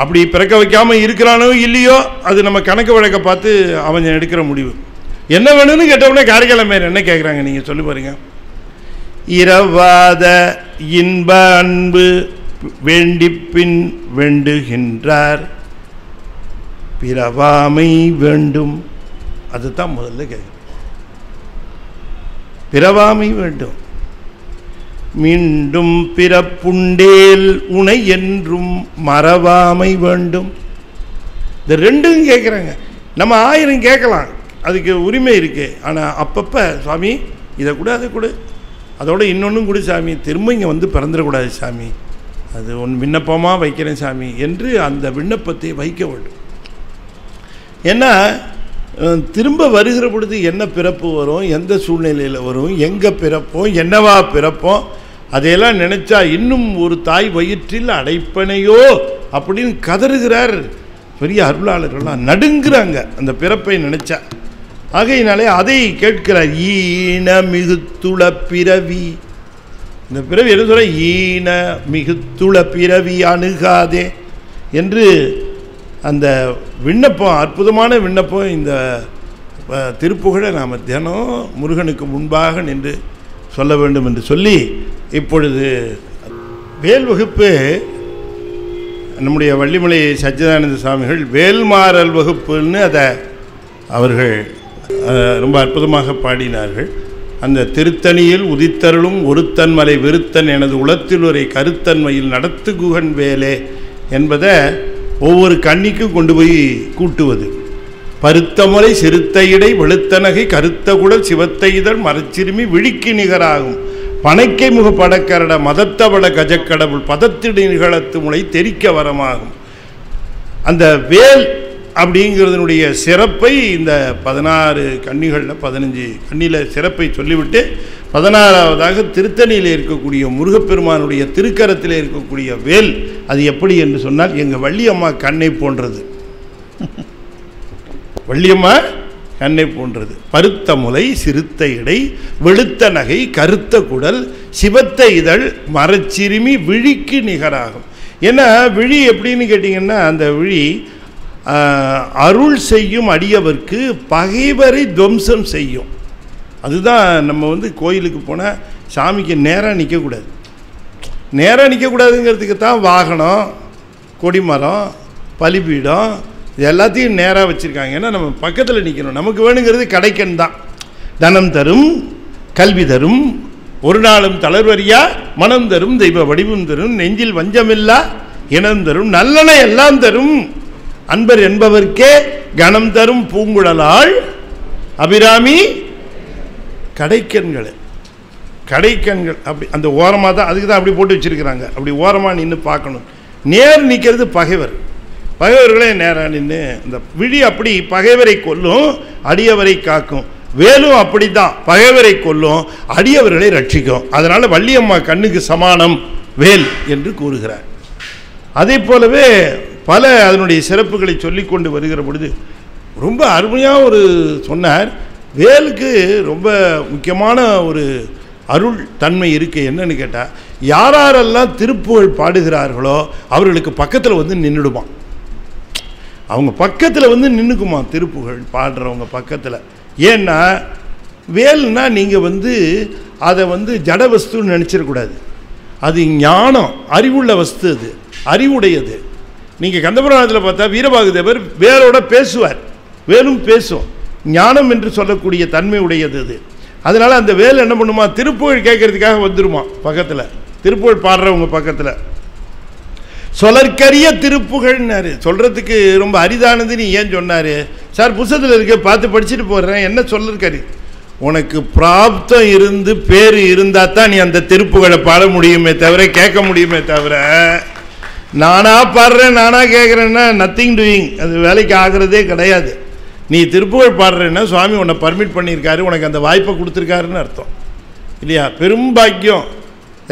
அப்படி பிறக்க வைக்காமல் இருக்கிறானோ இல்லையோ அது நம்ம கணக்கு வழக்க பார்த்து அவன் எடுக்கிற முடிவு. என்ன வேணும்னு கேட்டவுடனே காரைக்காலம் என்ன கேட்குறாங்க நீங்கள் சொல்லி பாருங்க. இரவாத இன்ப அன்பு வேண்டிப்பின் வேண்டுகின்றார் பிறவாமை வேண்டும். அதுதான் முதல்ல கேட்குறேன், பிறவாமை வேண்டும். மீண்டும் பிறப்புண்டேல் உனை என்றும் மறவாமை வேண்டும். இந்த ரெண்டும் கேட்குறாங்க. நம்ம 1000 கேட்கலாம், அதுக்கு உரிமை இருக்குது. ஆனால் அப்பப்போ சாமி இதை கூட அதை கொடு, அதோட இன்னொன்றும் கொடு சாமி, திரும்ப இங்கே வந்து பிறந்துடக்கூடாது சாமி, அது ஒன்று விண்ணப்பமாக வைக்கிறேன் சாமி என்று அந்த விண்ணப்பத்தை வைக்க வேண்டும். ஏன்னா திரும்ப வருகிற பொழுது என்ன பிறப்பு வரும், எந்த சூழ்நிலையில் வரும், எங்கே பிறப்போம், என்னவா பிறப்போம், அதையெல்லாம் நினைச்சா இன்னும் ஒரு தாய் வயிற்றில் அடைப்பனையோ அப்படின்னு கதறுகிறார். பெரிய அருளாளர்கள்லாம் நடுங்குறாங்க அந்த பிறப்பை நினைச்சா. ஆகையினாலே அதை கேட்கிறார். ஈன மிகுத்துள பிறவி, இந்த பிறவி என்ன சொல்ற, ஈன மிகுத்துள பிறவி அணுகாதே என்று அந்த விண்ணப்பம், அற்புதமான விண்ணப்பம். இந்த திருப்புகழை நாம் தினம் முருகனுக்கு முன்பாக நின்று சொல்ல வேண்டும் என்று சொல்லி, இப்பொழுது வேல் வகுப்பு நம்முடைய வள்ளிமலை சச்சிதானந்த சுவாமிகள் வேல்மாறல் வகுப்புன்னு அதை அவர்கள் ரொம்ப அற்புதமாக பாடினார்கள். அந்த திருத்தணியில் உதித்தருளும் ஒருத்தன் மலை விருத்தன் எனது உளத்தில் ஒரு கருத்தன்மையில் நடத்து குகன் வேலே என்பதை ஒவ்வொரு கண்ணிக்கும் கொண்டு போய் கூட்டுவது. பருத்தமலை சிறுத்தையிடை வெளுத்தனகை கருத்த குடல் சிவத்தை இதழ் மரச்சிறுமி விழிக்கு நிகராகும் பனைக்கை முக படக்கரட மதத்தவள கஜக்கடவுள் பதத்திடு நிகழத்து முளை தெரிக்க வரமாகும். அந்த வேல் அப்படிங்கிறதுனுடைய சிறப்பை இந்த 16 கன்னிகளில் 15 கன்னியில் சிறப்பை சொல்லிவிட்டு 16வதாக திருத்தணியில் இருக்கக்கூடிய முருகப்பெருமானுடைய திருக்கரத்தில் இருக்கக்கூடிய வேல் அது எப்படி என்று சொன்னால், எங்கள் வள்ளியம்மா கண்ணை போன்றது. வள்ளியம்மா கண்ணை போன்றது. பருத்த முலை சிறுத்த இடை வெளுத்த நகை கருத்த குடல் சிவத்த இதழ் மரச்சிறுமி விழிக்கு நிகராகும். ஏன்னா விழி எப்படின்னு கேட்டிங்கன்னா, அந்த விழி அருள் செய்யும் அடியவர்க்கு பகைவரை துவம்சம் செய்யும். அதுதான் நம்ம கோயிலுக்கு போனால் சாமிக்கு நேராக நிற்கக்கூடாது. நேராக நிற்கக்கூடாதுங்கிறதுக்கு தான் வாகனம், கொடிமரம், பலிபீடம் இது எல்லாத்தையும் நேராக வச்சுருக்காங்க. ஏன்னா நம்ம பக்கத்தில் நிற்கணும். நமக்கு வேணுங்கிறது கடைக்கன் தான். தனம் தரும், கல்வி தரும், ஒரு நாளும் தளர்வரியா மனம் தரும், தெய்வ வடிவம் தரும், நெஞ்சில் வஞ்சமில்லா இனம் தரும், நல்லன எல்லாம் தரும், அன்பர் என்பவர்க்கே கணம் தரும் பூங்குழலாள் அபிராமி கடைக்கண்கள். கடைக்கண்கள் அப்படி அந்த ஓரமாக தான், அதுக்கு தான் அப்படி போட்டு வச்சுருக்கிறாங்க. அப்படி ஓரமாக நின்று பார்க்கணும். நேர் நிற்கிறது பகைவர். பகைவர்களே நேராக நின்று இந்த விழி அப்படி பகைவரை கொல்லும், அடியவரை காக்கும். வேலும் அப்படி தான், பகைவரை கொல்லும், அடியவர்களை ரட்சிக்கும். அதனால் வள்ளியம்மா கண்ணுக்கு சமானம் வேல் என்று கூறுகிறார். அதே போலவே பல அதனுடைய சிறப்புகளை சொல்லி கொண்டு வருகிற பொழுது ரொம்ப அருமையாக ஒரு சொன்னார். வேலுக்கு ரொம்ப முக்கியமான ஒரு அருள் தன்மை இருக்குது. என்னன்னு கேட்டால், யாரெல்லாம் திருப்புகழ் பாடுகிறார்களோ அவர்களுக்கு பக்கத்தில் நின்றுடுமா. அவங்க பக்கத்தில் நின்றுக்குமா திருப்புகழ் பாடுறவங்க பக்கத்தில். ஏன்னா வேல்னா நீங்கள் அதை ஜட வஸ்துன்னு நினச்சிடக்கூடாது. அது ஞானம், அறிவுள்ள வஸ்து, அது அறிவுடையது. நீங்கள் கந்தபுராணத்தில் பார்த்தா வீரபாகுதேவர் வேலோட பேசுவார், வேலும் பேசும். ஞானம் என்று சொல்லக்கூடிய தன்மை உடையது அது. அதனால் அந்த வேல் என்ன பண்ணுமா, திருப்புகழ் கேட்கறதுக்காக வந்துருமா பக்கத்தில், திருப்புகழ் பாடுறவங்க பக்கத்தில். சொலற்கரிய திருப்புகழ்னாரு. சொல்கிறதுக்கு ரொம்ப அரிதானது. நீ ஏன் சொன்னார் சார்? புத்தகத்தில் இருக்க பார்த்து படிச்சுட்டு போடுறேன். என்ன சொல்லற்கரி? உனக்கு பிராப்தம் இருந்து பேர் இருந்தால் தான் நீ அந்த திருப்புகழை பாட முடியுமே தவிர, கேட்க முடியுமே தவிர, நானாக பாடுறேன் நானாக கேட்குறேன்னா நத்திங் டூயிங், அது வேலைக்கு ஆகிறதே கிடையாது. நீ திருப்புகழ் பாடுறேன்னா சுவாமி உன்னை பர்மிட் பண்ணியிருக்காரு, உனக்கு அந்த வாய்ப்பை கொடுத்துருக்காருன்னு அர்த்தம் இல்லையா? பெரும் பாக்கியம்.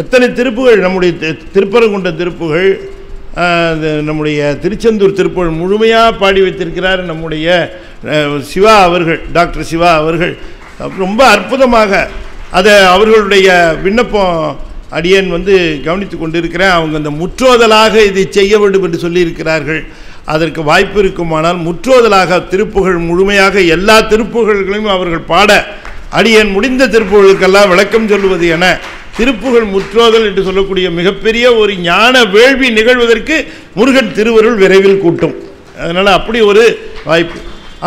எத்தனை திருப்புகழ், நம்முடைய திருப்பரங்குன்ற திருப்புகழ், நம்முடைய திருச்செந்தூர் திருப்புகழ் முழுமையாக பாடி வைத்திருக்கிறார் நம்முடைய சிவா அவர்கள், டாக்டர் சிவா அவர்கள். ரொம்ப அற்புதமாக அதை அவர்களுடைய விண்ணப்பம் அடியேன் கவனித்து கொண்டிருக்கிறேன். அவங்க அந்த முற்றோதலாக இதை செய்ய வேண்டும் என்று சொல்லியிருக்கிறார்கள். அதற்கு வாய்ப்பு இருக்குமானால் முற்றோதலாக திருப்புகழ் முழுமையாக எல்லா திருப்புகழ்களையும் அவர்கள் பாட, அடியேன் முடிந்த திருப்புகழுக்கெல்லாம் விளக்கம் சொல்லுவது என திருப்புகழ் முற்றோதல் என்று சொல்லக்கூடிய மிகப்பெரிய ஒரு ஞான வேள்வி நிகழ்வதற்கு முருகன் திருவருள் விரைவில் கூட்டும். அதனால் அப்படி ஒரு வாய்ப்பு.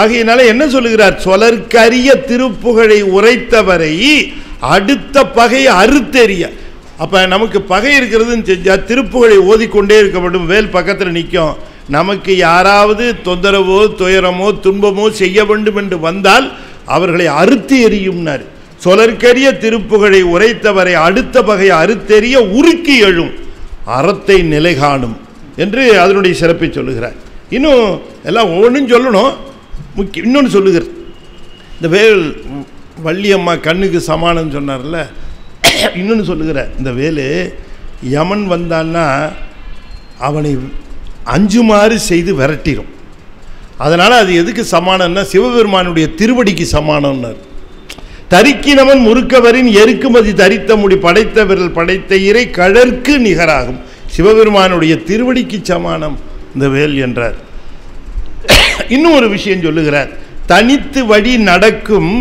ஆகையினால என்ன சொல்லுகிறார்? சொலற்கரிய திருப்புகழை உரைத்தவரை அடுத்த பகை அறுத்தெறிய. அப்போ நமக்கு பகை இருக்கிறதுன்னு செஞ்சால் திருப்புகழை ஓதிக்கொண்டே இருக்க வேண்டும். வேல் பக்கத்தில் நிற்கும். நமக்கு யாராவது தொந்தரவோ துயரமோ துன்பமோ செய்ய வேண்டும் என்று வந்தால் அவர்களை அறுத்து எறியும்னார். சொலற்கரிய திருப்புகழை உரைத்தவரை அடுத்த பகை அறுத்தெறிய உருக்கி எழும் அறத்தை நிலை காணும் என்று அதனுடைய சிறப்பை சொல்லுகிறார். இன்னும் எல்லாம் ஒவ்வொன்றும் சொல்லணும். இன்னொன்று சொல்லுகிறார். இந்த வேல் வள்ளியம்மா கண்ணுக்கு சமானம் சொன்னார்ல, இன்னொன்று சொல்லுகிறார், இந்த வேலு யமன் வந்தான்னா அவனை அஞ்சுமாறு செய்து விரட்டிடும். அதனால் அது எதுக்கு சமானம்னா சிவபெருமானுடைய திருவடிக்கு சமானம்னார். தரிக்கினவன் முறுக்கவரின் எருக்குமதி தரித்த முடி படைத்த விரல் படைத்த இறை கழற்கு நிகராகும். சிவபெருமானுடைய திருவடிக்கு சமானம் இந்த வேல் என்றார். இன்னும் ஒரு விஷயம் சொல்லுகிறார், தனித்து வழி நடக்கும்.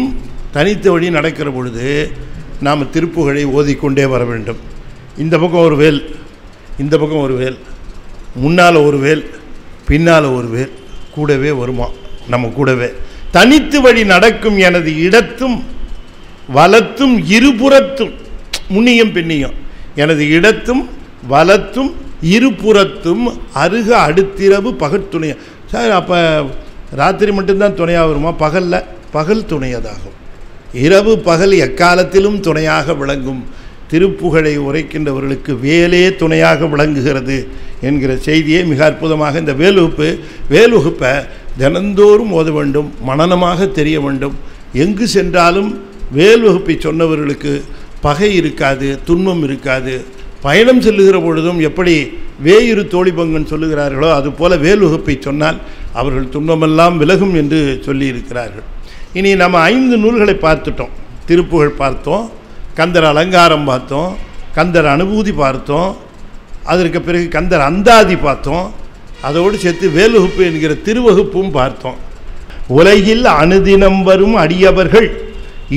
தனித்து வழி நடக்கிற பொழுது நாம் திருப்புகழை ஓதிக்கொண்டே வர வேண்டும். இந்த பக்கம் ஒரு வேல், இந்த பக்கம் ஒரு வேல், முன்னால் ஒரு வேல், பின்னால் ஒரு வேல் கூடவே வருமா நம்ம கூடவே. தனித்து வழி நடக்கும் எனது இடத்தும் வலத்தும் இருபுறத்தும், முன்னியும் பின்னியும், எனது இடத்தும் வலத்தும் இருபுறத்தும் அருக அடுத்திரவு பகற்துணையா. சார் அப்போ ராத்திரி மட்டும்தான் துணையாக வருமா? பகலில் பகல் துணையதாகும். இரவு பகல் எக்காலத்திலும் துணையாக விளங்கும். திருப்புகழை உரைக்கின்றவர்களுக்கு வேலே துணையாக விளங்குகிறது என்கிற செய்தியை மிக அற்புதமாக இந்த வேலுகுப்பை தினந்தோறும் ஓத வேண்டும், மனனமாக தெரிய வேண்டும். எங்கு சென்றாலும் வேல்வகுப்பை சொன்னவர்களுக்கு பகை இருக்காது, துன்பம் இருக்காது. பயணம் செல்லுகிற பொழுதும் எப்படி வேயிரு தோழிபங்கன் சொல்லுகிறார்களோ அதுபோல வேல்வகுப்பை சொன்னால் அவர்கள் துன்பமெல்லாம் விலகும் என்று சொல்லியிருக்கிறார்கள். இனி நம்ம 5 நூல்களை பார்த்துட்டோம். திருப்புகழ் பார்த்தோம், கந்தர் அலங்காரம் பார்த்தோம், கந்தர் அனுபூதி பார்த்தோம், அதற்கு பிறகு கந்தர் அந்தாதி பார்த்தோம், அதோடு சேர்த்து வேலுகுப்பு என்கிற திருவகுப்பும் பார்த்தோம். உலகில் அனுதினம் வரும் அடியவர்கள்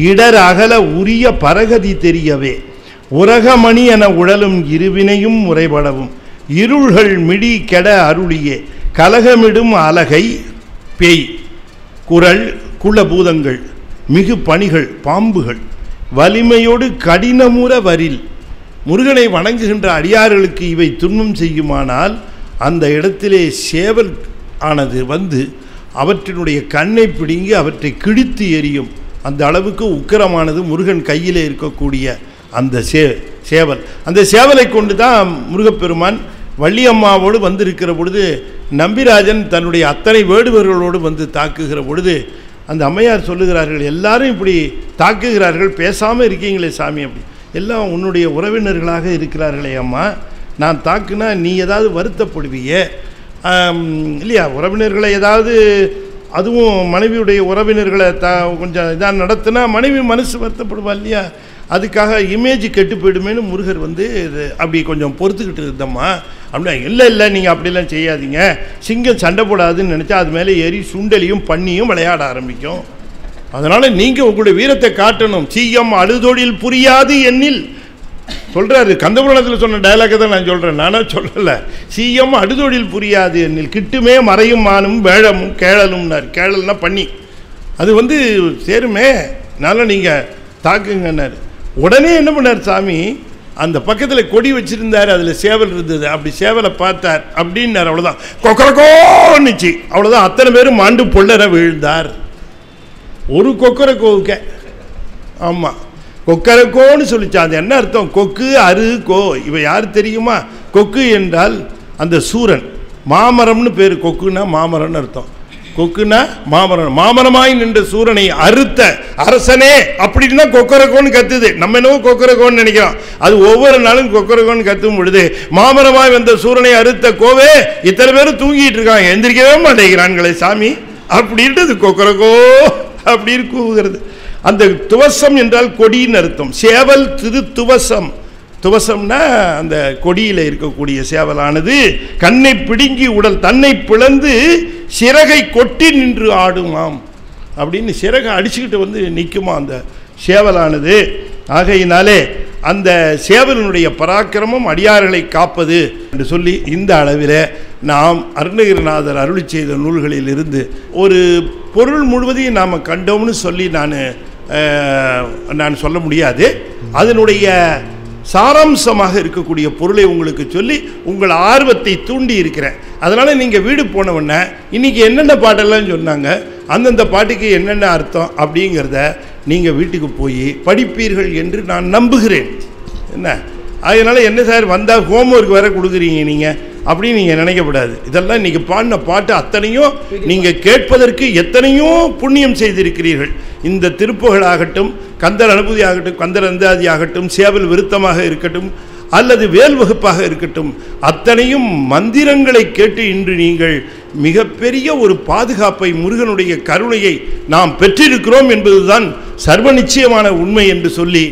இடர் அகல உரிய பரகதி தெரியவே உரகமணி என உழலும் இருவினையும் முறைபடவும் இருள்கள் மிடி கெட அருளியே கலகமிடும் அலகை பேய் குரல் குலபூதங்கள் மிகு பணிகள் பாம்புகள் வலிமையோடு கடினமுற வரில். முருகனை வணங்குகின்ற அடியார்களுக்கு இவை துன்பம் செய்யுமானால் அந்த இடத்திலே சேவல் ஆனது வந்து அவற்றினுடைய கண்ணை பிடுங்கி அவற்றை கிழித்து எரியும். அந்த அளவுக்கு உக்கிரமானது முருகன் கையிலே இருக்கக்கூடிய அந்த சேவல். அந்த சேவலை கொண்டு தான் முருகப்பெருமான் வள்ளியம்மாவோடு வந்திருக்கிற பொழுது நம்பிராஜன் தன்னுடைய அத்தனை வேடுவர்களோடு வந்து தாக்குகிற பொழுது அந்த அம்மையார் சொல்லுகிறார்கள், எல்லாரும் இப்படி தாக்குகிறார்கள், பேசாமல் இருக்கீங்களே சாமி, அப்படி எல்லாம் உன்னுடைய உறவினர்களாக இருக்கிறார்களே அம்மா, நான் தாக்குனா நீ ஏதாவது வருத்தப்படுவியே இல்லையா? உறவினர்களை ஏதாவது, அதுவும் மனைவியுடைய உறவினர்களை கொஞ்சம் இதாக நடத்தினா மனைவி மனசு வருத்தப்படுவா இல்லையா? அதுக்காக இமேஜ் கெட்டு போயிடுமேனு முருகர் வந்து அப்படி கொஞ்சம் பொறுத்துக்கிட்டு இருந்தம்மா அப்படின்னா, இல்லை நீங்கள் அப்படிலாம் செய்யாதீங்க, சிங்கம் சண்டை போடாதுன்னு நினச்சா அது மேலே ஏறி சுண்டலியும் பண்ணியும் விளையாட ஆரம்பிக்கும். அதனால் நீங்கள் உங்களுடைய வீரத்தை காட்டணும். சீயம் அழுதொழில் புரியாது என்னில் சொல்கிறாரு. கந்தபுராணத்தில் சொன்ன டயலாக்கை தான் நான் சொல்கிறேன், நானா சொல்லலை. சீயம் அடுதொழில் புரியாது என்னில் கிட்டுமே மறையும் மானும் வேழமும் கேழலும்னார். கேழல்னா பண்ணி அது வந்து சேருமே, அதனால் நீங்கள் தாக்குங்கன்னார். உடனே என்ன பண்ணார் சாமி, அந்த பக்கத்தில் கொடி வச்சுருந்தார், அதில் சேவல் இருந்தது, அப்படி சேவலை பார்த்தார் அப்படின்னார். அவ்வளோதான், கொக்கரக்கோன்னுச்சு, அவ்வளோதான். அத்தனை பேரும் மாண்டு பொல்லற விழுந்தார். ஒரு கொக்கரக்கோவுக்க, ஆமாம் கொக்கரக்கோன்னு சொல்லிச்சா. அது என்ன அர்த்தம்? கொக்கு அரு கோ, இவ யார் தெரியுமா? கொக்கு என்றால் அந்த சூரன், மாமரம்னு பேர். கொக்குன்னா மாமரம்னு அர்த்தம். கொக்குன்னா மாமரம், மாமரமாய் நின்ற சூரனை அறுத்த அரசனே அப்படின்னு தான் கொக்கரக்கோன்னு கத்துது. நம்ம என்னவோ கொக்கரக்கோன்னு நினைக்கிறோம், அது ஒவ்வொரு நாளும் கொக்கரக்கோன்னு கத்தும் பொழுது மாமரமாய் வந்த சூரனை அறுத்த கோவே, இத்தனை பேரும் தூங்கிட்டு இருக்காங்க, எந்திரிக்கவே மாட்டேங்கிறான்களே சாமி அப்படின்ட்டு அது கொக்கரக்கோ அப்படின்னு கூவுகிறது. அந்த துவசம் என்றால் கொடின்னு அர்த்தம். சேவல் திரு துவசம், துவசம்னா அந்த கொடியில் இருக்கக்கூடிய சேவலானது கண்ணை பிடுங்கி உடல் தன்னை பிளந்து சிறகை கொட்டி நின்று ஆடுமாம் அப்படின்னு சிறகை அடிச்சுக்கிட்டு வந்து நிற்குமா அந்த சேவலானது. ஆகையினாலே அந்த சேவலனுடைய பராக்கிரமம் அடியார்களை காப்பது என்று சொல்லி இந்த அளவில் நாம் அருணகிரிநாதர் அருளி செய்த நூல்களில் இருந்து ஒரு பொருள் முழுவதையும் நாம் கண்டோம்னு சொல்லி நான் சொல்ல முடியாது. அதனுடைய சாராம்சமாக இருக்கக்கூடிய பொருளை உங்களுக்கு சொல்லி உங்கள் ஆர்வத்தை தூண்டி இருக்கிறேன். அதனால் நீங்கள் வீடு போனவுடனே இன்றைக்கி என்னென்ன பாட்டெல்லாம் சொன்னாங்க, அந்தந்த பாட்டுக்கு என்னென்ன அர்த்தம் அப்படிங்கிறத நீங்கள் வீட்டுக்கு போய் படிப்பீர்கள் என்று நான் நம்புகிறேன். என்ன அதனால் என்ன சார் வந்தால் ஹோம்ஒர்க் வேறு கொடுக்குறீங்க நீங்கள் அப்படின்னு நீங்கள் நினைக்கக்கூடாது. இதெல்லாம் இன்றைக்கி பாடின பாட்டு அத்தனையும் நீங்கள் கேட்பதற்கு எத்தனையோ புண்ணியம் செய்திருக்கிறீர்கள். இந்த திருப்புகழாகட்டும், கந்தர் அனுபூதி ஆகட்டும், கந்தர் அந்தாதி ஆகட்டும், சேவல் விருத்தமாக இருக்கட்டும், அல்லது வேல் வகுப்பாக இருக்கட்டும், அத்தனையும் மந்திரங்களை கேட்டு இன்று நீங்கள் மிகப்பெரிய ஒரு பாதுகாப்பை, முருகனுடைய கருணையை நாம் பெற்றிருக்கிறோம் என்பதுதான் சர்வ நிச்சயமான உண்மை என்று சொல்லி